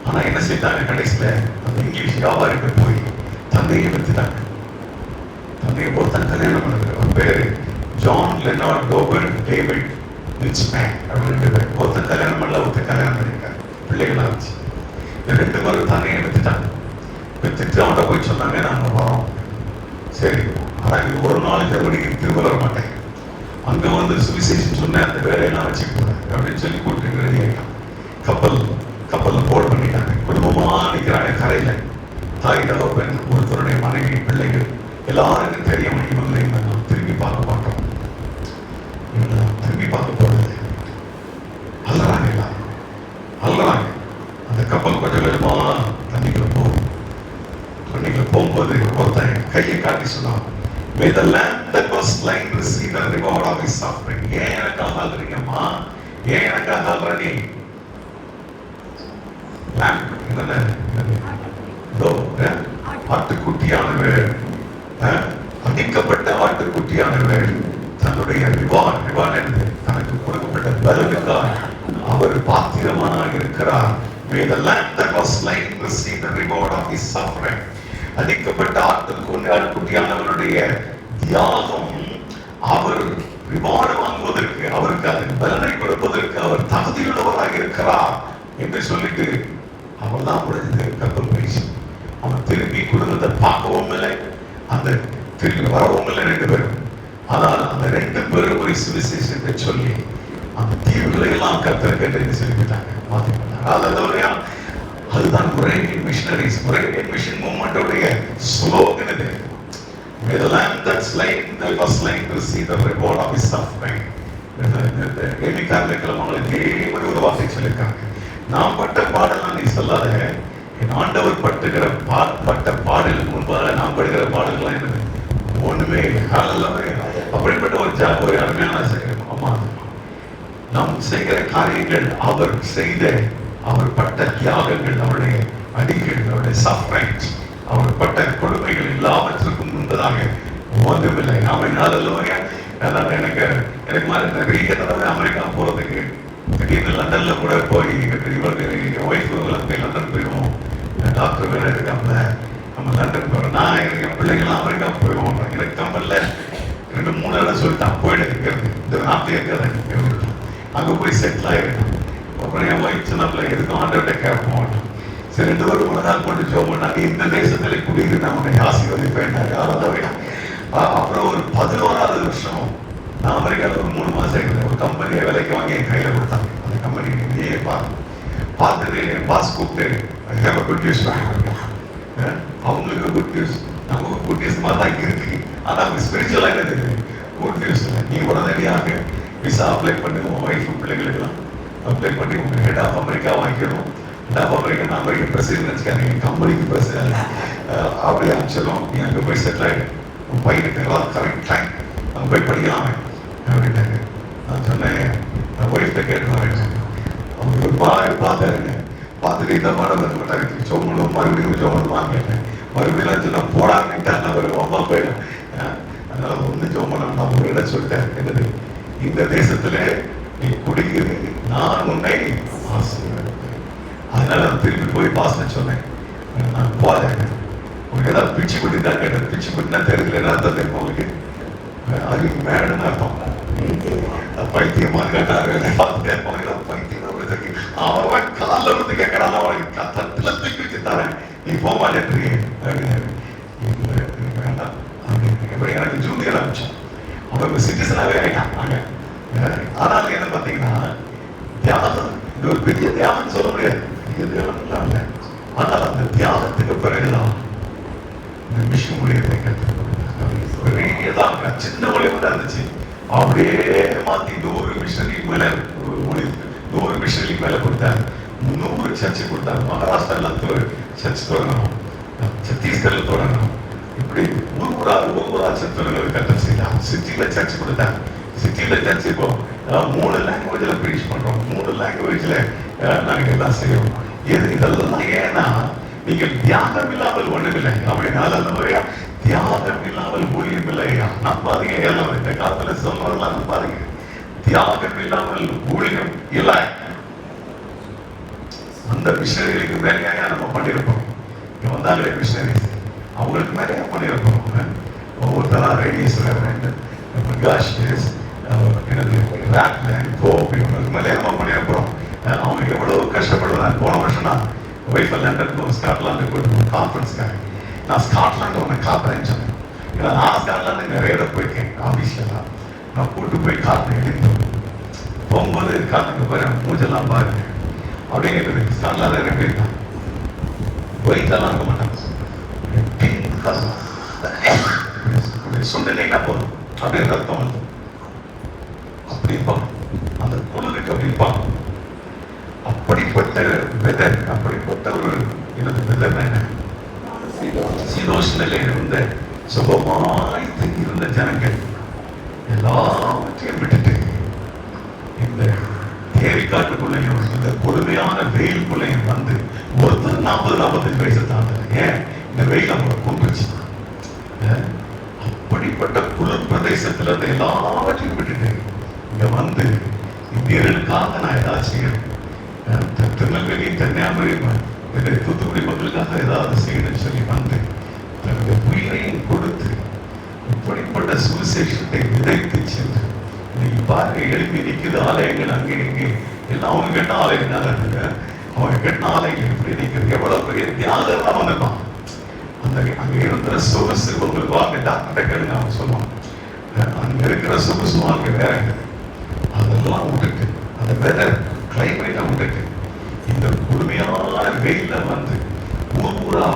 ஆனா என்ன செய்தாங்க, கடைசியில அந்த இங்கிலீஷ் வியாபாரிகள் போய் தந்தையை எடுத்துட்டாங்க. தந்தையை ஒருத்தன் கல்யாணம் பண்ணுறது, அவர் பேரு ஜான் லெனார்ட் டோபர் டேவிட் ரிச்மேன் அப்படின்னு. ஒருத்தன் கல்யாணம் பண்ணல, ஒருத்தன் கல்யாணம் பண்ணிருக்காங்க, பிள்ளைகளா வச்சு. இந்த 2 பேரும் தந்தையை எடுத்துட்டாங்க. எடுத்துட்டு அவன்கிட்ட போய் சொன்னாங்க, நாங்க வரோம். சரி, ஆனா இது ஒரு நாள் ஜெர்மனிக்கு திரும்ப வர மாட்டேன், அங்க வந்து சுவிசேஷம் சொன்ன அந்த வேலையெல்லாம் வச்சுக்க போறேன் அப்படின்னு சொல்லி கூப்பிட்டு ரெடி ஆகிட்டான். கப்பல்ல போர்டு பண்ணிட்டாங்க. குடும்பமா நிற்கிறாங்க கரையில. தாய் தகப்பன், ஒருத்தருடைய மனைவி, பிள்ளைகள் எல்லாருக்கும் தெரியும் இவங்களை நாம் திரும்பி பார்க்க மாட்டோம், இவங்களை நாம் திரும்பி பார்க்க போறது. அல்லறாங்க, எல்லாரும் அல்லறாங்க. அந்த கப்பல் கொஞ்சம் கொஞ்சமா தண்ணிக்குள்ள போகும். தண்ணிக்குள்ள போகும்போது ஒருத்தன் கையை காட்டி சொன்னான், May the lamb that was slain receive the reward of his suffering. ஏன் எனக்காக அல்றீங்கம்மா, ஏன் எனக்காக அல்றீ? ஆட்டுக்குட்டியானவர், அடிக்கப்பட்ட ஆட்டுக்குட்டியானவர் தன்னுடைய ரிவார்ட் என்று தனக்கு கொடுக்கப்பட்ட பலனுக்காக அவர் பாத்திரமாக இருக்கிறார். May the lamb that was slain receive the reward of his suffering. அடிக்கப்பட்ட ஆட்டுக்குட்டியானவருடைய தியாகம் அவர் ரிவார்டு வாங்குவதற்கு, அவருக்கு அதன் பலனை கொடுப்பதற்கு அவர் தகுதியுள்ளவராக இருக்கிறார் என்று சொல்லிட்டு அவர் தான் முடிஞ்சது கப்பல் பயிற்சி. அவன் திரும்பி குடும்பத்தை பார்க்கவும் இல்லை, அந்த திரும்பி வரவும் இல்லை 2 பேரும். ஆனால் அந்த 2 பேரும் ஒரு சுவிசேஷத்தை சொல்லி அந்த தீவுகளை எல்லாம் கத்தருக்கு சொல்லிவிட்டாங்க, மாற்றிவிட்டாங்க. அதுதான் மொரேவியன் மிஷனரிஸ், மொரேவியன் மிஷன் மூவ்மெண்டோடைய ஸ்லோகன் இது. May the lamb that was slain receive the reward of his suffering. எண்ணிக்காரர்களும் அவங்களுக்கு ஒரு வார்த்தை சொல்லியிருக்காங்க, நான் பட்ட பாடலாம் நீ சொல்லாத, என் ஆண்டவர் பட்ட பாடலுக்கு முன்பாக நான் படுகிற பாடல்கள்லாம் என்னது ஒண்ணுமே இல்லை. அப்படிப்பட்ட ஒரு அருமையான அம்மா, நாம் செய்கிற காரியங்கள், அவர் செய்த, அவர் பட்ட தியாகங்கள், அவருடைய அடிகள், அவருடைய சஃபரிங்ஸ், அவர் பட்ட கொடுமைகள் எல்லாவற்றுக்கும் முன்பதாக ஒன்றுமில்லை. நாம அதனால எனக்கு மாதிரி நிறைய தடவை அமெரிக்கா போறதுக்கு திடீர்னு லண்டன்ல கூட போய் இவருக்கு என் ஒய்ஃபு போய் லண்டன் போயிடுவோம், டாக்டர் வேற இருக்காமல நம்ம லண்டன் போறோம், நான் என் பிள்ளைங்களாம் அமெரிக்கா போயிடுவோம். எனக்கு கம்பல்ல 2-3 இடம் சொல்லிட்டான் போயிடுங்க, இந்த நாட்டிலே இருக்காது, அங்க போய் செட்டில் ஆயிருக்கேன். அப்புறம் என் ஒய்ஃப் சொன்னால எதுக்கும் ஆண்டவர்கிட்ட கேட்போம். சரி 2 ஒரு 3 நாள் கொண்டு ஜோம் பண்ணாங்க. இந்த தேசத்துல குடியிருந்து நான் உன்னை ஆசீர்வதிப்பேன். அப்புறம் ஒரு 11வது வருஷம் நான் அமெரிக்காவில் ஒரு 3 மாசம் இருந்தேன். ஒரு கம்பெனியை விலைக்கு வாங்கி என் கையில கொடுத்தாங்க. அந்த கம்பெனி நீயே பார்த்துட்டு என் பாஸ் கூப்பிட்டு குட் நியூஸ் அவங்களுக்கு குட் நியூஸ், நமக்கு குட் நியூஸ் மாதிரி தான் இருக்கு. ஆனா அவங்க ஸ்பிரிச்சுவலா என்ன தெரியுது, குட் நியூஸ் இல்லை, நீ உடனடியாக விசா அப்ளை பண்ணி உன் ஒய்ஃப் பிள்ளைகளுக்கெல்லாம் அப்ளை பண்ணி உங்க ஹெட் ஆஃப் அமெரிக்கா வாங்கிக்கணும். ஹெட் ஆஃப் அமெரிக்கா நான் அமெரிக்கன் பிரசிடென்ட் நினைச்சுக்காங்க, கம்பெனிக்கு பிரசிடென்ட் அப்படி அனுப்பிச்சிடும். நீ அங்கே போய் செட்டில் ஆகிடும், உன் பையனுக்கு எல்லாம் கரெக்ட் டைம் அங்கே போய் படிக்கலாம் அப்படின்னாங்க. நான் சொன்னேன் நான் ஒய்ஃப்ட கேட்டு அவங்க பார்த்தாருங்க. பார்த்துட்டு இந்த மாடம் வந்து மாட்டாங்க சோமனும் மறுபடியும் சோமனும் வாங்கிட்டேன். மறுபடியும் சொன்னா போடாங்கிட்டாங்க ஒரு அம்மா போயிடும். அதனால ஒன்று சோமனம் நான் ஒரு இடம் சொல்லிட்டேன், என்னது இந்த தேசத்துல நீ குடிக்கிறது நான் உன்னை ஆசீர்வதிப்பேன். அதனால நான் திரும்பி போய் பாசன சொன்னேன், நான் போறேன் உங்களுக்கு ஏதாவது பிச்சு குட்டி தான் கேட்டேன். பிச்சு குட்டினா தெரியல என்ன அர்த்தம் தெரியும் உங்களுக்கு, அதுக்கு மேடம் அர்த்தம் பைத்தியமா கேட்டாரு. பைத்தியம் அவன் கால வந்து கேட்கறான், அவனுக்கு தத்துல தூக்கி வச்சுட்டாரன், நீ போக மாட்டேன்றீங்க வேண்டாம் அப்படின்னு எனக்கு ஜூனியர் ஆரம்பிச்சோம். அவங்க சிட்டிசனாவே ஆகிட்டாங்க. ஆனால் என்ன பார்த்தீங்கன்னா தியாகம் இது ஒரு பெரிய தியாகம் சொல்ல முடியாது, பெரிய தியாகம் இல்லை. ஆனால் அந்த தியாகத்துக்கு பிறகுதான் இந்த மிஷன் ஊழியத்தை கற்றுக்கொண்டாங்க. சின்ன ஊழியம் தான் இருந்துச்சு, அப்படியே மாத்தி 100 மிஷனரி மேல 100 மிஷனரி மேல கொடுத்தாங்க. 300 சர்ச்சு கொடுத்தாங்க. மகாராஷ்டிரால சர்ச் தொடங்கணும், சத்தீஸ்கர்ல தொடங்கணும், இப்படி ஊரா சர்ச்சுகள் கட்ட செய்யலாம். சிட்டியில சர்ச் கொடுத்தாங்க. சிட்டியில சர்ச் இப்போ 3 லாங்குவேஜ்ல ப்ரீச் பண்றோம். 3 லாங்குவேஜ்ல நாங்க எல்லாம் செய்யறோம். இதெல்லாம் ஏன்னா நீங்கள் தியாகம் இல்லாமல் ஒண்ணுமில்லை அப்படின்னால அந்த முறையா தியாகம் இல்லாமல் ஊழியம் இல்லையா நம்பாதீங்க. எல்லாம் இந்த காலத்துல சொல்றதெல்லாம் நம்பாதீங்க. தியாகம் இல்லாமல் ஊழியம் இல்லை. அந்த மிஷனரிகளுக்கு மேலேயா நம்ம பண்ணியிருப்போம். இங்க வந்தாங்களே மிஷனரிஸ், அவங்களுக்கு மேலேயா பண்ணியிருப்போம். ஒவ்வொருத்தரா ரேடியஸ் பிரகாஷ் எனது ராக்லேண்ட் கோபி இவங்களுக்கு மேலே நம்ம பண்ணியிருப்போம். அவங்க எவ்வளவு கஷ்டப்படுறாங்க. போன வருஷம் நான் ஒய்ஃபை லண்டனுக்கு ஸ்காட்லாந்து போயிருக்கோம் கான்ஃபரன்ஸ்க்காக. நான் ஸ்காட்லாந்து ஒன்று காப்பேன்னு சொன்னேன். ஏன்னா நான் ஸ்காட்லாந்து நிறைய இடம் போயிருக்கேன் ஆஃபீஸ்லாம். நான் கூட்டு போய் காப்பேன் எழுந்தோம். போகும்போது காத்துக்கு போய் மூஞ்செல்லாம் பாருங்க அப்படிங்கிறது. ஸ்காட்லாந்து எப்படி இருக்கான் ஒயிட்டெல்லாம் இருக்க மாட்டாங்க. சொன்னா போதும் அப்படின்னு அர்த்தம் வந்து அப்படி இருப்பான். அந்த குளிருக்கு அப்படி இருப்பான். அப்படிப்பட்ட வெதர், அப்படிப்பட்ட ஒரு வெதர் சீதோஷ்ணில இருந்த சுகமாய் இருந்த ஜனங்கள் எல்லாவற்றையும் விட்டுட்டு இந்த ஏரிக்காட்டுக்குள்ளையும் இந்த பொறுமையான வெயிலுக்குள்ளையும் வந்து ஒருத்தர் 40-45 வயசு தாண்டல. ஏன் இந்த வெயில் நம்மளை கொண்டுச்சு. அப்படிப்பட்ட குளிர் பிரதேசத்துல இருந்து எல்லாவற்றையும் விட்டுட்டு இங்க வந்து இந்தியர்களுக்காக நான் ஏதாவது செய்யணும், திருநெல்வேலி கன்னியாகுமரி தூத்துக்குடி மக்களுக்காக ஏதாவது செய்யணும்னு சொல்லி வந்து தன்னுடைய உயிரையும் கொடுத்து இப்படிப்பட்ட சுவிசேஷத்தை விதைத்து சென்று இன்னைக்கு பாருங்க எழுப்பி நிற்கிது ஆலயங்கள் அங்கே இங்கே எல்லாம். அவங்க கெட்ட ஆலயம் தான் இருந்துங்க. அவங்க கெட்ட ஆலயங்கள் எப்படி நிற்கிறது, எவ்வளவு பெரிய தியாகம் தான் வந்திருப்பான். அந்த அங்க இருக்கிற சொகுசு உங்களுக்கு வாங்க டாக்டர் கேளுங்க, அவங்க சொல்லுவாங்க அங்க இருக்கிற சொகுசு வாங்க வேற அதெல்லாம் விட்டுட்டு அந்த வெதர் கிளைமேட்டை விட்டுட்டு இந்த கொடுமையான வெயில வந்து ஊரா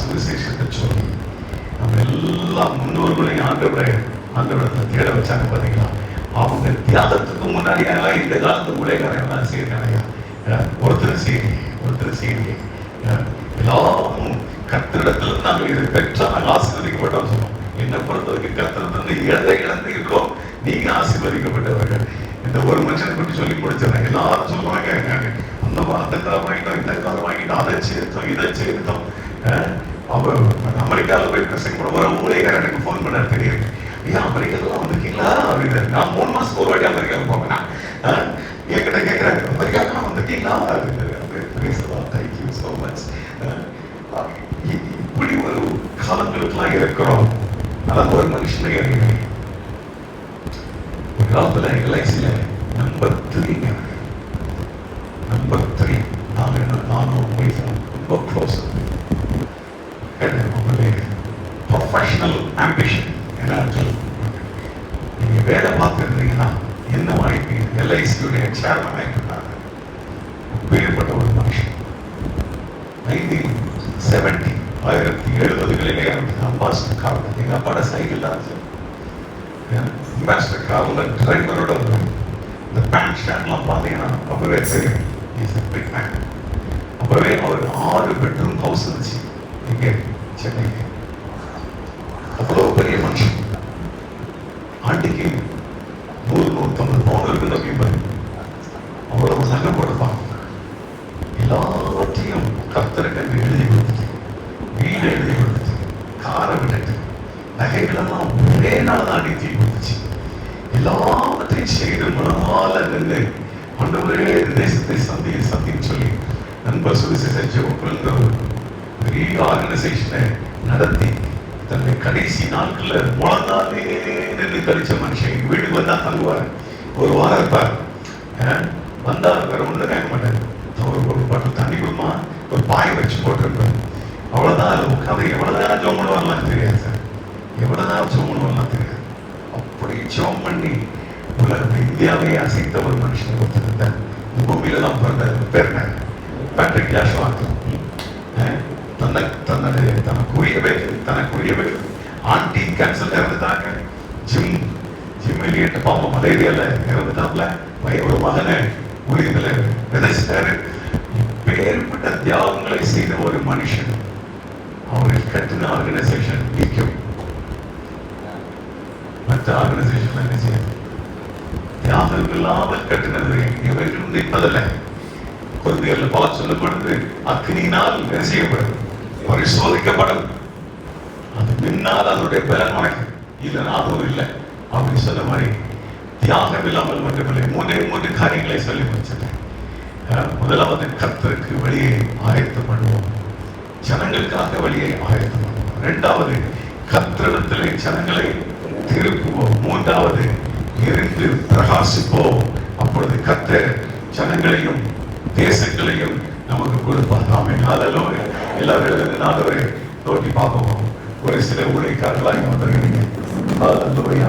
சுவிசேஷத்தை சொல்லி நம்ம எல்லாம் முன்னோர்களையும் ஆண்டவரத்தை தேட வச்சாங்க பாத்தீங்களா. அவங்க தியாகத்துக்கு முன்னாடி இந்த காலத்து முறைகாரங்களாம் செய்யறாங்க. ஒருத்தர் செய்யுங்க எல்லாரும் கத்திரிடத்துல நாங்கள் இதை பெற்றா நாங்கள் ஆசீர்வதிக்கப்பட்டோம் சொல்லுவோம். என்னை பொறுத்தவரைக்கும் கத்திரத்தை இழந்து இருக்கோம், நீங்க ஆசீர்வதிக்கப்பட்டவர்கள். இந்த ஒரு மனுஷனை பற்றி சொல்லி முடிச்சிடறேன். எல்லாரும் சொல்லுவாங்க அந்த காலம் வாங்கிட்டோம், இந்த காலம் வாங்கிட்டோம், அதை சேர்த்தோம், இதை சேர்த்தோம். அவர் அமெரிக்காவில் போய் பிரசங்க ஒரு ஊழியர் எனக்கு ஃபோன் பண்ண தெரியும். ஐயா அமெரிக்காலாம் வந்திருக்கீங்களா அப்படின்னு. நான் 3 மாசத்துக்கு ஒரு வாட்டி அமெரிக்காவுக்கு போவேன். என்கிட்ட கேட்கிறாங்க, அமெரிக்காலாம் வந்திருக்கீங்களா அப்படின்னு. Thank you so much. இப்படி ஒரு காலங்களுக்குலாம் இருக்கிறோம். அதான் ஒரு மனுஷனை அறிவேன். ஒரு காலத்துல எல்ஐசியில நம்பர் 3 நானும் ஒய்ஃபும் ரொம்ப க்ளோஸ். ப்ரொஃபஷனல் ஆம்பிஷன் என்ன நீங்க வேலை பார்த்துருந்தீங்கன்னா என்ன வாய்ப்பு எல்ஐசியுடைய சேர்மன் ஆகிட்டாங்க. வேறுபட்ட ஒரு மனுஷன் 1970களிலே அம்பாஸ்டர் கார், எங்க அப்பாட சைக்கிள் தான் அம்பாஸ்டர் கார்ல டிரைவரோட இந்த பேண்ட் ஷர்ட்லாம் பார்த்தீங்கன்னா அப்பவே தெரியும். அப்பவே அவர் 6 பெட்ரூம் ஹவுஸ் இருந்துச்சு இங்கே சென்னைக்கு. அவ்வளவு பெரிய மனுஷன். ஆண்டிக்கு 100-150 பவுன் இருக்குது அப்படின்பாரு. அவ்வளவு நகை போடுவாங்க. எல்லாத்தையும் கர்த்தருக்கு எழுதி கொடுத்துட்டு, வீடு எழுதி கொடுத்துட்டு, காரை விட்டுட்டு, நகைகளெல்லாம் ஒரே நாள் தான் அடித்து கொடுத்துச்சு. எல்லாவற்றையும் செய்து மனமால நின்று ஆண்டவரே தேசத்தை சந்தின்னு சொல்லி நண்பர் சுவிசேஷ ஜெபக்குழுங்கிற ஒரு பெரிய ஆர்கனைசேஷனை நடத்தி தன்னுடைய கடைசி நாட்கள்ல முழங்காலே நின்று கழிச்ச மனுஷன் வீட்டுக்கு வந்தா தங்குவார். ஒரு வாரம் இருப்பார். வந்தா வேற ஒண்ணு கேட்க மாட்டார். ஒரு பாட்டில் தண்ணி கொடுமா, ஒரு பாய் வச்சு போட்டிருப்பார். அவ்வளவுதான். அதில் உட்காந்து எவ்வளவுதான் ஜோம் பண்ணுவாங்கலாம் தெரியாது சார். எவ்வளவுதான் ஜோம் பண்ணுவாங்கலாம் தெரியாது. அப்படி ஜோம் பண்ணி உலகத்தை இந்தியாவே அசைத்த ஒரு மனுஷன் ஒருத்தர் பூமியில தான் பிறந்தார். பேர் பேட்ரிக் ஜாஷுவா. தனக்குரியவை ஆண்டி கேன்சர் இறந்துட்டாங்க. ஜிம் எலியட் பாவம் மலேரியால இறந்துட்டாப்ல. ஒரு மகனை ஊழியர்ல விதைச்சிட்டாரு. பேர்பட்ட தியாகங்களை செய்த ஒரு மனுஷன். அவர்கள் கட்டின ஆர்கனைசேஷன் நிற்கும். மற்ற ஆர்கனைசேஷன் என்ன செய்யும்? தியாகம் இல்லாமல் கட்டினது இவர்கள் நிற்பதில்லை. கொள்கைகள் பல சொல்லப்படுது. அக்னியினால் என்ன செய்யப்படும்? பரிசோதிக்கப்படும். அது பின்னால் அதனுடைய பலன் உனக்கு இல்லைன்னா அதுவும் இல்லை அப்படின்னு சொன்ன மாதிரி தியாகம் இல்லாமல் மட்டுமில்லை. 3 காரியங்களை சொல்லி முடிச்சிட்டேன். முதலாவது கர்த்தருக்கு வழியை ஆயத்தம் பண்ணுவோம். ஜனங்களுக்காக வழியை ஆயத்தம் பண்ணுவோம். 2வது கர்த்தரிடத்திலே ஜனங்களை திருப்புவோம். 3வது எரிந்து பிரகாசிப்போம். அப்பொழுது கர்த்தர் ஜனங்களையும் தேசங்களையும் நமக்கு கொடுப்பார். ஆமென். ஹல்லேலூயா. எல்லாரும் நாளவரை நோக்கி பார்ப்போம். ஒரு சில ஊழியக்காரர்களாக இங்க வந்திருக்கீங்க. ஹல்லேலூயா.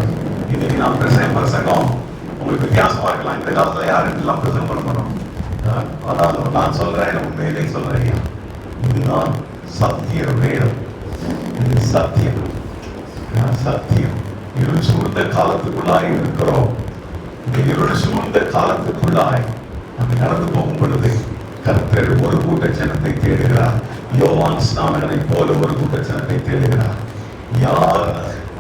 இன்னைக்கு நான் பிரசங்கம் உங்களுக்கு வித்தியாசமா இருக்கலாம். இந்த காலத்துல யாருக்கெல்லாம் பிரசங்கம் பண்ண போறோம். ஆனால் நான் சொல்றேன், உண்மையிலே சொல்றேன், இதுதான் சத்திய வேடம். இது சத்தியம். சத்தியம். இருள் சூழ்ந்த காலத்துக்குள்ளாய் இருக்கிறோம். இந்த இருள் சூழ்ந்த காலத்துக்குள்ளாய் அது நடந்து போகும் பொழுது கர்த்தர் ஒரு கூட்ட ஜனத்தை தேடுகிறார். யோவான் ஸ்நானகனை போல ஒரு கூட்ட ஜனத்தை தேடுகிறார். யார்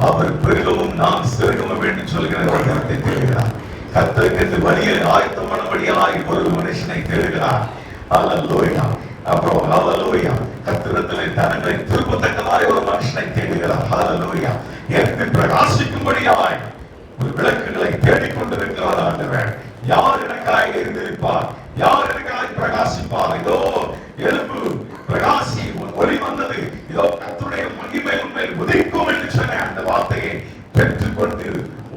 அவர் பெருகவும் நாம் சிறுகவும் வேண்டும் சொல்கிற ஒரு ஜனத்தை தேடுகிறார். கர்த்தருக்கு வழியை ஆயத்தம் பண்ணும்படியாய் ஒரு மனுஷனை தேடுகிறார். ஹல்லேலூயா. அப்புறம் ஹல்லேலூயா. கர்த்தரிடத்திலே தனங்களை திருப்பத்தக்கதாய் ஒரு மனுஷனை தேடுகிறார். ஹல்லேலூயா. எனக்கு பிரகாசிக்கும்படியாய் ஒரு விளக்குகளை தேடிக்கொண்டிருக்கிறார் ஆண்டவர். யார் எனக்காய் இருந்திருப்பார்? யார் எனக்காய் பிரகாசிப்பார்? இதோ எலும்பு பிரகாசி ஒளி வந்தது. இதோ கர்த்தருடைய மகிமை உண்மையில் உதிக்கும் என்று சொன்ன அந்த வார்த்தையை பெற்றுக்கொண்டு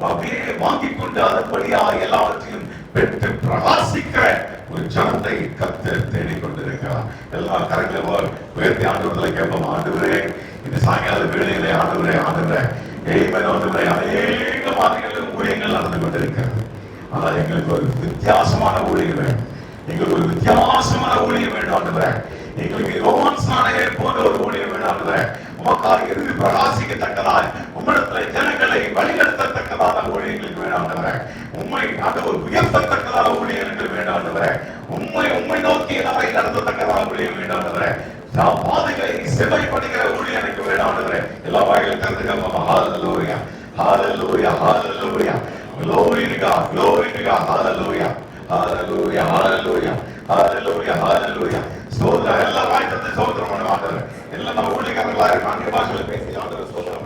அப்படியே வாங்கிக் கொண்டு அதன்படியாக எல்லாவற்றையும் பெற்று பிரகாசிக்கிற ஒரு ஜனத்தை கர்த்தர் தேடிக்கொண்டிருக்கிறார். எல்லா கரங்களும் உயர்த்தி ஆண்டவர்களை கேட்போம். ஆண்டவரே, இந்த சாயங்கால வேளையிலே ஆண்டவரே ஆண்டவரே அநேக மாதிரிகளில் ஊழியங்கள் நடந்து கொண்டிருக்கிறது. ஆனால் எங்களுக்கு ஒரு வித்தியாசமான ஊழியம் வேணும். எங்களுக்கு ஒரு வித்தியாசமான ஊழியம் வேண்டும் ஆண்டவரே. எங்களுக்கு யோவான் ஸ்நானகர் போன்ற ஒரு ஊழியம் வேண்டும் ஆண்டவரே. உமக்காக இருந்து பிரகாசிக்கத்தக்கதாய் உம்மிடத்தில் ஜனங்களை வழிநடத்தத்தக்கதான ஊழியங்களுக்கு வேண்டும் ஆண்டவரே. உம்மை ஆண்டவர் உயர்த்தத்தக்கதான ஊழியங்கள் வேண்டும் ஆண்டவரே. உம்மை நோக்கி எல்லாரை நடத்தத்தக்கதான ஊழியம் வேண்டும் ஆண்டவரே. நாம் பாதைகளை செவைப்படுகிற ஊழியம் எனக்கு வேண்டும் ஆண்டவரே. எல்லா வாயிலும் திறந்துக்கோங்க. ஹல்லேலூயா. ஹல்லேலூயா. ஹல்லேலூயா. Glory to God, glory to God, hallelujah, hallelujah, hallelujah, hallelujah, hallelujah. ஸ்தோத்திரம். எல்லா வாய்த்தத்தை ஸ்தோத்திரம் பண்ணுவாங்க. எல்லாம் நம்ம ஊழியக்காரர்களா இருக்காங்க. பாஷையில பேசி ஆண்டவர் ஸ்தோத்திரம்.